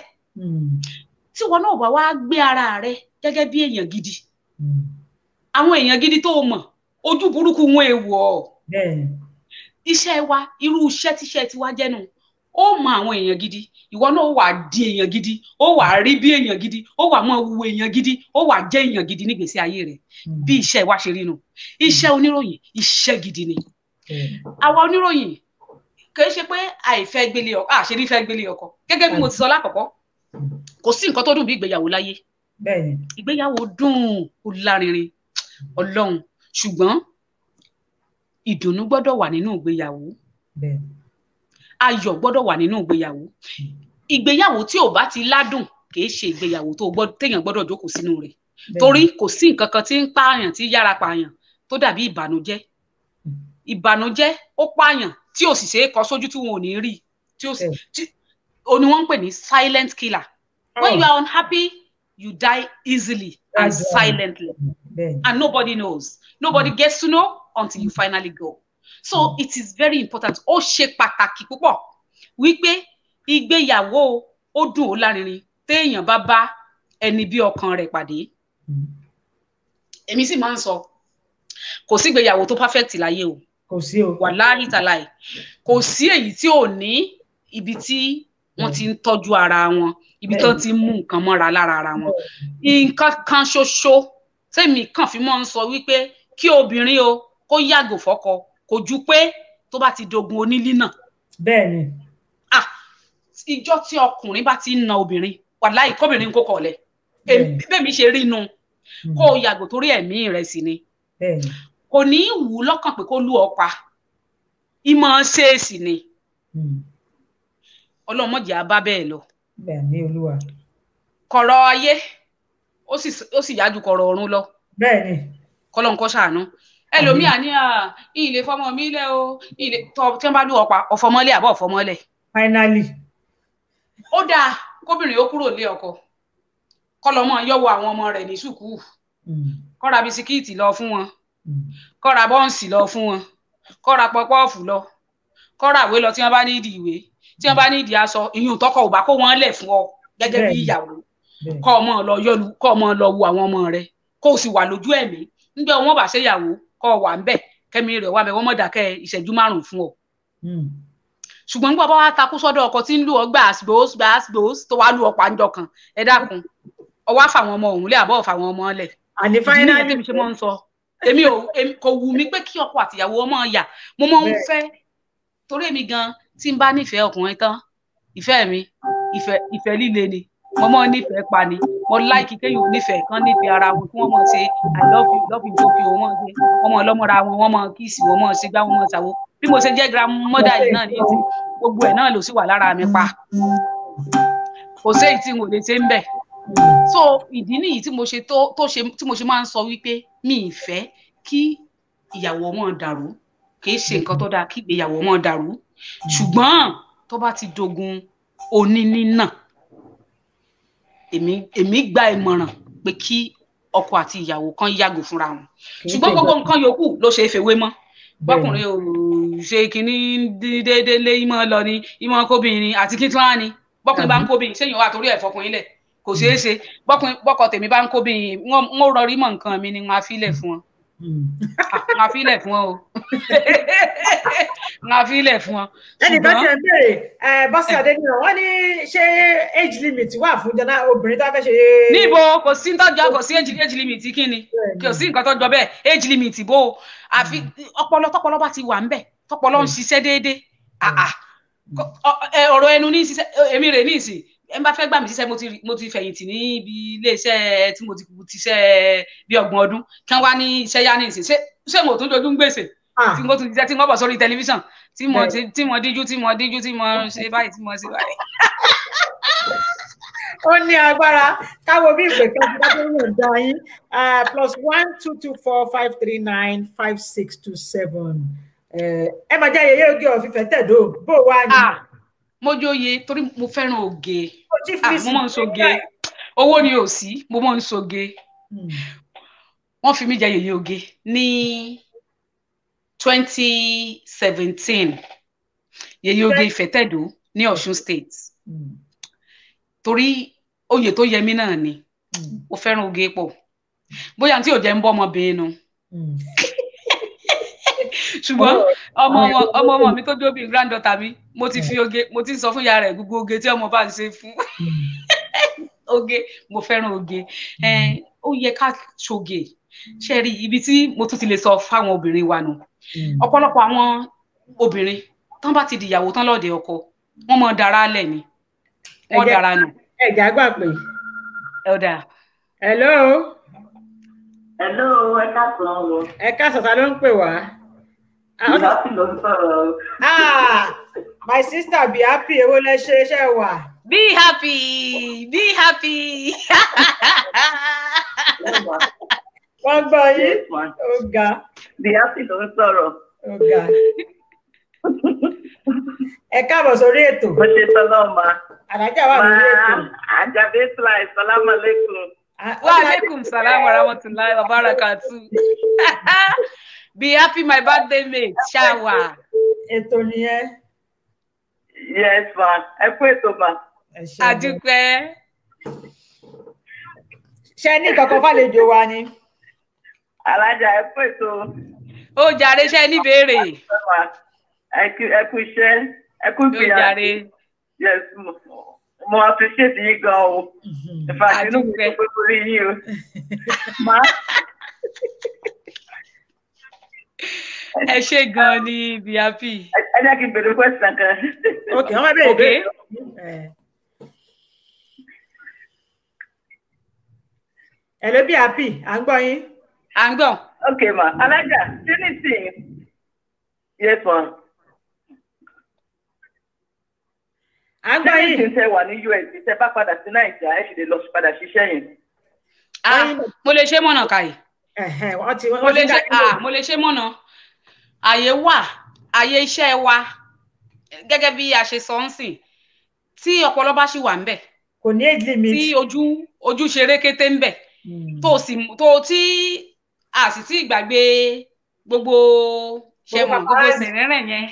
tí wọn náà bá wá gbé ara rẹ gẹ́gẹ́ bí èèyàn gidi àwọn èèyàn gidi tó mọ̀ ojú burúkú wọn èèwọ̀ iṣẹ́ wa irú iṣẹ́ tíṣẹ́ tiwa jẹ́nu ó mọ àwọn èèyàn gidi ìwọ náà wà di èèyàn gidi ó wà rí bí èèyàn gidi ó wà mọ wu èèyàn gidi ó wà jẹ́ èèyàn gidi nígbésí ayé rẹ̀ bí iṣẹ́ wa ṣe rí nu iṣẹ́ oníròyìn iṣẹ́ gidi ni àwa oníròyìn kìí ṣe pé àìfẹ́ gbélé ọkọ àṣírí fẹ́ gbélé ọkọ gẹ́gẹ́ bí mo ti sọ lákọ̀ọ́kọ́ kò sí nǹkan tó dùn bí ìgbéyàwó láyé ìgbéyàwó dùn ó lárinrin Ọlọ́run ṣùgbọ́n ìdùnnú gbọ́dọ̀ wà nínú ìgbéyàwó ayọ̀ gbọ́dọ̀ wà nínú ìgbéyàwó ìgbéyàwó tí ò bá ti ládùn kìí ṣe ìgbéyàwó téèyàn gbọ́dọ̀ jókòó sínú rẹ̀ torí kò sí nǹkan kan tí ń pààyàn tí yára pààyàn tó dàbí ìbànújẹ́ ó pààyàn tí ò sì ṣe é kọ sójú tí wọn ò ní rí tí ó ní wọ́n ń pè ní silent killer when you are unhappy you die easily and silently and nobody knows nobody gets to know until you finally go. So it is very important. Ó ṣe pàtàkì púpọ̀ wípé ìgbéyàwó ó dùn ó lárinrin téèyàn bá bá ẹni bí ọkàn rẹ̀ pàdé. Èmi sì máa ń sọ kò sí ìgbéyàwó tó perfect láyé o. Kò sí o. Wàláhì tàláhì. Kò sí èyí tí ò ní ibi tí wọ́n ti ń tọ́jú ara wọn, ibi tó ti ń mú nǹkan mọ́ra lára ara wọn. Nǹkan kan ṣoṣo tèmi kàn fi máa ń sọ wípé kí obìnrin o kó yàgò fọ́kọ kò ju pé tó bá ti dogun onílé náà. Bẹ́ẹ̀ni. Ìjọ tí ọkùnrin bá ti ń na obìnrin wàláhì kóbìnrin kó kọ̀ọ̀lẹ̀ bẹ́ẹ̀ mi ṣe rí inú kó yàgò torí ẹ̀mí rẹ̀ sì ni kò ní í wù ú lọ́kàn pé kó lù ọ́ pa ìmọ̀ ṣèèṣì ni ọlọ́mọdé á bá bẹ́ẹ̀ lọ. Bẹ́ẹ̀ni Olúwa. Kọ̀rọ̀ ayé ó sì yájú kọ̀rọ̀ ọ̀run lọ. Bẹ́ẹ̀ni. Kọ́lọ́n kó ṣàánú ẹlòmíà ní ilé fọmọ mi lẹ o ilé tí wọn bá lù ọpa ọfọmọlẹ àbọ ọfọmọlẹ. Finally. Ó dáa kóbìnrin ó kúrò lé ọkọ kọlọmọ yọwọ àwọn ọmọ rẹ̀ ní sùkúù kọra bisikíìtì lọ fún wọn kọra bọ́ǹsì lọ fún wọn kọra pọpọ́ọ̀fù lọ kọra ìwé lọ tí wọn bá ní ìdí ìwé tí wọn bá ní ìdí aṣọ ìyún tọkọ ò bá kó wọn lẹ̀ fún ọ gẹ́gẹ́ bí ìyàwó kọ ọmọ lọ yọlu kọ ọmọ lọ wo àwọn ọmọ rẹ̀ kó o sì wà lójú ẹ̀mí nígbà wọn bá ṣe yàwó kọ wà ń bẹ kẹmi rẹ wà bẹ wọn mọ dákẹ́ ìṣẹ́jú 5 fún ọ. Ṣùgbọ́n nígbà bá wà takú sọ́dọ̀ ọkọ tí ń lù ọ gbàásgbòs tó wàá lù ọ pàǹjọ kan ẹ dákun ọwọ́ àfàwọn ọmọ òun lé àbọ̀ àfàwọn ọmọ lẹ̀. Àní finally tèmi ṣe mọ́ ń sọ èmi kò wù mí pé kí ọkọ àtìyàwó ọmọ yà mo mọ́ ń fẹ́ torí èmi gan tí n bá nífẹ̀ẹ́ ọkùnrin tán ìfẹ́ mi ìfẹ́ líle ni mo mọ́ nífẹ̀ẹ́ pa ni mo láìkí kéyìn nífẹ̀ẹ́ kan nífẹ̀ẹ́ ara wọn kí wọ́n mọ̀ ṣe I love you tókì o wọ́n ṣe wọ́n mọ̀ lọ́mọ́ra wọn wọ́n mọ̀ kíìsì wọ́n mọ̀ ṣe gbá wọ́n mọ̀ ṣàwó bí mo ṣe jẹ́ grandmother yìí náà ní ti gbogbo ẹ̀ náà ló sì wà lára mi pa kò sí èyí tí n ò lè ṣe ń bẹ̀. So ìdí nìyí tí mo ṣe máa ń sọ wípé mi ì fẹ́ kí ìyàwó ọmọ dàrú kì í ṣe nǹkan tó dáa kí ìgbéyàwó ọmọ dàrú ṣùgbọ́n tó bá ti dogun oníní náà èmi gba ìmọ̀ràn pé kí ọkọ àti ìyàwó kan yàgò fúnra wọn ṣùgbọ́n gbogbo nǹkan yòókù ló ṣe é fèwé mọ́ bọ́kùnrin ò ṣe kínní déédéé lé ìmọ̀ lọ ni ìmọ̀ kóbìnrin àti kí tí wọ́n á ní bọ́kùnrin bá ń kóbìnrin ṣéyàn wà torí ẹ̀ fọkùnrin lẹ̀ kò ṣeé ṣe bọ́kọ tèmi bá ń kóbìnrin wọ́n rọrí mọ̀ nǹkan mi ni wọ́n á fílẹ̀ fún wọn wọ́n á fílẹ̀ fún wọn o wọ́n á fílẹ̀ fún wọn. Ẹnìkan ti ẹ̀ béèrè Bọ́sì Adéníran wọ́n ní ṣé age limit wà fún jọ́nà obìnrin tó fẹ́ ṣe. Níbo kò sí tọ́jọ́ kò sí age limit kí ni kò sí nǹkan tọ́jọ́ bẹ́ẹ̀ age limit bó àfi tọpọlọ bá ti wà ńbẹ̀ tọpọlọ ń ṣiṣẹ́ déédéé ọ̀rọ̀ ẹnu ní ṣiṣẹ́ èmi rè ní ìsìn ẹ bá fẹ́ gbà mí ṣiṣẹ́ mo ti fẹ̀yìntì ní ibi iléeṣẹ́ tí mo ti ṣiṣẹ́ bí 30 ọdún kí wọ́n wá ní iṣẹ́ yá ní ìsìn ṣé mo tún dojú gbèsè tí mo tún ṣiṣẹ́ tí wọ́n bọ̀ sórí tẹlifíṣàn tí mo díjú tí mo ṣe báyìí tí mo ṣe báyìí. Ó ní agbára káwọ bí ìpè kan tí wọ́n ń dá yín +1 224 539 5627 ẹ máa jẹ́ ayẹyẹ oge ọ̀fìfẹ́ tẹ̀dó bó wá ní. Mo jóye torí mo fẹ́ràn oge mo máa ń ṣoge owó ni ò sí mo máa ń ṣoge wọ́n fi mí jẹ yèyé oge ní 2017 yèyé oge Ìfẹ́tẹ̀dó ní Ọ̀ṣun State torí oyè tó yẹ mí náà ni mo fẹ́ràn oge pọ̀ bóyá tí ò jẹ́ ń bọ́ ọmọbìnrin nu ṣùgbọ́n ọmọ mi tó jóbi granddaughter mi mo ti fi oge mo ti sọ fún ìyá rẹ̀ gbogbo oge tí ọmọ bá ń ṣe fún oge mo fẹ́ràn oge ó yẹ ká ṣoge ṣe rí ibi tí mo tún ti lè sọ fáwọn obìnrin wa nù ọ̀pọ̀lọpọ̀ àwọn obìnrin tán bá ti dìyàwó tán lọ́ọ̀dẹ̀ ọkọ wọ́n mọ dára lẹ̀ ni wọ́n dára nù. ẹ̀já gbà pé. Elda. hello. hello ẹ káàsán o. ẹ káàsán ta ló ń pè wá. Ìyáàfin ló ń sọ̀rọ̀. My sister be happy èwo lẹ ṣe iṣẹ́ wà. Be happy, be happy. Wọ́n gbọ́ yín. Ó ga. Ìyáàfin ló ń sọ̀rọ̀. Ó ga. Ẹ káàbọ̀ sórí ètò. Mo ṣe tọ́lọ́ ma. Àdájà wà lórí ètò. Àjàdé Sly, salaam alaikum. Wa alaikum salam wa rahmatullahi wa barakatuh. Be happy my birthday mate, Ṣáwà. Ètò nìyẹn. Yes ma, ẹ kú ètò ma. Adúpẹ́. Ṣé ní kankan fàlejò wa ni? Alájà ẹ kú ètò. Ó jàre ṣe ní béèrè. Ẹ kú iṣẹ́, ẹ kú gbìyànjú. Ó jàre. Yes, mo appreciate yín gan o. In fact, inú mi tó pé lórí yín o. Ma. Ẹ ṣé gan ni Be Happy. Ẹ jẹ́ kí n bèrè question kan. Okay, wọ́n máa bèrè. Hello Be Happy, à ń gbọ́ yín. À ń gbọ́. Okay ma, Alájà, Trinity. Yes ma. À ń gbọ́ yín. Trinity tẹ wà ní US, tẹ bá padà sí Nàìjíríà, ẹ sì lè lọ padà ṣiṣẹ́ yẹn. Mo lè ṣe mọ̀nà káyì. Mo lè ṣe mọ̀nà. Àyè wà, àyè iṣẹ́ wa gẹ́gẹ́ bí a ṣe sọ ń sìn tí ọpọlọ bá ṣì wà ń bẹ̀. Kò ní age limit. Tí ojú ṣe rékété ń bẹ̀. Tó tí a sì tí gbàgbé gbogbo ṣẹ̀wọ̀n gbogbo sẹ̀rẹ̀rẹ̀ yẹn.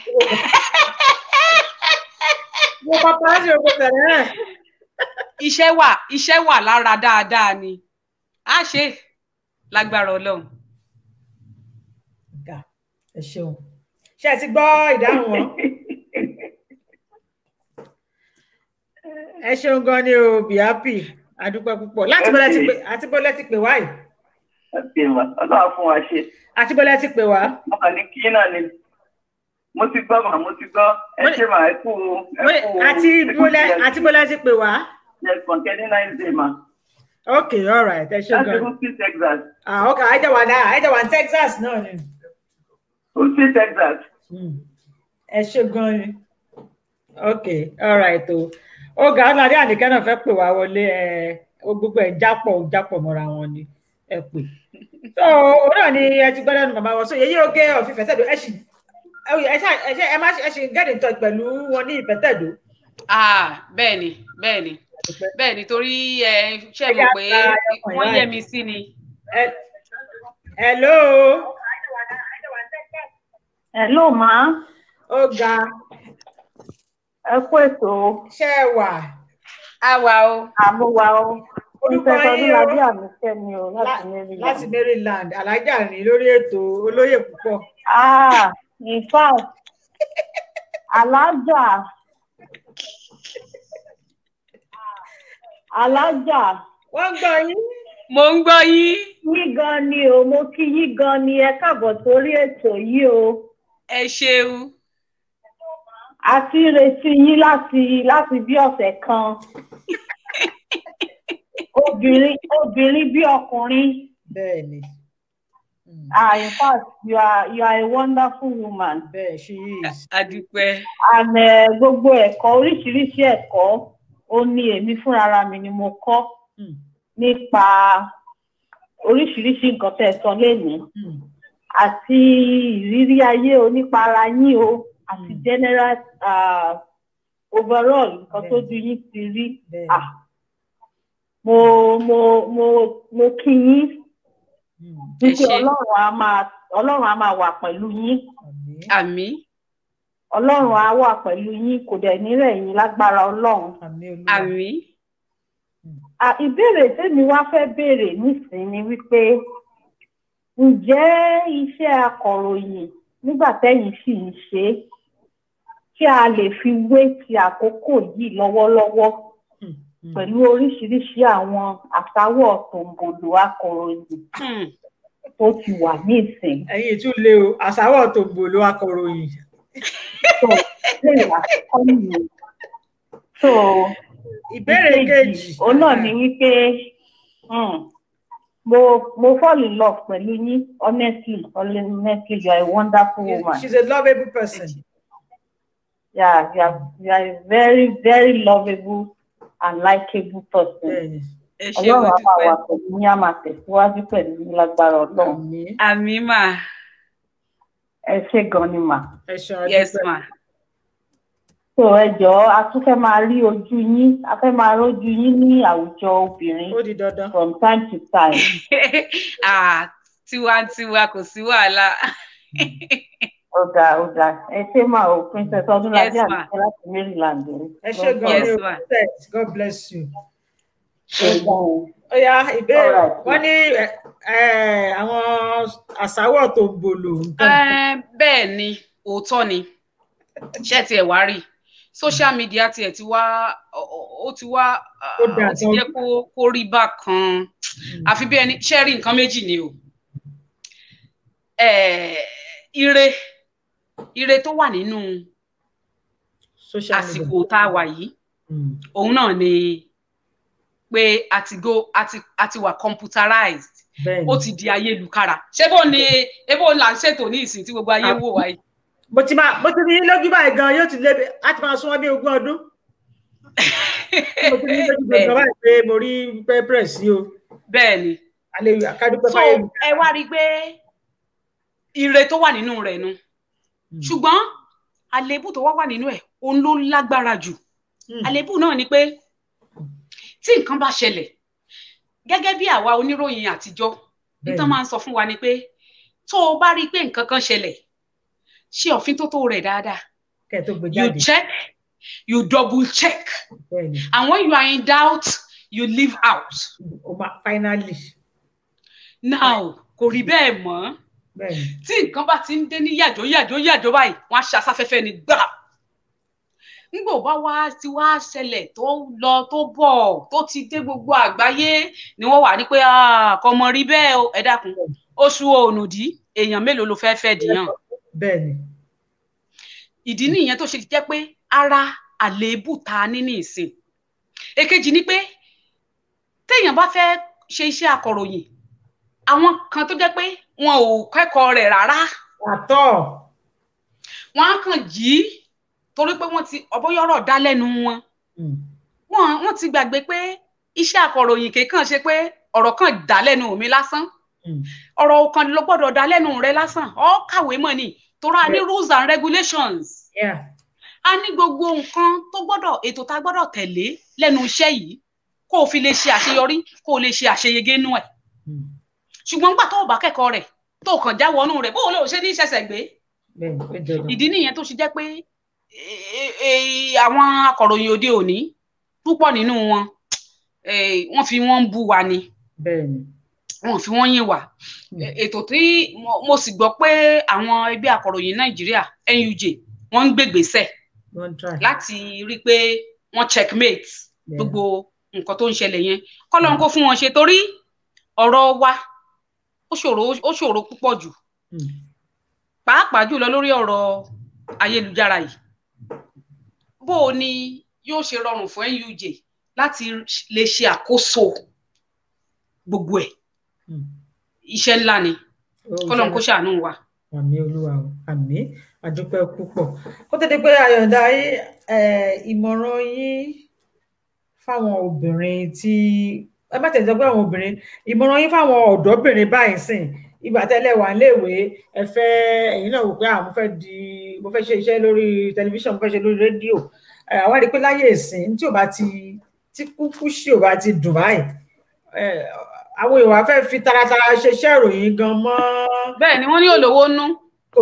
Mo pàpà sí gbogbo sẹ̀rẹ̀rẹ̀. Iṣẹ́ wà lára dáadáa ni. A ṣe lágbára Ọlọ́run. Ẹ ṣeun. Ṣé ẹ ti gbọ́ ìdáhùn wọn? Ẹ ṣeun gan ni o Be Happy. A dúpẹ́ púpọ̀. Láti bọ́lẹ̀ ti pè wá yìí. Ọlọ́run fún wa ṣe. Àti bọ́lẹ̀ ti pè wá. Mo kàn ní kí náà ni. Mo ti gbọ́ mà, mo ti gbọ́. Ẹ ṣe mà, ẹ kú. Àti bọ́lẹ̀ ti pè wá. Yes, kọ̀ǹkẹ́ ní 9 day ma. Okay, all right. Ẹ ṣeun gan. Láti Houston, Texas. Okay, àìjẹ̀wà ní Texas náà ni. Houston, Texas. Ẹ ṣe gan ni. Okay, all right o. Ó ga Ọládé Àníkẹ́ náà fẹ́ pè wá wọlé gbogbo ẹ̀ jápọ̀ mọ́ra wọn ni ẹ pè. So òun náà ni ẹ ti gbọ́ lẹ́nu màmá wọn. So Yèyé Oge of Ìfẹ́tẹ̀dó ẹ ṣì get in touch pẹ̀lú wọn ní Ìfẹ́tẹ̀dó. Bẹ́ẹ̀ni torí ṣe mọ̀ pé wọ́n yẹ mi sí ni. Hello. Hello ma. Ó ga. Ẹ kú ètò. Ṣé ẹ wà? A wà o. Àmúwa o. Orúkọ yín o. Olùkọ́ Àmíkẹ́ ni o láti Maryland. Láti Maryland, Alájà ní lórí ètò olóyè púpọ̀. In fact, Alájà. Wọ́n gbọ́ yín. Mo ń gbọ́ yín. Yín gan ni o, mo kí yín gan ni ẹ káàbọ̀ sórí ètò yìí o. Ẹ ṣeun. A ti retí yín láti bí ọ̀sẹ̀ kan. Obìnrin bí ọkùnrin. Bẹ́ẹ̀ni. In fact, you are a wonderful woman. Bẹ́ẹ̀ she is. Adúpẹ́. And gbogbo ẹ̀kọ́ oríṣiríṣi ẹ̀kọ́ ó ní èmi fúnra mi ni mo kọ́ nípa oríṣiríṣi nǹkan tẹ́ sọ lénìí. Àti ìrírí ayé o nípa ara yín o àti general overall nǹkan tó ju yín ti rí. Mo kí yín wípé Ọlọ́run á máa wà pẹ̀lú yín. Àmín. Ọlọ́run á wà pẹ̀lú yín kò dẹ̀ ní rẹ̀ yín lágbára Ọlọ́run. Àmín. ìbéèrè tèmi wá fẹ́ béèrè nísìnyí wípé ǹjẹ́ iṣẹ́ akọ̀ròyìn nígbà tẹ́yìn sì ń ṣe kí a lè fi wé ti àkókò yìí lọ́wọ́lọ́wọ́ pẹ̀lú oríṣiríṣi àwọn àsáwọ̀ tòǹbòlò akọ̀ròyìn tó ti wà ní ìsìn. Ẹ̀yin tún lè o àsáwọ̀ tòǹbòlò akọ̀ròyìn. So ìbéèrè kejì òun náà ni wípé mo fall in love pẹ̀lú yín honestly you are a wonderful woman. She's a lovable person. Yeah, you are a very very lovable and likable person. Ọlọ́run á máa wà pẹ̀lú yín á máa tẹ̀síwájú pẹ̀lú yín lágbára Ọlọ́run. Àmín mà. Ẹ ṣé gan ni mà. Yes ma. So ẹ jọ̀ọ́ a tún fẹ́ máa rí ojú yín, a fẹ́ máa rójú yín ní àwùjọ obìnrin. Ó di dandan. From time to time. Tiwantiwa kò sí wàhálà. Ọ̀dà ẹ ṣé mà o Princess Ọdúnládé Àbíkẹ́ láti Maryland. Ẹ ṣé gan ni o God bless you. Ó yá ìbéèrè wọ́n ní àwọn àsáwọ̀ tó ń bolo. Bẹ́ẹ̀ ni òótọ́ ni ṣé tiẹ̀ wá rí social media tiẹ̀ ti wá ó ti jẹ́ kó rí bákan àfi bí ẹni ṣe rí nǹkan méjì ni o ire tó wà nínú àsìkò tá a wà yìí òun náà ni pé àti wà computerized ó ti di ayélujára ṣé bó ni ebo là ń ṣètò ní ìsìn tí gbogbo ayé wò wáyé. Mo ti ní lójú báyìí gan yóò ti lé láti máa sún wọn bí 20 ọdún. Mo ti ní lójú gan báyìí pé mo rí pẹ́pẹ́rẹ́ sí o. Bẹ́ẹ̀ ni. So ẹ wá rí i pé ire tó wà nínú rẹ̀ nu ṣùgbọ́n àléébù tó wà nínú ẹ̀ òun ló lágbára jù àléébù náà ni pé tí nǹkan bá ṣẹlẹ̀ gẹ́gẹ́ bí àwa oníròyìn àtijọ́ nítorí máa ń sọ fún wa ni pé tó o bá rí i pé nǹkan kan ṣẹlẹ̀ ṣe òfintótó rẹ̀ dáadáa you check you double check and when you are in doubt you leave out. Finally. Now kò rí bẹ́ẹ̀ mọ́ tí nǹkan bá ti ń dé ní yàjó báyìí wọ́n á ṣàṣàfẹ́fẹ́ ní gbà nígbà bá wá ti wá ṣẹlẹ̀ tó lọ tó bọ̀ tó ti dé gbogbo àgbáyé ni wọ́n wà ní pé kò mọ̀ rí bẹ́ẹ̀ o ẹ dákun oṣù ònùdí èèyàn mélòó ló fẹ́ dìyàn. Bẹ́ẹ̀ni. Ìdí nìyẹn tó ṣe jẹ́ pé ara àléébù ta ní ìsìn. Èkejì ni pé téèyàn bá fẹ́ ṣe iṣẹ́ akọ̀ròyìn àwọn kan tó jẹ́ pé wọn ò kẹ́kọ̀ọ́ rẹ̀ rárá. Àtọ̀. Wọ́n á kàn jí torí pé wọ́n ti ọ̀bọ̀yọ̀rọ̀ dá lẹ́nu wọn. Wọ́n ti gbàgbé pé iṣẹ́ akọ̀ròyìn kìkan ṣe pé ọ̀rọ̀ kan dá lẹ́nu mi lásán. Ọ̀rọ̀ kan ló gbọ́dọ̀ dá lẹ́nu rẹ̀ lásán. Ó kàwé mọ̀ ni torí a ní rules and regulations. A ní gbogbo nǹkan tó gbọ́dọ̀ ètò tá gbọ́dọ̀ tẹ̀lé lẹ́nu iṣẹ́ yìí kó o fi lè ṣe àṣeyọrí kó o lè ṣe àṣeyege nú ẹ̀. Ṣùgbọ́n nígbà tó o bá kẹ́kọ̀ọ́ rẹ̀ tó kàn já wọnú rẹ̀ bó o lè ṣe ní ṣẹ̀ṣẹ̀ gbé. Ìdí nìyẹn tó ṣe jẹ́ pé àwọn akọ̀ròyìn òde òní púpọ̀ nínú wọn wọ́n fi wọ́n bú wa ni wọ́n fi wọ́n yìn wá. Ètò tí mo sì gbọ́ pé àwọn ẹgbẹ́ akọ̀ròyìn Nàìjíríà NUJ wọ́n ń gbègbèsẹ̀ láti rí pé wọ́n checkmate gbogbo nǹkan tó ń ṣẹlẹ̀ yẹn kọ́lọ́n kó fún wọn ṣe torí ọ̀rọ̀ wa ó ṣòro púpọ̀ jù pàápàá jùlọ lórí ọ̀rọ̀ ayélujára yìí bó o ní yóò ṣe rọrùn fún NUJ láti lè ṣe àkóso gbogbo ẹ̀ iṣẹ́ ńlá ni kọ́lọ́n kó ṣàánú wa. Àmín Olúwa o àmín àdúpẹ́ púpọ̀ kó tó di pé àyọ̀ǹda ìmọ̀ràn yín fáwọn obìnrin tí ẹ má tẹ̀sán pé àwọn obìnrin ìmọ̀ràn yín fáwọn ọ̀dọ́bìnrin báyìí sìn ìgbà tẹ́lẹ̀ wà léèwé ẹ fẹ́ ẹ̀yin náà wò pé mo fẹ́ ṣe iṣẹ́ lórí tẹlifíṣàn mo fẹ́ ṣe lórí rédíò àwa rí i pé láyé ìsìn tí kúkú sí ò bá ti dùn báyìí àwọn ìwà fẹ́ fi taratara ṣiṣẹ́ ìròyìn gan mọ́. Bẹ́ẹ̀ ni wọ́n ní olówó nú. Kò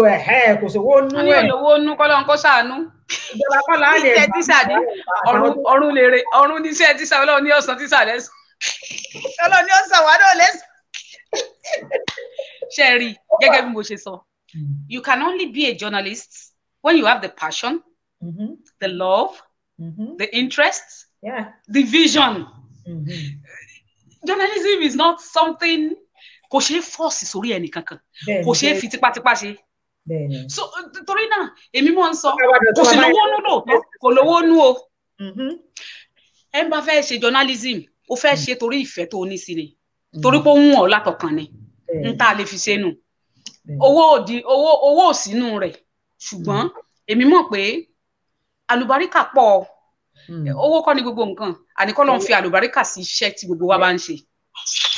sówó nú ẹ̀. Wọ́n ní olówó nú kọ́lọ́n kó ṣàánú. Ìjọba kọ́lá lè bá ọ̀run níṣẹ́ tíṣà ọlọ́run ní ọ̀sán tíṣà lẹ́sùn. Ọlọ́run ni ó sọ wá náà lẹ́sìn. Sherry, gẹ́gẹ́ bí mo ṣe sọ, you can only be a journalist when you have the passion, the love, the interest, the vision. Journalism is not something kò ṣe force sórí ẹnì kankan, kò ṣe fi tipátipá ṣe. So torí náà èmi mọ̀ ń sọ kò sí lówó nú lóòótọ́, kò lówó nú o. Ẹ bá fẹ́ ṣe journalism, ó fẹ́ ṣe torí ìfẹ́ tó ní sí ni, torí pé ó ń wọ̀n látọkàn ni. N ta lè fi ṣe nù. Owó sínú rẹ̀, ṣùgbọ́n èmi mọ̀ pé àlùbáríkà pọ̀. Owó kọ́ ni gbogbo nǹkan, àníkọ́ ló ń fi àlùbáríkà sí iṣẹ́ tí gbogbo wa bá ń ṣe.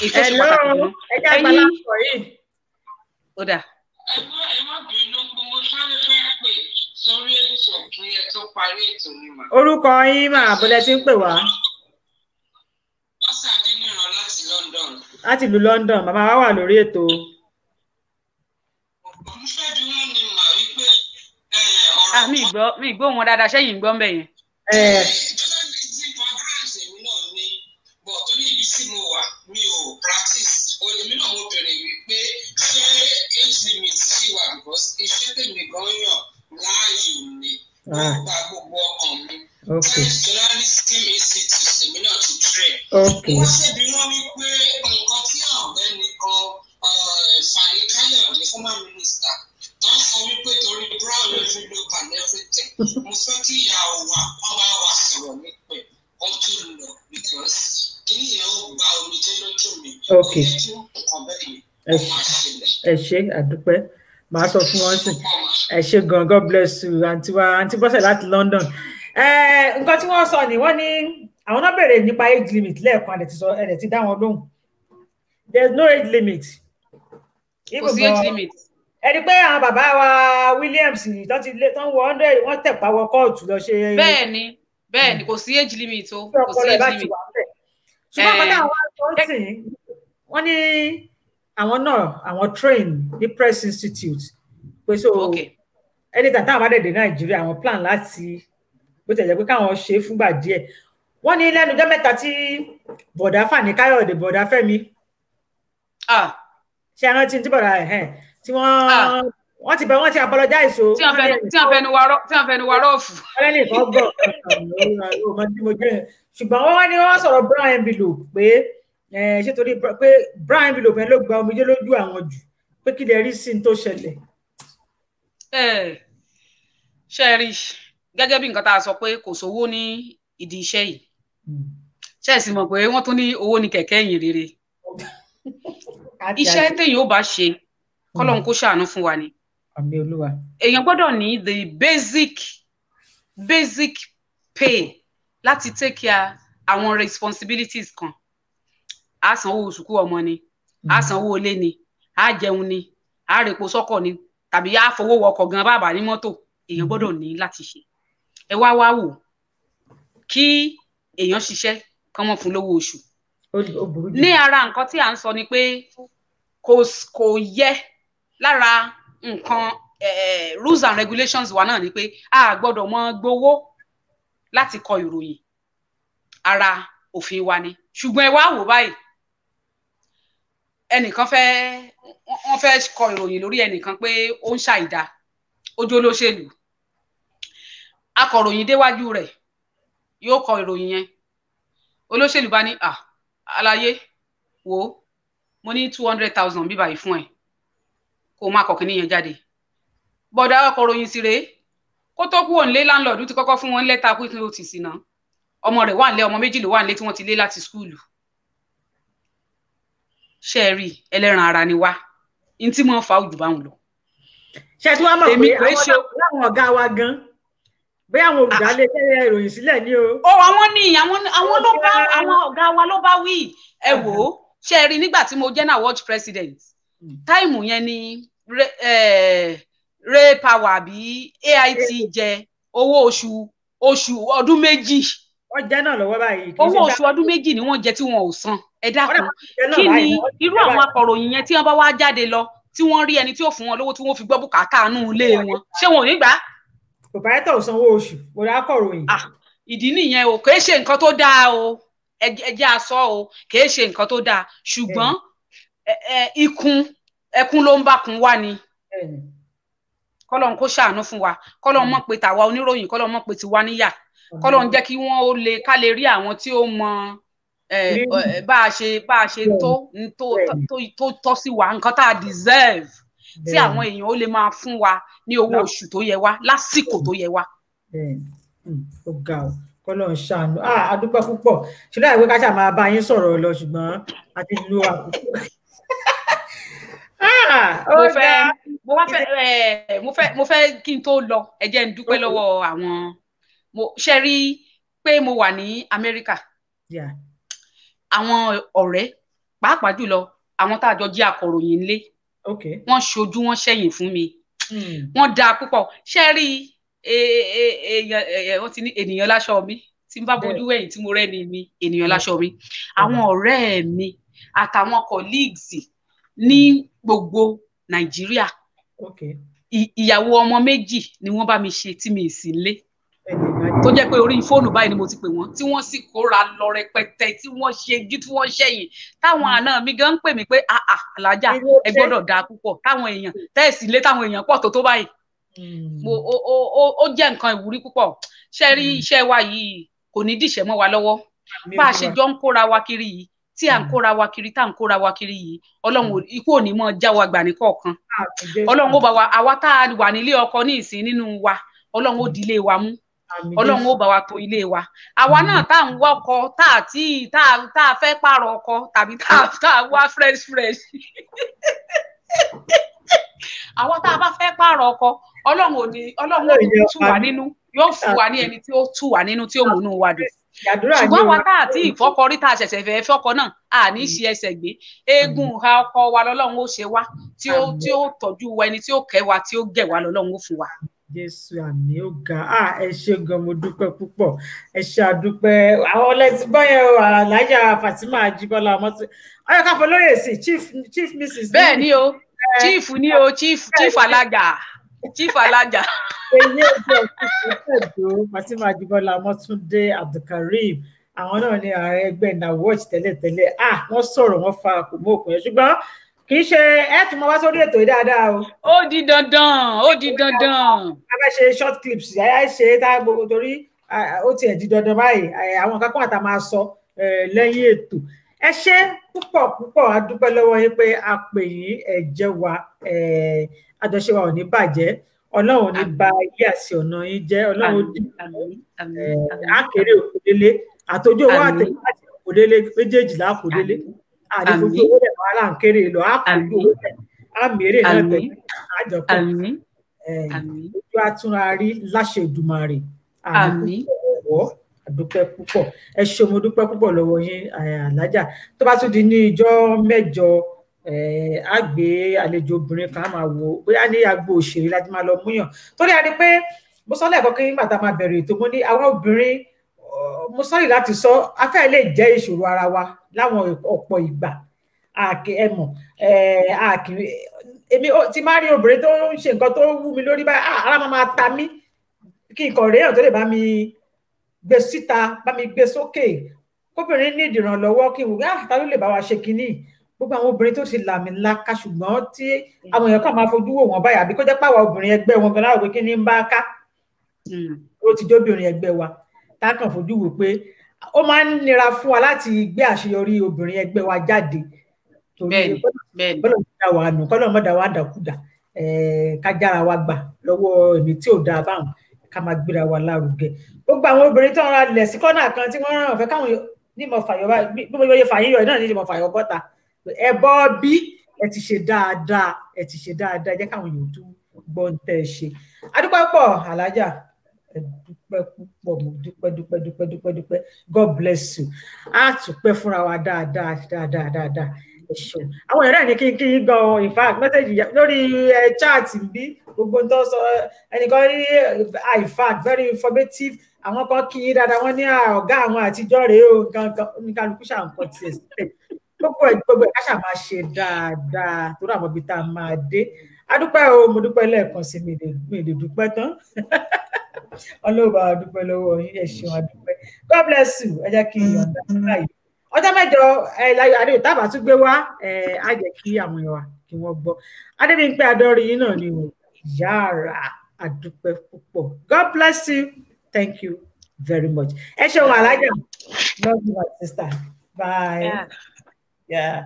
Ètò ṣe pàtàkì nù. Ẹ̀yin ó dà. Ẹ má bínú pé mo sáré fẹ́ pè sórí ètò kí ẹ tó parí ètò ni mà. Orúkọ yín mà bọ́lẹ̀ tí ń pè wá. Ọ̀sà Adéníran láti London. Láti ìlú London, màmá wa wà lórí ètò. Mo fẹ́ bí wọ́n ní mà wípé Mi gbọ́ wọn dáadáa, ṣẹ́yìn gbọ́ ń bẹ̀ yẹn. journalism programs èmi náà ní bọ̀ torí ibi tí mo wà mi ò practice. Èmi náà mo bèrè wípé ṣé age limit ṣì wà because iṣẹ́ tèmi gan yàn láàyò ni ó gba gbogbo ọkàn mi. Journalism institute èmi náà ti train. Wọ́n ṣèbí wọ́n wípé nǹkan tí ọ̀gbẹ́ni kan Fani Káyọ̀dé former minister tó ń sọ wípé torí brown lójú ló bà everything. Mo fẹ́ kí ìyàwó wa wọ́n bá wa sọ̀rọ̀ nípẹ̀ ó tún lọ because kìíní yẹn ó gba omijé lójú mi. Ó yẹ kí nǹkan bẹ́ẹ̀ ni ó máa ṣẹlẹ̀. Ẹ ṣé, àdúpẹ́. Màá sọ fún wọn sìn. Ẹ ṣé gan, God bless you, àǹtí Bọ́sẹ̀ láti London. Nǹkan tí wọ́n sọ ni wọ́n ní àwọn náà béèrè nípa age limit lẹ́ẹ̀kan ẹ̀dẹ̀ ti dá wọn lóhùn. There is no age limit. Kò sí age limit. Ẹni pé àwọn bàbá wa Williams tó ń wọ 100 wọ́n tẹ̀pá wọ kóòtù lọ ṣe. Bẹ́ẹ̀ni kò sí age limit o, kò sí age limit. Ṣùgbọ́n kọ́tà àwọn àtọ́sìn wọ́n ní àwọn train ní Press Institute pé so ẹni tàtà àwọn àdèdè Nàìjíríà àwọn plan láti bó tẹ̀lé pé káwọn ṣe fúngbà díẹ̀. Wọ́n ní lẹ́nu ọjọ́ mẹ́ta tí bọ̀dá Fani Káyọ̀dé bọ̀dá Fẹ́mi ṣe rántí tí bọ̀dá tí wọ́n ti apologize o. Tí wọ́n fẹnu wa rọ́ọ̀fù. Ọlẹ́ni kan gbọ́ ọmọ tí mo jẹ́ ṣùgbọ́n wọ́n ní wọ́n sọ̀rọ̀ brown envelope pé ṣé torí pé brown envelope yẹn ló gba omijé lójú àwọn jù pé kí lè rí sí ní tó ṣẹlẹ̀. Ṣe rí gẹ́gẹ́ bí nǹkan tá a sọ pé kò sówó ní ìdí iṣẹ́ yìí. Ṣé ẹ sì mọ̀ pé wọ́n tún ní owó ní kẹ̀kẹ́ ìyìn rere. Iṣẹ́ téèyàn ó bá ṣe kọ́lọ́run kó ṣàánú fún wa ni. Àmín Olúwa. Èèyàn gbọ́dọ̀ ní the basic pay láti take care àwọn responsibilities kan. A sanwó sùkú ọmọ ni, a sanwó ilé ni, a jẹun ni, a repo sọ́kọ̀ ni, tàbí a fowó wọkọ̀ gan bàbá ní mọ́tò. Èèyàn gbọ́dọ̀ ní láti ṣe. Ẹ wá wò kí èèyàn ṣiṣẹ́ kán mọ́ fún lówó oṣù. Ní ara nǹkan tí à ń sọ ni pé kò yẹ lára nǹkan rules and regulations wa náà ni pé a gbọ́dọ̀ mọ gbowó láti kọ ìròyìn, ara òfin wa ni. Ṣùgbọ́n ẹ wá wò báyìí ẹnìkan wọ́n fẹ́ kọ ìròyìn lórí ẹnìkan pé ó ń ṣàìdá ojú olóṣèlú, akọ̀ròyìn déwájú rẹ̀ yóò kọ ìròyìn yẹn, olóṣèlú bá ní àlàyé wo mo ní 200,000 bíbá yìí fún ẹ kó má kọ̀kí níyẹn jáde. Bọ̀dá akọ̀ròyìn sì rèé kó tó kúrò nílé láńlọ́ọ̀dù ti kọ́kọ́ fún wọn lẹ́tà quick notice náà. Ọmọ rẹ̀ wà nílé, ọmọ méjì ló wà nílé tí wọ́n ti lé láti skúùlù. Ṣé ẹ rí ẹlẹ́ran ara ni wá ní tí wọ́n fa ojú báwọn lọ. Ṣé tí wọ́n mọ̀ pé àwọn ọ̀gá wa gan bí àwọn olùdálé tẹ́lẹ̀ ìròyìn sílẹ̀ ní o. Àwọn ní àwọn ló bá àwọn ọ̀gá wa ló bá wí. Ẹ wò ó ṣé ẹ rí nígbà tí mo jẹ́ náà watch president táìmù yẹn ni Ray Power àbí AIT jẹ owó oṣù ọdún méjì. Wọ́n jẹ́ náà lọ́wọ́ báyìí. Owó oṣù ọdún méjì ni wọ́n jẹ tí wọn ò san. Ẹ dákun kí ni irú àwọn akọ̀ròyìn yẹn tí wọ́n bá wá jáde lọ tí wọ́n rí ẹni tí ó fún wọn lówó tí wọ́n fi gbọ́ bùkátà nù ilé wọn ṣé wọn ò ní gbà? Proprietor sanwó oṣù wọ́n akọ̀ròyìn. Ìdí nìyẹn o kò ṣe nǹkan tó dáa o ẹjẹ́ aṣọ o kìí ṣe nǹkan tó dáa ṣùgbọ́n ẹkún ló ń bá kun wá ni kọ́lọ́n kó ṣàánú fún wa kọ́lọ́n mọ̀ pé tàwa oníròyìn kọ́lọ́n mọ̀ pé tiwa níyà kọ́lọ́n jẹ́ kí wọ́n ó lè ká lè rí àwọn tí ó mọ bá a ṣe tó tọ́ sí wa nǹkan tá a deserve tí àwọn èèyàn ó lè máa fún wa ní owó oṣù tó yẹ wá lásìkò tó yẹ wá. Ó ga ọ kọ́lọ́n ṣàánú adúpẹ́ púpọ̀ ṣùgbọ́n ìwé ká ṣáà máa bá yín sọ̀rọ̀ lọ ṣùgbọ́n a ti lo àkókò. mo fẹ́ kí n tó lọ ẹ jẹ́ n dúpẹ́ lọ́wọ́ àwọn ṣe rí pé mo wà ní Amẹ́ríkà àwọn ọ̀rẹ́ pàápàá jùlọ àwọn tá a jọ jẹ́ akọ̀ròyìn nílé wọ́n ṣojú wọ́n ṣẹ̀yìn fún mi wọ́n dáa púpọ̀ ṣe rí wọ́n ti ní ènìyàn láṣọ mi tí n bá bójú wẹ̀yìn tí mo rẹ́ni mi ènìyàn láṣọ mi àwọn ọ̀rẹ́ mi àtàwọn colleagues ní gbogbo Nàìjíríà ìyàwó ọmọ méjì ni wọ́n bá mi ṣe tí mi sì lé tó jẹ́ pé orí fóònù báyìí ni mo ti pè wọ́n tí wọ́n sì kóra lọ rẹpẹtẹ tí wọ́n ṣe jú tí wọ́n ṣẹ̀yìn táwọn àna mi gan ń pè mí pé alájà ẹ gbọ́dọ̀ dáa púpọ̀ táwọn èèyàn tẹ́ẹ̀sì lé táwọn èèyàn pọ̀ tó báyìí ó jẹ́ nǹkan ìwúrí púpọ̀ ṣe rí iṣẹ́ wa yìí kò ní dìṣẹ́ mọ́ wa lọ́wọ́ bá a ṣe jọ ń kóra wa kiri yìí tí à ń kóra wa kiri tá à ń kóra wa kiri yìí ọlọ́run ikú ò ní mọ́ já wa gbà ní kọ̀ọ̀kan ọlọ́run ó bá wa àwa tá a wà nílé ọkọ ní ìsìn nínú wa ọlọ́run ó dilé wa mú ọlọ́run ó bá wa tó ilé wa àwa náà tá à ń wá ọkọ tá a fẹ́ pààrọ̀ ọkọ tàbí tá a wá fresh àwa tá a bá fẹ́ pààrọ̀ ọkọ ọlọ́run ò tú wa nínú yóò fún wa ní ẹni tí ó tú wa nínú tí ó múnú wa dùn ṣùgbọ́n wa tá àti ìfọkọrí tá a ṣẹ̀ṣẹ̀ fẹ́ fọ́kọ náà a ní ṣe ẹsẹ̀ gbé eégún ha ọkọ wa lọ́lọ́run ó ṣe wá tí ó tọ́jú wa ẹni tí ó kẹ́ wa tí ó gẹ̀ wa lọ́lọ́run ó fún wa. Jésù àmì ó ga ẹ ṣé gan mo dúpẹ́ púpọ̀ ẹ ṣé àdúpẹ́ àwọn ọlẹ́sìn bọ́yẹn o Alájà Fatima Ajíbọ́lá ọmọ tí ọyọ káfọ lóye sí chief mrs. bẹ́ẹ̀ ni o chief alájà. èyí ọjọ́ ìṣèjọba Fatima Ajíbọ́lá Ọmọ́túndé Abdulkareem àwọn náà ní ààrẹ ẹgbẹ́ NAWOJ tẹ́lẹ̀tẹ́lẹ̀ wọ́n sọ̀rọ̀ wọ́n fa kò mọ́ òkun yẹn ṣùgbọ́n kì í ṣe ẹ tún mọ wá sórí ètò yìí dáadáa o. ó di dandan. a fẹ́ ṣe short clips ẹ ṣe tá gbogbo torí ó tiẹ̀ di dandan báyìí àwọn kankan àtà máa sọ lẹ́yìn ètò ẹ ṣé púpọ̀ a dúpẹ́ lọ́wọ́ yín pé a pè yín ẹ jẹ́ wa àjọṣe wa ò ní bàjẹ́ ọlọ́run ní ba ilé àti ọ̀nà yín jẹ́ ọlọ́run àkèrè òkòdélé àtòjú owó àtẹ̀yìn àti òkòdélé méjèèjì láàkòdélé àdìfojú owó rẹ̀ wà láǹkéré lọ àkòjú owó rẹ̀ àmèrè náà tẹ̀lé àjọpọ̀ ojú àtúnra rí láṣẹ Èdùmàrè àdúpẹ́ púpọ̀ ẹ ṣé mo dúpẹ́ púpọ̀ lọ́wọ́ yín Alájà tó bá tún di ní ìjọ́ mẹ́jọ àgbé àlejò obìnrin kan máa wò bóyá ní agbo òṣèré láti máa lọ múyàn torí a rí pé mo sọ lẹ́ẹ̀kan kí nígbà tá a máa bẹ̀rẹ̀ ètò mo ní àwọn obìnrin mo sọ́rí láti sọ afẹ́ lè jẹ́ ìṣòro ara wa láwọn ọ̀pọ̀ ìgbà èmi ti máa rí obìnrin tó ń ṣe nǹkan tó wú mi lórí báyìí ara máa ta mí kí nǹkan rèéyàn tó lè bá mi gbé síta bá mi gbé sókè kóbìnrin ní ìdìrànlọ́wọ́ kí n wò ta ló lè bá wa ṣe kinní gbogbo àwọn obìnrin tó ti làmì ńláka ṣùgbọ́n tí àwọn èèyàn kan máa fojú wò wọ́n báyà àbí kó jẹ́ pàwọ́ obìnrin ẹgbẹ́ wọn gan-an láwọ̀ pé kí ni ń bá ká ó ti jóbìnrin ẹgbẹ́ wa tá a kàn fojú wò pé ó máa ń nira fún wa láti gbé àṣeyọrí obìnrin ẹgbẹ́ wa jáde torí bọ́lọ̀ mọ́dà wa nù kọ́lọ̀ mọ́dà wa dàkúdà ká jára wa gbà lọ́wọ́ èmi tí ò dáa báwọn ká máa gbéra wa lárugẹ gbogbo àwọn obìnrin tó ń ra lẹ̀ sí kọ́nà kan tí wọ́n rán ọ̀fẹ́ káwọn ní mo fàyọ̀ bí mo yẹ fàyíyọ̀ náà ní mo fàyọ̀ bọ́ta ẹ bọ́ bí ẹ ti ṣe dáadáa jẹ́ káwọn yòó tún gbọ́ ń tẹ́ ẹ ṣe adúpẹ́ pọ̀ Alájà ẹ dúpẹ́ púpọ̀ mo dúpẹ́ God bless you á tún pẹ́ fúnra wa dáadáa ẹ ṣeun àwọn èèyàn náà ní kí n gan in fact message lórí chat bí gbogbo ń tọ́ sọ ẹnìkan ní in fact very informative àwọn kan kí yín dáadáa wọ́n ní ọ̀gá àwọn àtijọ́ rèé o gangan oníkálukú ṣàǹkan tiẹ̀ sílẹ̀ gbogbo ẹ̀ ká ṣáà máa ṣe dáadáa tó rà mọ́ ibi tá a máa dé adúpẹ́ o mo dúpẹ́ lẹ́ẹ̀kan sí mi lè dúpẹ́ tán ọlọ́ba àdúpẹ́ lọ́wọ́ yín ẹ ṣeun àdúpẹ́ God bless you ẹ jẹ́ kí n yọ̀ǹda báyìí ọjọ́ mẹ́jọ láyọ̀ adé tábà tún gbé wá á jẹ́ kí àwọn èèyàn wa kí wọ́n gbọ́ Adébímpé Adọ́rí yín náà ni ìyá àrà àdúpẹ́ púpọ̀ God bless you thank you very much ẹ ṣeun alájà love you my sister bye yeah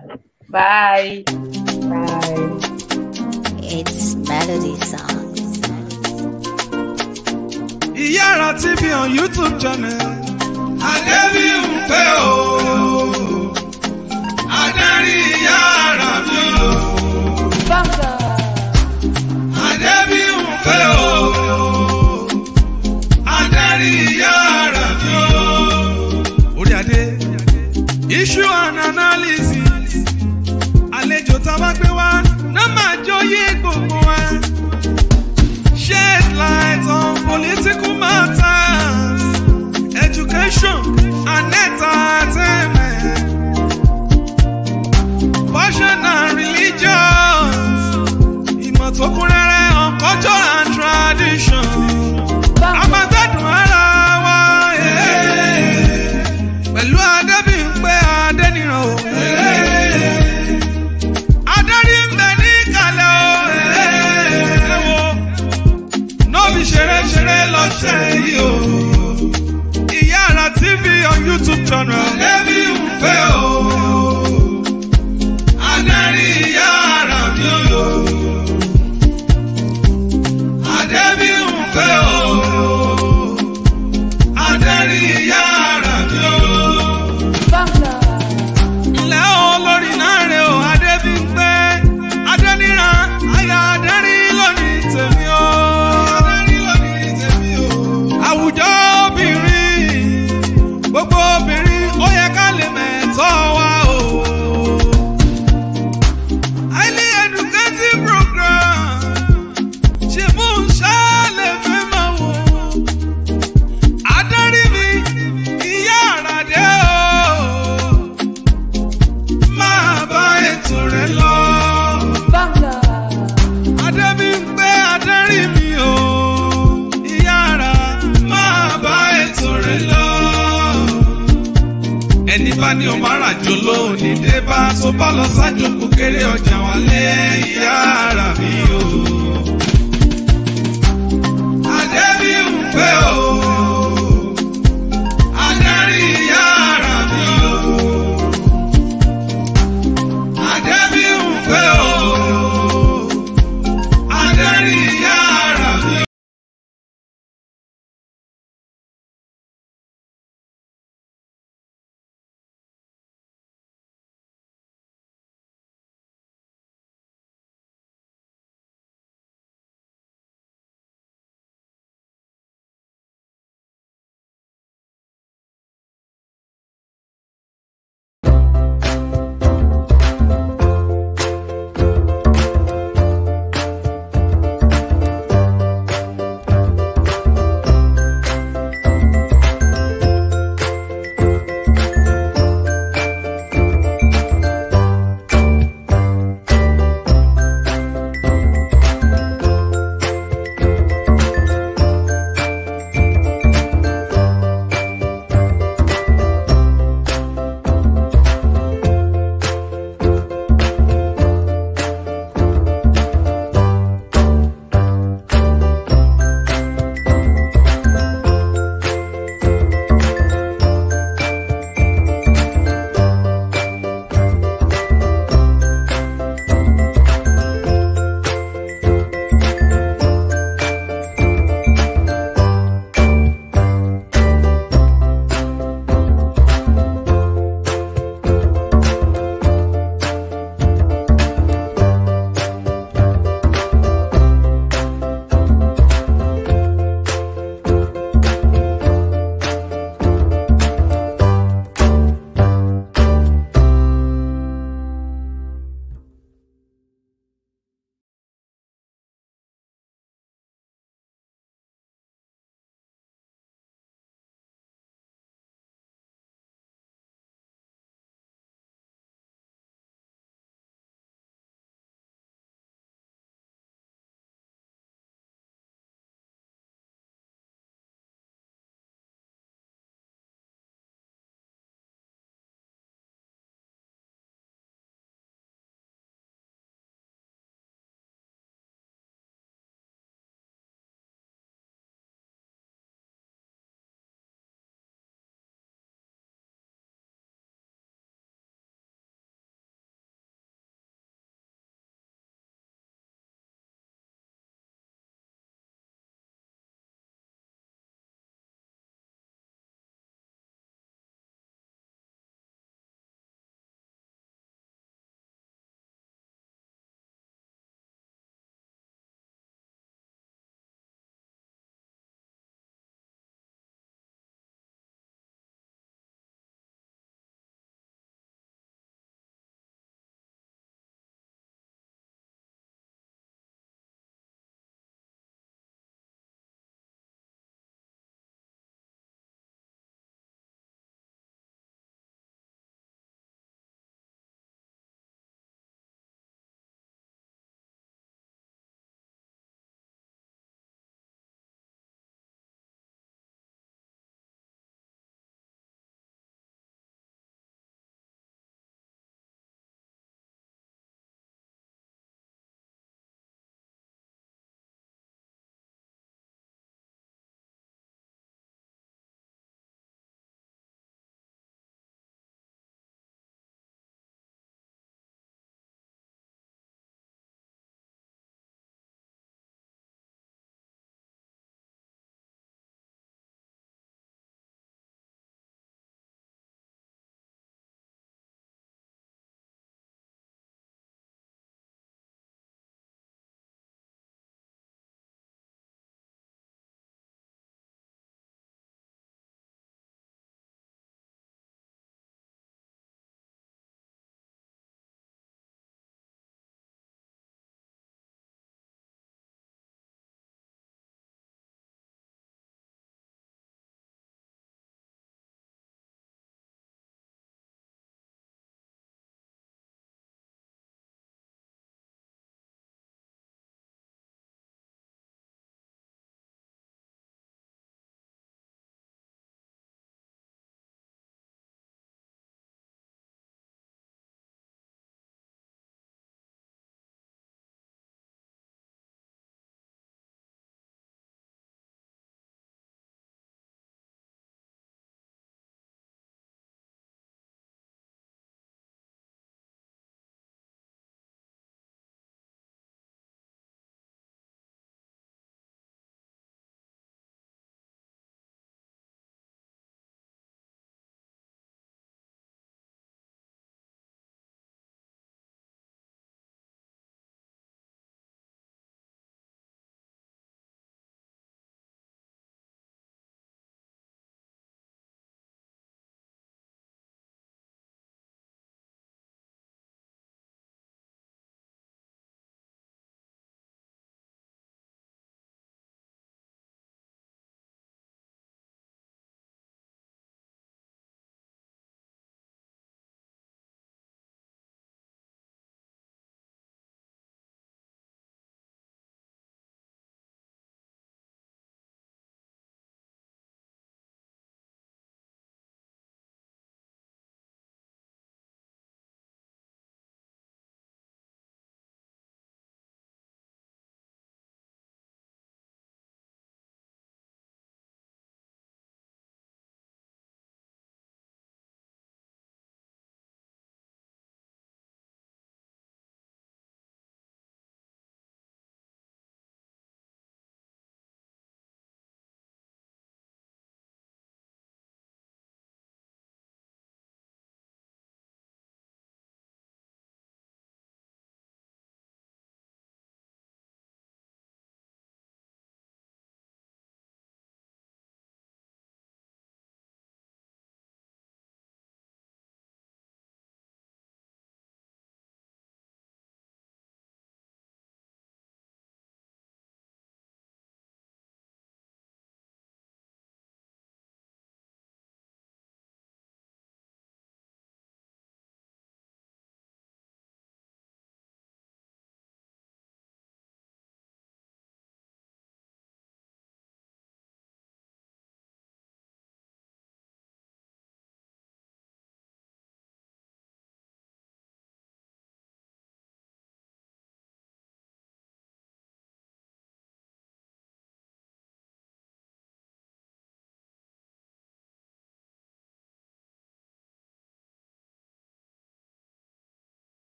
bye bye. It's Melody Songs. Iyara TV on YouTube channel. Adébímpé o. Adarí Iyara mi o. Banga. Adébímpé o. Adarí Iyara mi o. Orí adé. Issue and analysis. Àlejò tá a bá gbé wá. Shed light on political matters, education and entertainment, fashion and religions, ìmọ̀tókùnrẹ́rẹ́ on culture and tradition. Àmọ̀tẹ́dùn ara wa pẹ̀lú Adébímpé Adéníran o. Iyara TV on YouTube channel. Adébímpé o. Adarí Iyara mi o. Adébímpé o. Adarí Iyara mi o. Ilé olórí náà rè o Adébímpé Adéníran aya Adarí lónìí tèmi o. Àwùjọ obìnrin gbogbo obìnrin ó yẹ ká lè mẹ̀tọ́ wa o. Highly educative program ṣe mú ṣáàlẹ̀ fẹ́ máa wò. Adarí mi ìyá àràdé o. Máa bá ètò rẹ̀ lọ. Adébímpé Adarí mi o. Ẹni bá ní ọmọ àràjò lónìí dé bá tó bá lọ sájò kò kéré ọjà wálé Iyara mi o.